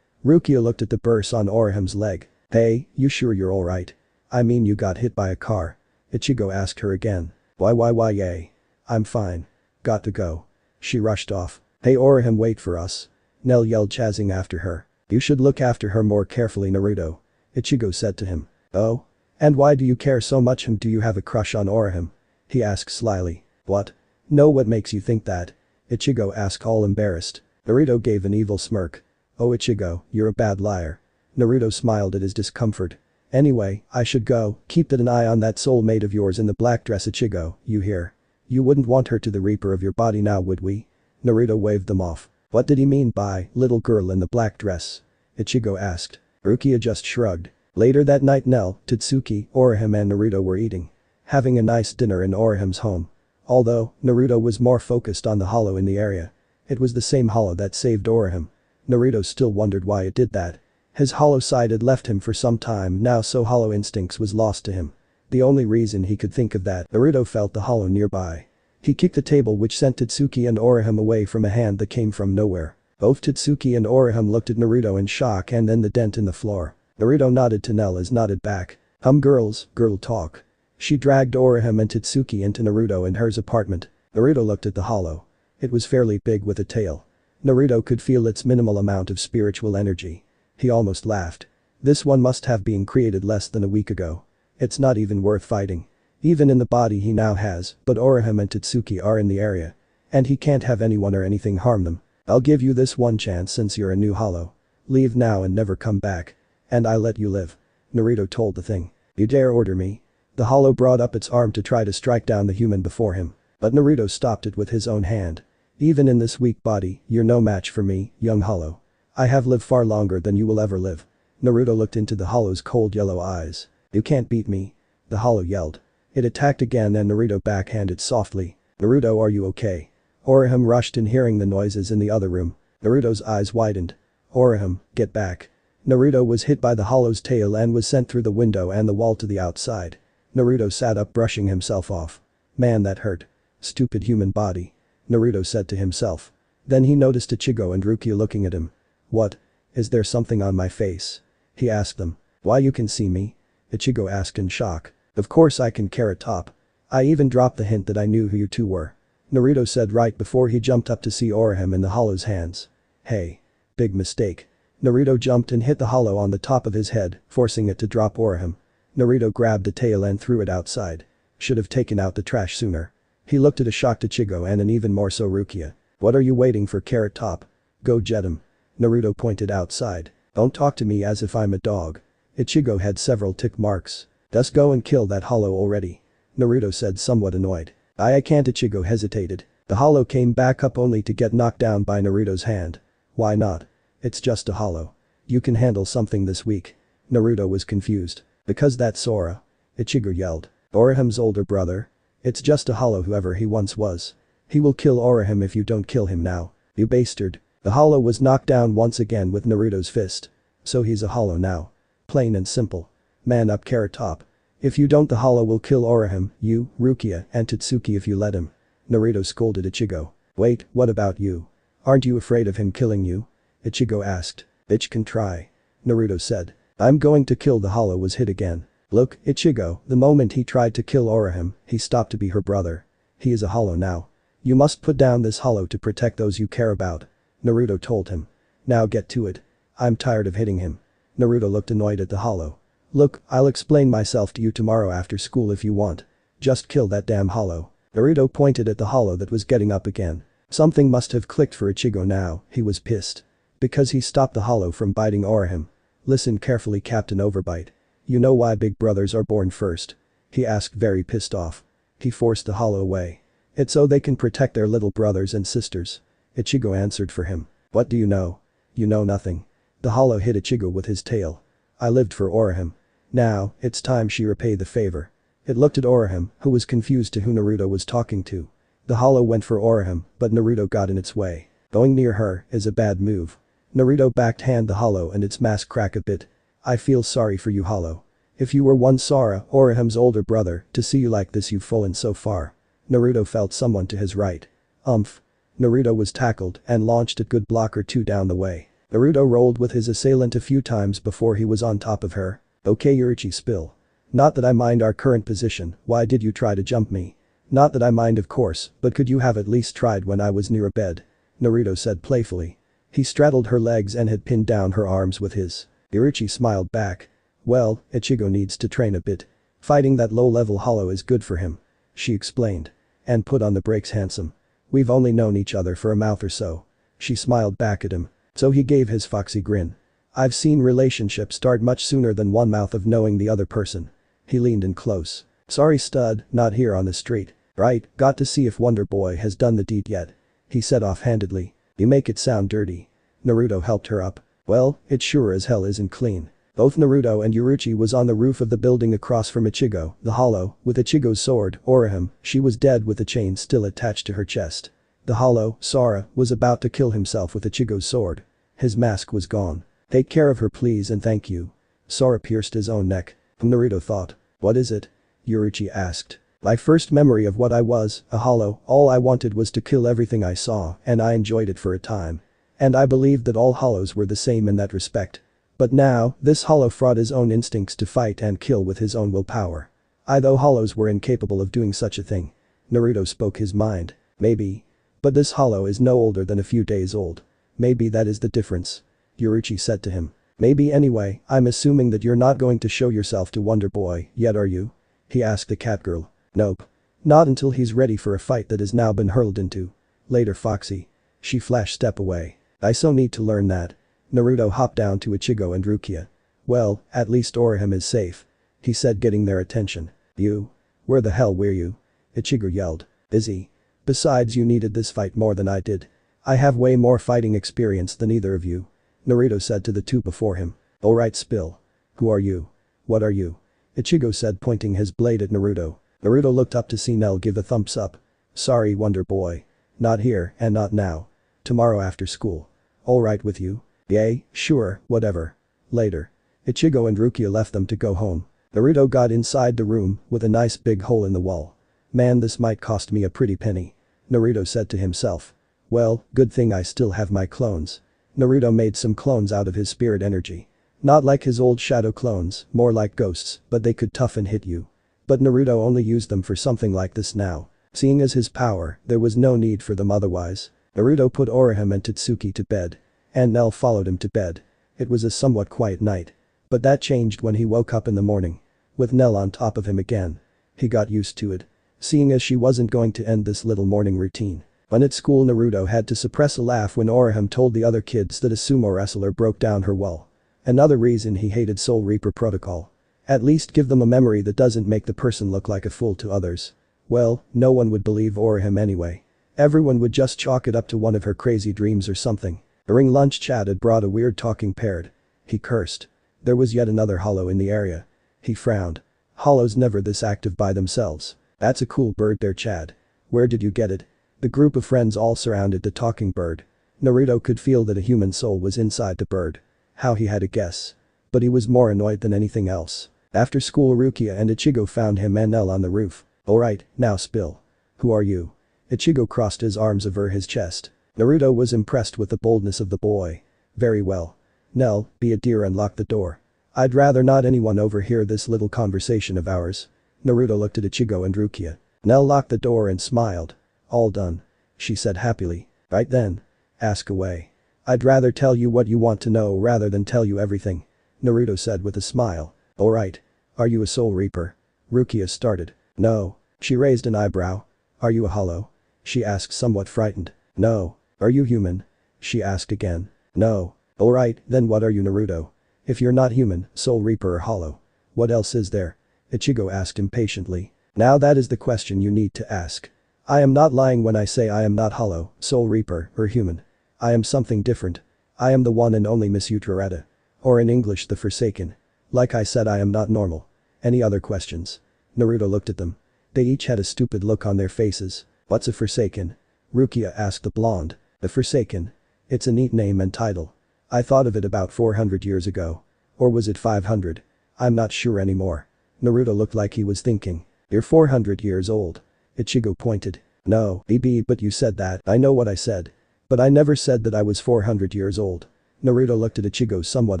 Rukia looked at the burrs on Orihime's leg. Hey, you sure you're alright? I mean, you got hit by a car. Ichigo asked her again. Why yay. I'm fine. Got to go. She rushed off. Hey Orihime, wait for us. Nell yelled, chazzing after her. You should look after her more carefully, Naruto. Ichigo said to him. Oh? And why do you care so much, and do you have a crush on Orihime? He asked slyly. What? No, what makes you think that? Ichigo asked, all embarrassed. Naruto gave an evil smirk. Oh Ichigo, you're a bad liar. Naruto smiled at his discomfort. Anyway, I should go. Keep an eye on that soulmate of yours in the black dress, Ichigo, you hear? You wouldn't want her to the reaper of your body now, would we? Naruto waved them off. What did he mean by little girl in the black dress? Ichigo asked. Rukia just shrugged. Later that night, Nell, Totsuki, Orihime and Naruto were eating. Having a nice dinner in Orihime's home. Although, Naruto was more focused on the hollow in the area. It was the same hollow that saved Orihime. Naruto still wondered why it did that. His hollow side had left him for some time now, so hollow instincts was lost to him. The only reason he could think of that, Naruto felt the hollow nearby. He kicked the table, which sent Totsuki and Orihime away from a hand that came from nowhere. Both Totsuki and Orihime looked at Naruto in shock and then the dent in the floor. Naruto nodded to Nell as nodded back. Girls, girl talk. She dragged Orihime and Totsuki into Naruto and her's apartment. Naruto looked at the hollow. It was fairly big with a tail. Naruto could feel its minimal amount of spiritual energy. He almost laughed. This one must have been created less than a week ago. It's not even worth fighting. Even in the body he now has, but Orihime and Totsuki are in the area. And he can't have anyone or anything harm them. I'll give you this one chance since you're a new hollow. Leave now and never come back. And I let you live. Naruto told the thing. You dare order me? The hollow brought up its arm to try to strike down the human before him. But Naruto stopped it with his own hand. Even in this weak body, you're no match for me, young hollow. I have lived far longer than you will ever live. Naruto looked into the hollow's cold yellow eyes. You can't beat me. The hollow yelled. It attacked again and Naruto backhanded softly. Naruto, are you okay? Orihime rushed in, hearing the noises in the other room. Naruto's eyes widened. Orihime, get back. Naruto was hit by the hollow's tail and was sent through the window and the wall to the outside. Naruto sat up, brushing himself off. Man, that hurt. Stupid human body. Naruto said to himself. Then he noticed Ichigo and Rukia looking at him. What? Is there something on my face? He asked them. Why, you can see me? Ichigo asked in shock. Of course I can, Carrot Top. I even dropped the hint that I knew who you two were. Naruto said right before he jumped up to see Orihime in the hollow's hands. Hey. Big mistake. Naruto jumped and hit the hollow on the top of his head, forcing it to drop Orihime. Naruto grabbed the tail and threw it outside. Should have taken out the trash sooner. He looked at a shocked Ichigo and an even more so Rukia. What are you waiting for, Carrot Top? Go jet him. Naruto pointed outside. Don't talk to me as if I'm a dog. Ichigo had several tick marks. Just go and kill that hollow already. Naruto said somewhat annoyed. I can't. Ichigo hesitated. The hollow came back up only to get knocked down by Naruto's hand. Why not? It's just a hollow. You can handle something this week. Naruto was confused. Because that's Sora. Ichigo yelled. Orihim's older brother? It's just a hollow whoever he once was. He will kill Orihim if you don't kill him now. You bastard. The hollow was knocked down once again with Naruto's fist. So he's a hollow now. Plain and simple. Man up, Carrot Top. If you don't, the hollow will kill Orihim, you, Rukia, and Totsuki if you let him. Naruto scolded Ichigo. Wait, what about you? Aren't you afraid of him killing you? Ichigo asked. Bitch can try. Naruto said. I'm going to kill the hollow was hit again. Look, Ichigo, the moment he tried to kill Orihim, he stopped to be her brother. He is a hollow now. You must put down this hollow to protect those you care about. Naruto told him. Now get to it. I'm tired of hitting him. Naruto looked annoyed at the hollow. Look, I'll explain myself to you tomorrow after school if you want. Just kill that damn hollow. Naruto pointed at the hollow that was getting up again. Something must have clicked for Ichigo now, he was pissed. Because he stopped the hollow from biting Orihim. Listen carefully, Captain Overbite. You know why big brothers are born first? He asked, very pissed off. He forced the hollow away. It's so they can protect their little brothers and sisters. Ichigo answered for him. What do you know? You know nothing. The hollow hit Ichigo with his tail. I lived for Orihim. Now, it's time she repay the favor. It looked at Orihim, who was confused to who Naruto was talking to. The hollow went for Orihim, but Naruto got in its way. Going near her is a bad move. Naruto backhand the hollow and its mask crack a bit. I feel sorry for you, hollow. If you were one Sora, Orihim's older brother, to see you like this you've fallen so far. Naruto felt someone to his right. Naruto was tackled and launched a good block or two down the way. Naruto rolled with his assailant a few times before he was on top of her. Okay, Urichi, spill. Not that I mind our current position, why did you try to jump me? Not that I mind, of course, but could you have at least tried when I was near a bed? Naruto said playfully. He straddled her legs and had pinned down her arms with his. Urichi smiled back. Well, Ichigo needs to train a bit. Fighting that low-level hollow is good for him. She explained. And put on the brakes, handsome. We've only known each other for a month or so. She smiled back at him. So he gave his foxy grin. I've seen relationships start much sooner than 1 month of knowing the other person. He leaned in close. Sorry stud, not here on the street. Right, got to see if Wonder Boy has done the deed yet. He said offhandedly. You make it sound dirty. Naruto helped her up. Well, it sure as hell isn't clean. Both Naruto and Urichi was on the roof of the building across from Ichigo, the hollow, with Ichigo's sword, Orihim, she was dead with the chain still attached to her chest. The hollow, Sora, was about to kill himself with Ichigo's sword. His mask was gone. Take care of her please and thank you. Sora pierced his own neck. Naruto thought. What is it? Urichi asked. My first memory of what I was, a hollow, all I wanted was to kill everything I saw and I enjoyed it for a time. And I believed that all hollows were the same in that respect. But now, this hollow fought his own instincts to fight and kill with his own willpower. Though hollows were incapable of doing such a thing. Naruto spoke his mind. Maybe. But this hollow is no older than a few days old. Maybe that is the difference. Urichi said to him. Maybe anyway, I'm assuming that you're not going to show yourself to Wonder Boy yet, are you? He asked the cat girl. Nope. Not until he's ready for a fight that has now been hurled into. Later, Foxy. She flashed step away. I so need to learn that. Naruto hopped down to Ichigo and Rukia. Well, at least Orihim is safe. He said, getting their attention. You? Where the hell were you? Ichigo yelled. Busy. Besides, you needed this fight more than I did. I have way more fighting experience than either of you. Naruto said to the two before him. Alright, spill. Who are you? What are you? Ichigo said, pointing his blade at Naruto. Naruto looked up to see Nell give a thumbs up. Sorry, Wonder Boy. Not here and not now. Tomorrow after school. Alright with you? Yay, sure, whatever. Later. Ichigo and Rukia left them to go home. Naruto got inside the room with a nice big hole in the wall. Man, this might cost me a pretty penny. Naruto said to himself. Well, good thing I still have my clones. Naruto made some clones out of his spirit energy. Not like his old shadow clones, more like ghosts, but they could tough and hit you. But Naruto only used them for something like this now. Seeing as his power, there was no need for them otherwise. Naruto put Orihim and Totsuki to bed. And Nell followed him to bed. It was a somewhat quiet night. But that changed when he woke up in the morning. With Nell on top of him again. He got used to it. Seeing as she wasn't going to end this little morning routine. When at school Naruto had to suppress a laugh when Orihime told the other kids that a sumo wrestler broke down her wall. Another reason he hated Soul Reaper protocol. At least give them a memory that doesn't make the person look like a fool to others. Well, no one would believe Orihime anyway. Everyone would just chalk it up to one of her crazy dreams or something. During lunch Chad had brought a weird talking parrot. He cursed. There was yet another hollow in the area. He frowned. Hollows never this active by themselves. That's a cool bird there, Chad. Where did you get it? The group of friends all surrounded the talking bird. Naruto could feel that a human soul was inside the bird. How he had a guess. But he was more annoyed than anything else. After school Rukia and Ichigo found him and Nell on the roof. Alright, now spill. Who are you? Ichigo crossed his arms over his chest. Naruto was impressed with the boldness of the boy. Very well. Nell, be a dear and lock the door. I'd rather not anyone overhear this little conversation of ours. Naruto looked at Ichigo and Rukia. Nell locked the door and smiled. All done. She said happily. Right then. Ask away. I'd rather tell you what you want to know rather than tell you everything. Naruto said with a smile. Alright. Are you a Soul Reaper? Rukia started. No. She raised an eyebrow. Are you a hollow? She asked somewhat frightened. No. Are you human? She asked again. No. Alright, then what are you Naruto? If you're not human, Soul Reaper or hollow. What else is there? Ichigo asked impatiently. Now that is the question you need to ask. I am not lying when I say I am not hollow, Soul Reaper, or human. I am something different. I am the one and only Miss Utrareta. Or in English the Forsaken. Like I said I am not normal. Any other questions? Naruto looked at them. They each had a stupid look on their faces. What's a Forsaken? Rukia asked the blonde. The Forsaken. It's a neat name and title. I thought of it about 400 years ago. Or was it 500? I'm not sure anymore. Naruto looked like he was thinking. You're 400 years old. Ichigo pointed. No, BB, but you said that. I know what I said. But I never said that I was 400 years old. Naruto looked at Ichigo somewhat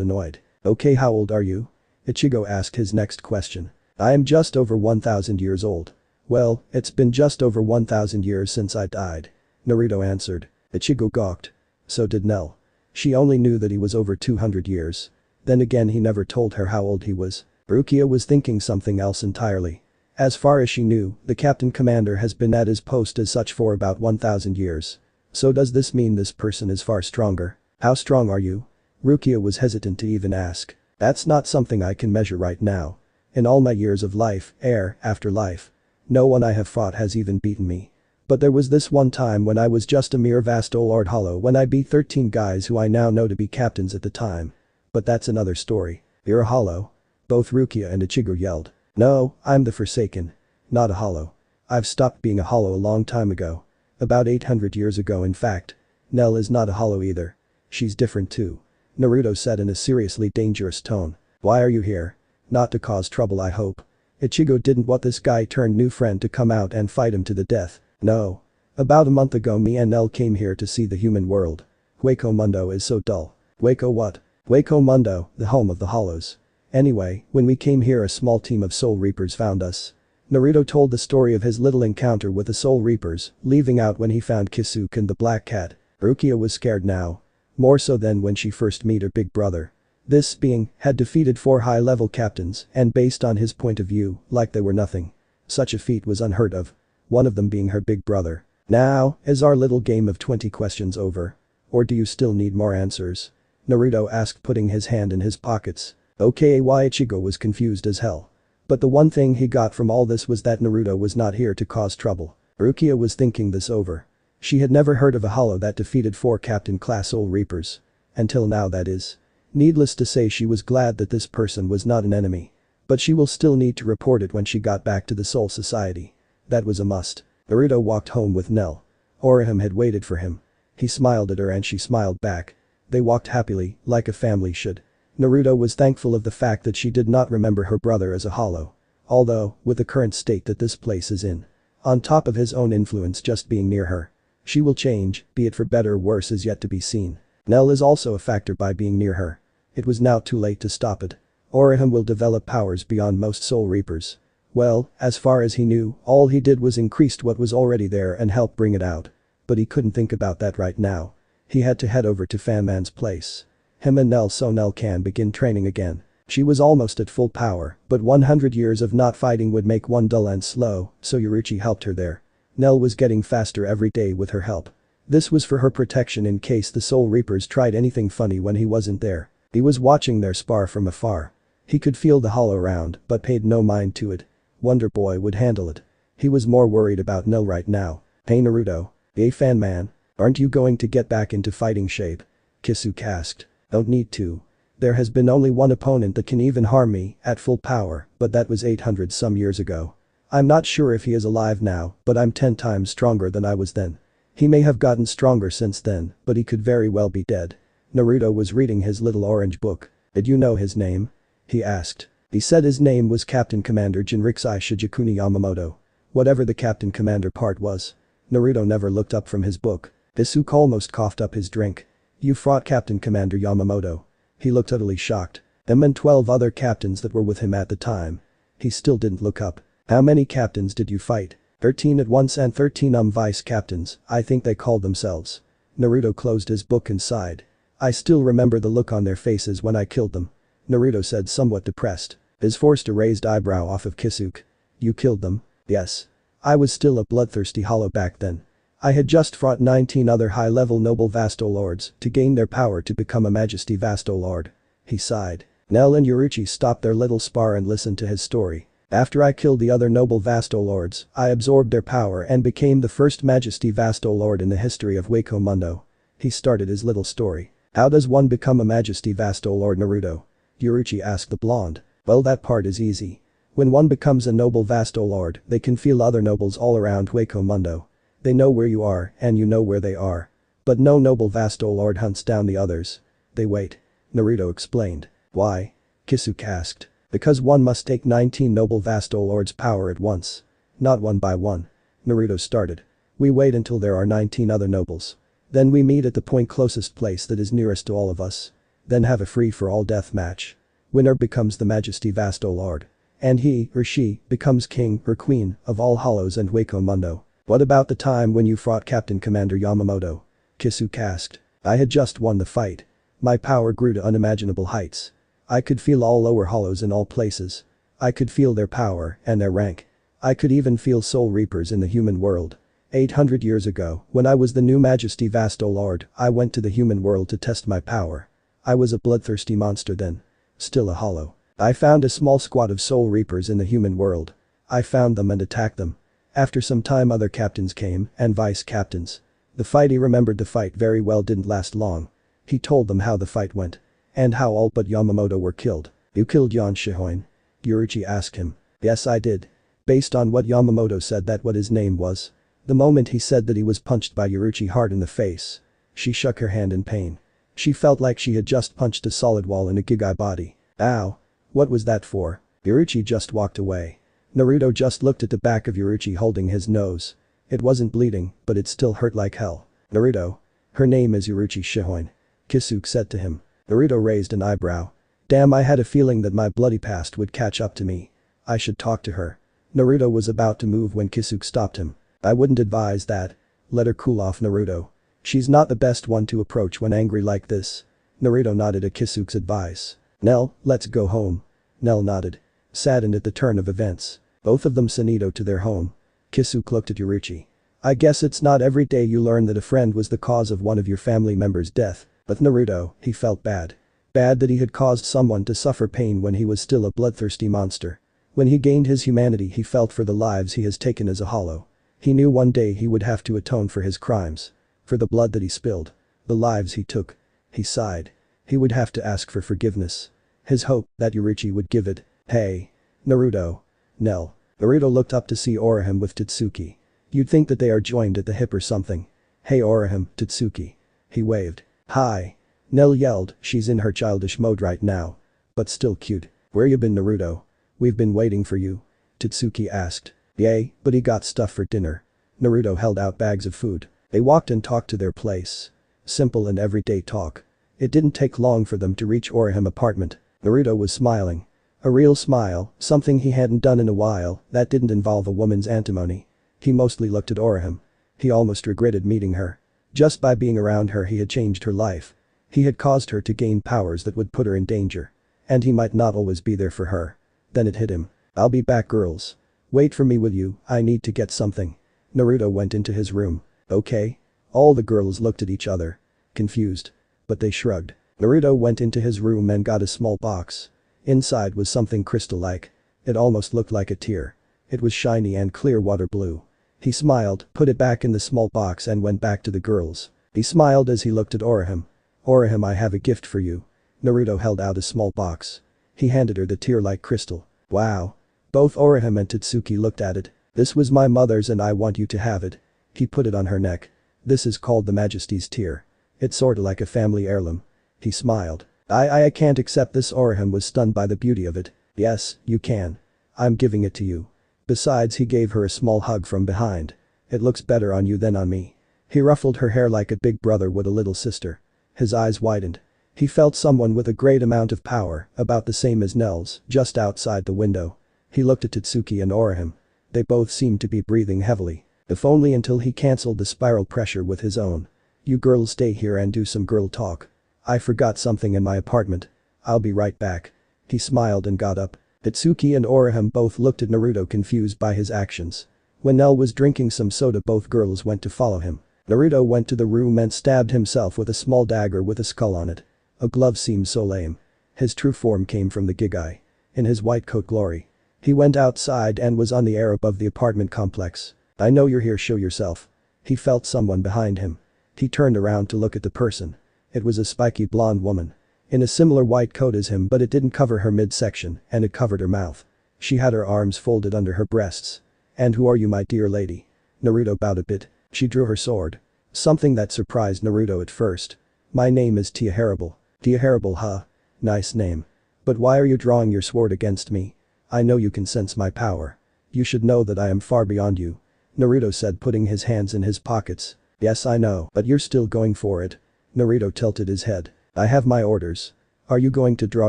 annoyed. Okay, how old are you? Ichigo asked his next question. I am just over 1000 years old. Well, it's been just over 1000 years since I died. Naruto answered. Ichigo gawked. So did Nell. She only knew that he was over 200 years. Then again he never told her how old he was. Rukia was thinking something else entirely. As far as she knew, the captain commander has been at his post as such for about 1000 years. So does this mean this person is far stronger? How strong are you? Rukia was hesitant to even ask. That's not something I can measure right now. In all my years of life, after life. No one I have fought has even beaten me. But there was this one time when I was just a mere vast old hollow when I beat 13 guys who I now know to be captains at the time. But that's another story. You're a hollow? Both Rukia and Ichigo yelled. No, I'm the Forsaken. Not a hollow. I've stopped being a hollow a long time ago. About 800 years ago in fact. Nell is not a hollow either. She's different too. Naruto said in a seriously dangerous tone. Why are you here? Not to cause trouble I hope. Ichigo didn't want this guy turned new friend to come out and fight him to the death. No. About a month ago me and Nell came here to see the human world. Hueco Mundo is so dull. Hueco what? Hueco Mundo, the home of the hollows. Anyway, when we came here a small team of Soul Reapers found us. Naruto told the story of his little encounter with the Soul Reapers, leaving out when he found Kisuke and the Black Cat. Rukia was scared now. More so than when she first met her big brother. This being had defeated 4 high-level captains and based on his point of view, like they were nothing. Such a feat was unheard of. One of them being her big brother. Now, is our little game of 20 questions over? Or do you still need more answers? Naruto asked putting his hand in his pockets. Okay, Ichigo was confused as hell. But the one thing he got from all this was that Naruto was not here to cause trouble. Rukia was thinking this over. She had never heard of a hollow that defeated 4 captain-class Soul Reapers. Until now that is. Needless to say she was glad that this person was not an enemy. But she will still need to report it when she got back to the Soul Society. That was a must. Naruto walked home with Nell. Orihime had waited for him. He smiled at her and she smiled back. They walked happily, like a family should. Naruto was thankful of the fact that she did not remember her brother as a hollow. Although, with the current state that this place is in. On top of his own influence just being near her. She will change, be it for better or worse is yet to be seen. Nell is also a factor by being near her. It was now too late to stop it. Orihime will develop powers beyond most Soul Reapers. Well, as far as he knew, all he did was increased what was already there and help bring it out. But he couldn't think about that right now. He had to head over to Fanman's place. Him and Nell so Nell can begin training again. She was almost at full power, but 100 years of not fighting would make one dull and slow, so Yuruchi helped her there. Nell was getting faster every day with her help. This was for her protection in case the Soul Reapers tried anything funny when he wasn't there. He was watching their spar from afar. He could feel the hollow round but paid no mind to it. Wonder Boy would handle it. He was more worried about Nell right now. Hey Naruto. Hey fan man. Aren't you going to get back into fighting shape? Kisuke asked. Don't need to. There has been only one opponent that can even harm me at full power, but that was 800 some years ago. I'm not sure if he is alive now, but I'm 10 times stronger than I was then. He may have gotten stronger since then, but he could very well be dead. Naruto was reading his little orange book. Did you know his name? He asked. He said his name was Captain Commander Jinrikisai Shijikuni Yamamoto. Whatever the Captain Commander part was. Naruto never looked up from his book. Kisuke almost coughed up his drink. You fought Captain Commander Yamamoto. He looked utterly shocked. Him and 12 other captains that were with him at the time. He still didn't look up. How many captains did you fight? 13 at once and 13 vice captains, I think they called themselves. Naruto closed his book and sighed. I still remember the look on their faces when I killed them. Naruto said somewhat depressed. His forced a raised eyebrow off of Kisuke. You killed them? Yes. I was still a bloodthirsty hollow back then. I had just fought 19 other high-level noble Vasto Lords to gain their power to become a Majesty Vasto Lord. He sighed. Nell and Yuruchi stopped their little spar and listened to his story. After I killed the other noble Vasto Lords, I absorbed their power and became the first Majesty Vasto Lord in the history of Wako Mundo. He started his little story. How does one become a Majesty Vasto Lord, Naruto? Yuruchi asked the blonde. Well, that part is easy. When one becomes a noble Vasto Lord, they can feel other nobles all around Wako Mundo. They know where you are and you know where they are. But no noble Vasto Lord hunts down the others. They wait. Naruto explained. Why? Kisuke asked. Because one must take 19 noble Vasto Lords' power at once. Not one by one. Naruto started. We wait until there are 19 other nobles. Then we meet at the point closest place that is nearest to all of us. Then have a free-for-all death match. Winner becomes the Majesty Vasto Lord. And he or she becomes king or queen of all hollows and Wako Mundo. What about the time when you fought Captain Commander Yamamoto? Kisuke asked. I had just won the fight. My power grew to unimaginable heights. I could feel all lower hollows in all places. I could feel their power and their rank. I could even feel soul reapers in the human world. 800 years ago, when I was the new Majesty Vasto Lord, I went to the human world to test my power. I was a bloodthirsty monster then. Still a hollow. I found a small squad of soul reapers in the human world. I found them and attacked them. After some time other captains came and vice captains. The fight, he remembered the fight very well, didn't last long. He told them how the fight went. And how all but Yamamoto were killed. You killed Yon Shihoin? Yuruchi asked him. Yes, I did. Based on what Yamamoto said, that what his name was. The moment he said that, he was punched by Yuruchi hard in the face. She shook her hand in pain. She felt like she had just punched a solid wall in a Gigai body. Ow. What was that for? Yuruchi just walked away. Naruto just looked at the back of Yuruchi holding his nose. It wasn't bleeding, but it still hurt like hell. Naruto. Her name is Yuruchi Shihoin. Kisuke said to him. Naruto raised an eyebrow. Damn, I had a feeling that my bloody past would catch up to me. I should talk to her. Naruto was about to move when Kisuke stopped him. I wouldn't advise that. Let her cool off, Naruto. She's not the best one to approach when angry like this. Naruto nodded at Kisuke's advice. Nell, let's go home. Nell nodded. Saddened at the turn of events. Both of them Sanito to their home. Kisuke looked at Yuruchi. I guess it's not every day you learn that a friend was the cause of one of your family members' death. But Naruto, he felt bad. Bad that he had caused someone to suffer pain when he was still a bloodthirsty monster. When he gained his humanity, he felt for the lives he has taken as a hollow. He knew one day he would have to atone for his crimes. For the blood that he spilled. The lives he took. He sighed. He would have to ask for forgiveness. His hope that Yuruchi would give it. Hey. Naruto. Nell. Naruto looked up to see Orihime with Tatsuki. You'd think that they are joined at the hip or something. Hey Orihime, Tatsuki. He waved. Hi. Nell yelled, she's in her childish mode right now. But still cute. Where you been, Naruto? We've been waiting for you. Tatsuki asked. Yay, but he got stuff for dinner. Naruto held out bags of food. They walked and talked to their place. Simple and everyday talk. It didn't take long for them to reach Orihime's apartment. Naruto was smiling. A real smile, something he hadn't done in a while, that didn't involve a woman's antimony. He mostly looked at Orihime. He almost regretted meeting her. Just by being around her he had changed her life. He had caused her to gain powers that would put her in danger. And he might not always be there for her. Then it hit him. I'll be back, girls. Wait for me, will you? I need to get something. Naruto went into his room. Okay. All the girls looked at each other. Confused. But they shrugged. Naruto went into his room and got a small box. Inside was something crystal-like. It almost looked like a tear. It was shiny and clear water blue. He smiled, put it back in the small box and went back to the girls. He smiled as he looked at Orihime. Orihime, I have a gift for you. Naruto held out a small box. He handed her the tear-like crystal. Wow. Both Orihime and Tatsuki looked at it. This was my mother's and I want you to have it. He put it on her neck. This is called the Majesty's Tear. It's sorta like a family heirloom. He smiled. I can't accept this. Orihime was stunned by the beauty of it. Yes, you can. I'm giving it to you. Besides, he gave her a small hug from behind. It looks better on you than on me. He ruffled her hair like a big brother would a little sister. His eyes widened. He felt someone with a great amount of power, about the same as Nell's, just outside the window. He looked at Tatsuki and Orihime. They both seemed to be breathing heavily. If only until he cancelled the spiral pressure with his own. You girls stay here and do some girl talk. I forgot something in my apartment. I'll be right back. He smiled and got up. Tatsuki and Orihime both looked at Naruto confused by his actions. When Nell was drinking some soda, both girls went to follow him. Naruto went to the room and stabbed himself with a small dagger with a skull on it. A glove seemed so lame. His true form came from the Gigai. In his white coat glory. He went outside and was on the air above the apartment complex. I know you're here, show yourself. He felt someone behind him. He turned around to look at the person. It was a spiky blonde woman. In a similar white coat as him, but it didn't cover her midsection and it covered her mouth. She had her arms folded under her breasts. And who are you, my dear lady? Naruto bowed a bit. She drew her sword. Something that surprised Naruto at first. My name is Tia Harable. Tia Harable, huh? Nice name. But why are you drawing your sword against me? I know you can sense my power. You should know that I am far beyond you. Naruto said, putting his hands in his pockets. Yes, I know, but you're still going for it. Naruto tilted his head. I have my orders. Are you going to draw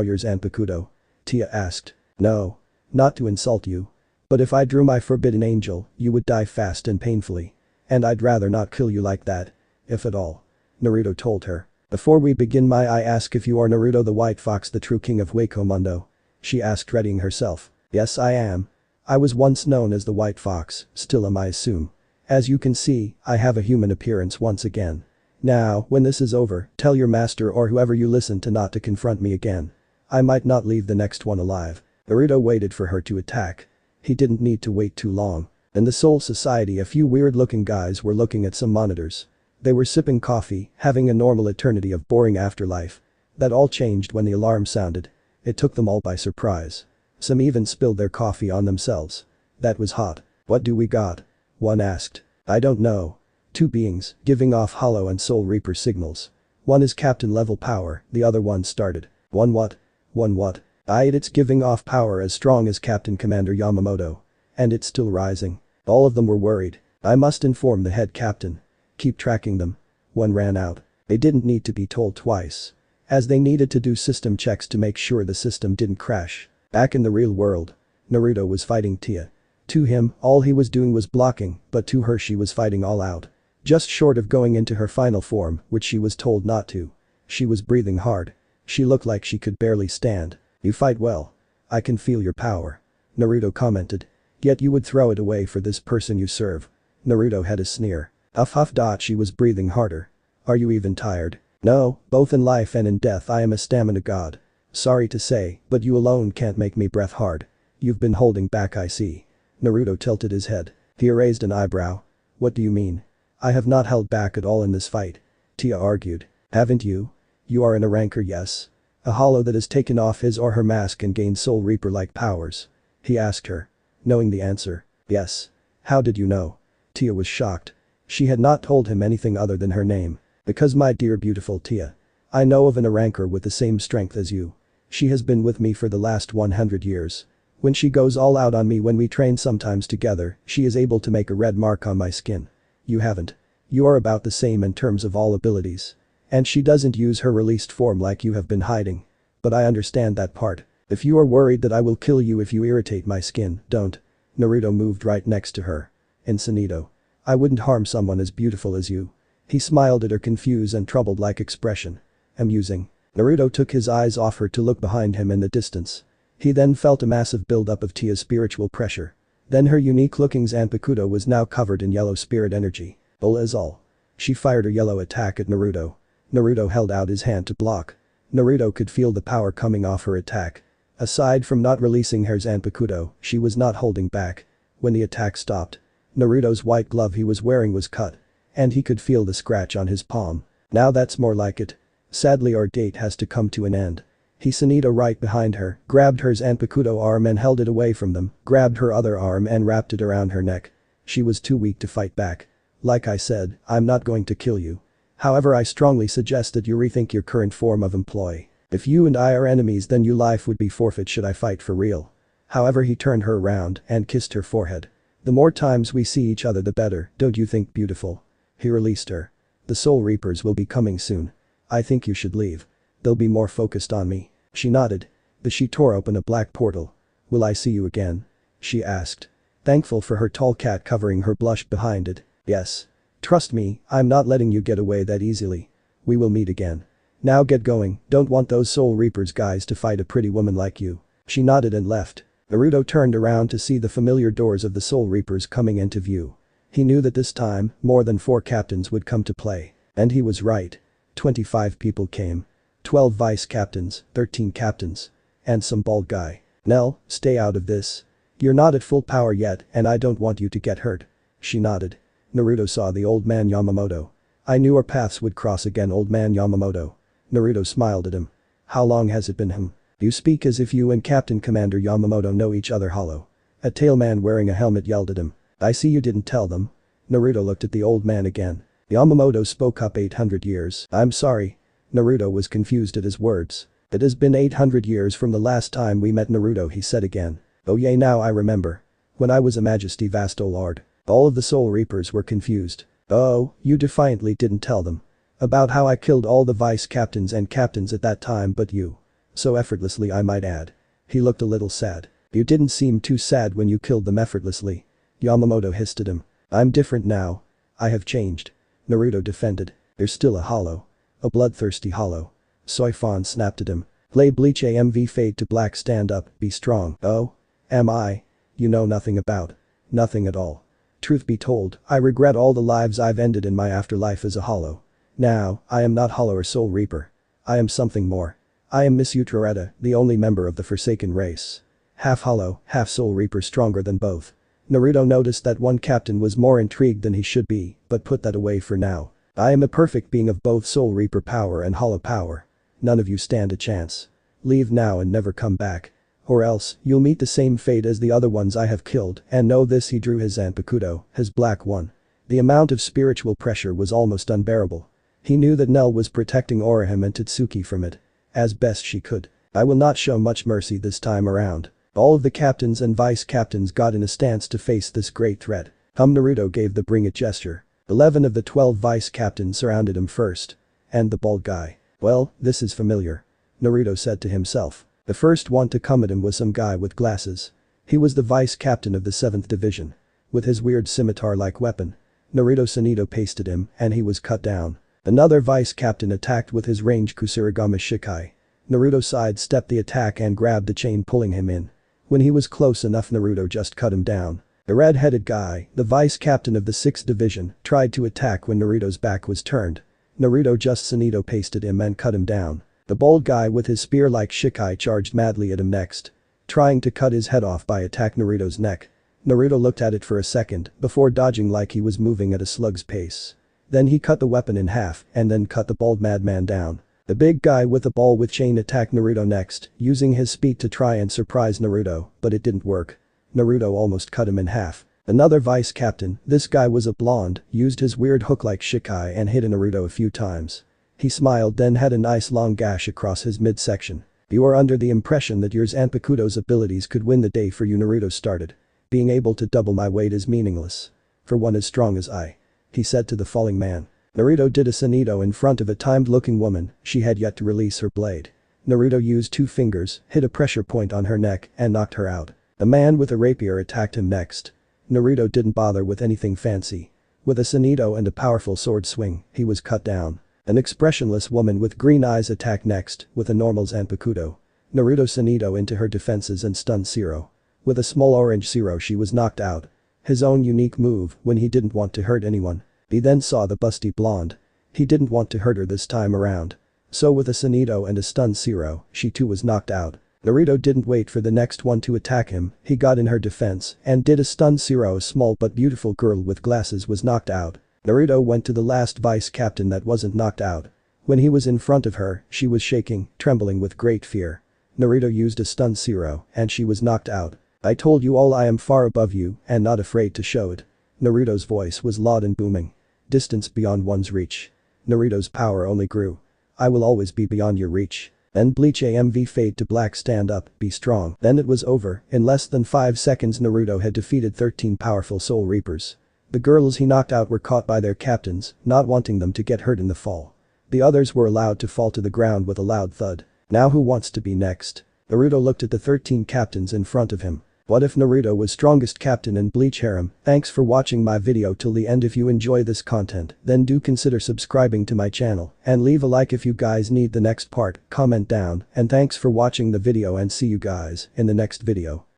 yours, Anpakudo? Tia asked. No. Not to insult you. But if I drew my forbidden angel, you would die fast and painfully. And I'd rather not kill you like that. If at all. Naruto told her. Before we begin, may I ask if you are Naruto the White Fox, the true king of Wakomondo? She asked, readying herself. Yes, I am. I was once known as the White Fox, still am, I assume. As you can see, I have a human appearance once again. Now, when this is over, tell your master or whoever you listen to not to confront me again. I might not leave the next one alive. Naruto waited for her to attack. He didn't need to wait too long. In the Soul Society, a few weird-looking guys were looking at some monitors. They were sipping coffee, having a normal eternity of boring afterlife. That all changed when the alarm sounded. It took them all by surprise. Some even spilled their coffee on themselves. That was hot. What do we got? One asked. I don't know. Two beings, giving off Hollow and Soul Reaper signals. One is captain level power, the other one started. One what? One what? It's giving off power as strong as Captain Commander Yamamoto. And it's still rising. All of them were worried. I must inform the head captain. Keep tracking them. One ran out. They didn't need to be told twice. As they needed to do system checks to make sure the system didn't crash. Back in the real world. Naruto was fighting Tia. To him, all he was doing was blocking, but to her she was fighting all out. Just short of going into her final form, which she was told not to. She was breathing hard. She looked like she could barely stand. You fight well. I can feel your power. Naruto commented. Yet you would throw it away for this person you serve. Naruto had a sneer. Huff. She was breathing harder. Are you even tired? No, both in life and in death I am a stamina god. Sorry to say, but you alone can't make me breath hard. You've been holding back, I see. Naruto tilted his head. He raised an eyebrow. What do you mean? I have not held back at all in this fight. Tia argued. Haven't you? You are in a rancor, yes? A hollow that has taken off his or her mask and gained Soul Reaper-like powers. He asked her. Knowing the answer. Yes. How did you know? Tia was shocked. She had not told him anything other than her name. Because my dear beautiful Tia. I know of an rancor with the same strength as you. She has been with me for the last 100 years. When she goes all out on me when we train sometimes together, she is able to make a red mark on my skin. You haven't. You are about the same in terms of all abilities. And she doesn't use her released form like you have been hiding. But I understand that part. If you are worried that I will kill you if you irritate my skin, don't. Naruto moved right next to her. Infinito. I wouldn't harm someone as beautiful as you. He smiled at her confused and troubled-like expression. Amusing. Naruto took his eyes off her to look behind him in the distance. He then felt a massive buildup of Tia's spiritual pressure. Then her unique-looking Zanpakuto was now covered in yellow spirit energy. Ol is all. She fired her yellow attack at Naruto. Naruto held out his hand to block. Naruto could feel the power coming off her attack. Aside from not releasing her Zanpakuto, she was not holding back. When the attack stopped, Naruto's white glove he was wearing was cut. And he could feel the scratch on his palm. Now that's more like it. Sadly our date has to come to an end. He Sunito right behind her, grabbed her Zanpakuto arm and held it away from them, grabbed her other arm and wrapped it around her neck. She was too weak to fight back. Like I said, I'm not going to kill you. However, I strongly suggest that you rethink your current form of employee. If you and I are enemies, then your life would be forfeit should I fight for real. However, he turned her around and kissed her forehead. The more times we see each other the better, don't you think, beautiful? He released her. The Soul Reapers will be coming soon. I think you should leave. They'll be more focused on me. She nodded. She tore open a black portal. Will I see you again? She asked. Thankful for her tall cat covering her blushed behind it. Yes. Trust me, I'm not letting you get away that easily. We will meet again. Now get going, don't want those Soul Reapers guys to fight a pretty woman like you. She nodded and left. Naruto turned around to see the familiar doors of the Soul Reapers coming into view. He knew that this time, more than 4 captains would come to play. And he was right. 25 people came. 12 vice captains, 13 captains. And some bald guy. Nell, stay out of this. You're not at full power yet and I don't want you to get hurt. She nodded. Naruto saw the old man Yamamoto. I knew our paths would cross again, old man Yamamoto. Naruto smiled at him. How long has it been? You speak as if you and Captain Commander Yamamoto know each other. Hollow. A tailman wearing a helmet yelled at him. I see you didn't tell them. Naruto looked at the old man again. Yamamoto spoke up. 800 years. I'm sorry. Naruto was confused at his words. It has been 800 years from the last time we met, Naruto, he said again. Oh yay, now I remember. When I was a Majesty Vasto Lord. All of the Soul Reapers were confused. Oh, you defiantly didn't tell them. About how I killed all the vice captains and captains at that time, but you. So effortlessly, I might add. He looked a little sad. You didn't seem too sad when you killed them effortlessly. Yamamoto hissed at him. I'm different now. I have changed. Naruto defended. There's still a hollow. A bloodthirsty hollow. Soi Fon snapped at him. Play bleach AMV fade to black, stand up, be strong. Oh? Am I? You know nothing about. Nothing at all. Truth be told, I regret all the lives I've ended in my afterlife as a hollow. Now, I am not hollow or Soul Reaper. I am something more. I am Miss Utrareta, the only member of the Forsaken race. Half hollow, half Soul Reaper, stronger than both. Naruto noticed that one captain was more intrigued than he should be, but put that away for now. I am a perfect being of both Soul Reaper power and hollow power. None of you stand a chance. Leave now and never come back. Or else, you'll meet the same fate as the other ones I have killed, and know this. He drew his Zanpakuto, his black one. The amount of spiritual pressure was almost unbearable. He knew that Nell was protecting Orihime and Tatsuki from it. As best she could. I will not show much mercy this time around. All of the captains and vice captains got in a stance to face this great threat. Naruto gave the bring it gesture. 11 of the 12 vice captains surrounded him first. And the bald guy. Well, this is familiar. Naruto said to himself. The first one to come at him was some guy with glasses. He was the vice captain of the 7th division. With his weird scimitar-like weapon. Naruto Sunito pasted him and he was cut down. Another vice captain attacked with his ranged Kusarigama Shikai. Naruto sidestepped the attack and grabbed the chain, pulling him in. When he was close enough, Naruto just cut him down. The red-headed guy, the vice captain of the 6th division, tried to attack when Naruto's back was turned. Naruto just Sunito pasted him and cut him down. The bald guy with his spear-like Shikai charged madly at him next. Trying to cut his head off by attack Naruto's neck. Naruto looked at it for a second before dodging like he was moving at a slug's pace. Then he cut the weapon in half and then cut the bald madman down. The big guy with the ball with chain attacked Naruto next, using his speed to try and surprise Naruto, but it didn't work. Naruto almost cut him in half. Another vice captain, this guy was a blonde, used his weird hook-like Shikai and hit Naruto a few times. He smiled, then had a nice long gash across his midsection. You are under the impression that your Zanpakuto's abilities could win the day for you, Naruto started. Being able to double my weight is meaningless. For one as strong as I. He said to the falling man. Naruto did a Sunito in front of a timed-looking woman, she had yet to release her blade. Naruto used 2 fingers, hit a pressure point on her neck and knocked her out. The man with a rapier attacked him next. Naruto didn't bother with anything fancy. With a Sunito and a powerful sword swing, he was cut down. An expressionless woman with green eyes attacked next, with a normal Zanpakuto. Naruto Sunito into her defenses and stunned Zero. With a small orange zero she was knocked out. His own unique move when he didn't want to hurt anyone. He then saw the busty blonde. He didn't want to hurt her this time around. So with a Sanito and a stun zero, she too was knocked out. Naruto didn't wait for the next one to attack him, he got in her defense and did a stun zero. A small but beautiful girl with glasses was knocked out. Naruto went to the last vice captain that wasn't knocked out. When he was in front of her, she was shaking, trembling with great fear. Naruto used a stun zero and she was knocked out. I told you all I am far above you and not afraid to show it. Naruto's voice was loud and booming. Distance beyond one's reach. Naruto's power only grew. I will always be beyond your reach. Then Bleach AMV fade to black, stand up, be strong. Then it was over. In less than 5 seconds Naruto had defeated 13 powerful Soul Reapers. The girls he knocked out were caught by their captains, not wanting them to get hurt in the fall. The others were allowed to fall to the ground with a loud thud. Now who wants to be next? Naruto looked at the 13 captains in front of him. What if Naruto was strongest captain in Bleach harem? Thanks for watching my video till the end. If you enjoy this content, then do consider subscribing to my channel and leave a like if you guys need the next part, comment down, and thanks for watching the video and see you guys in the next video.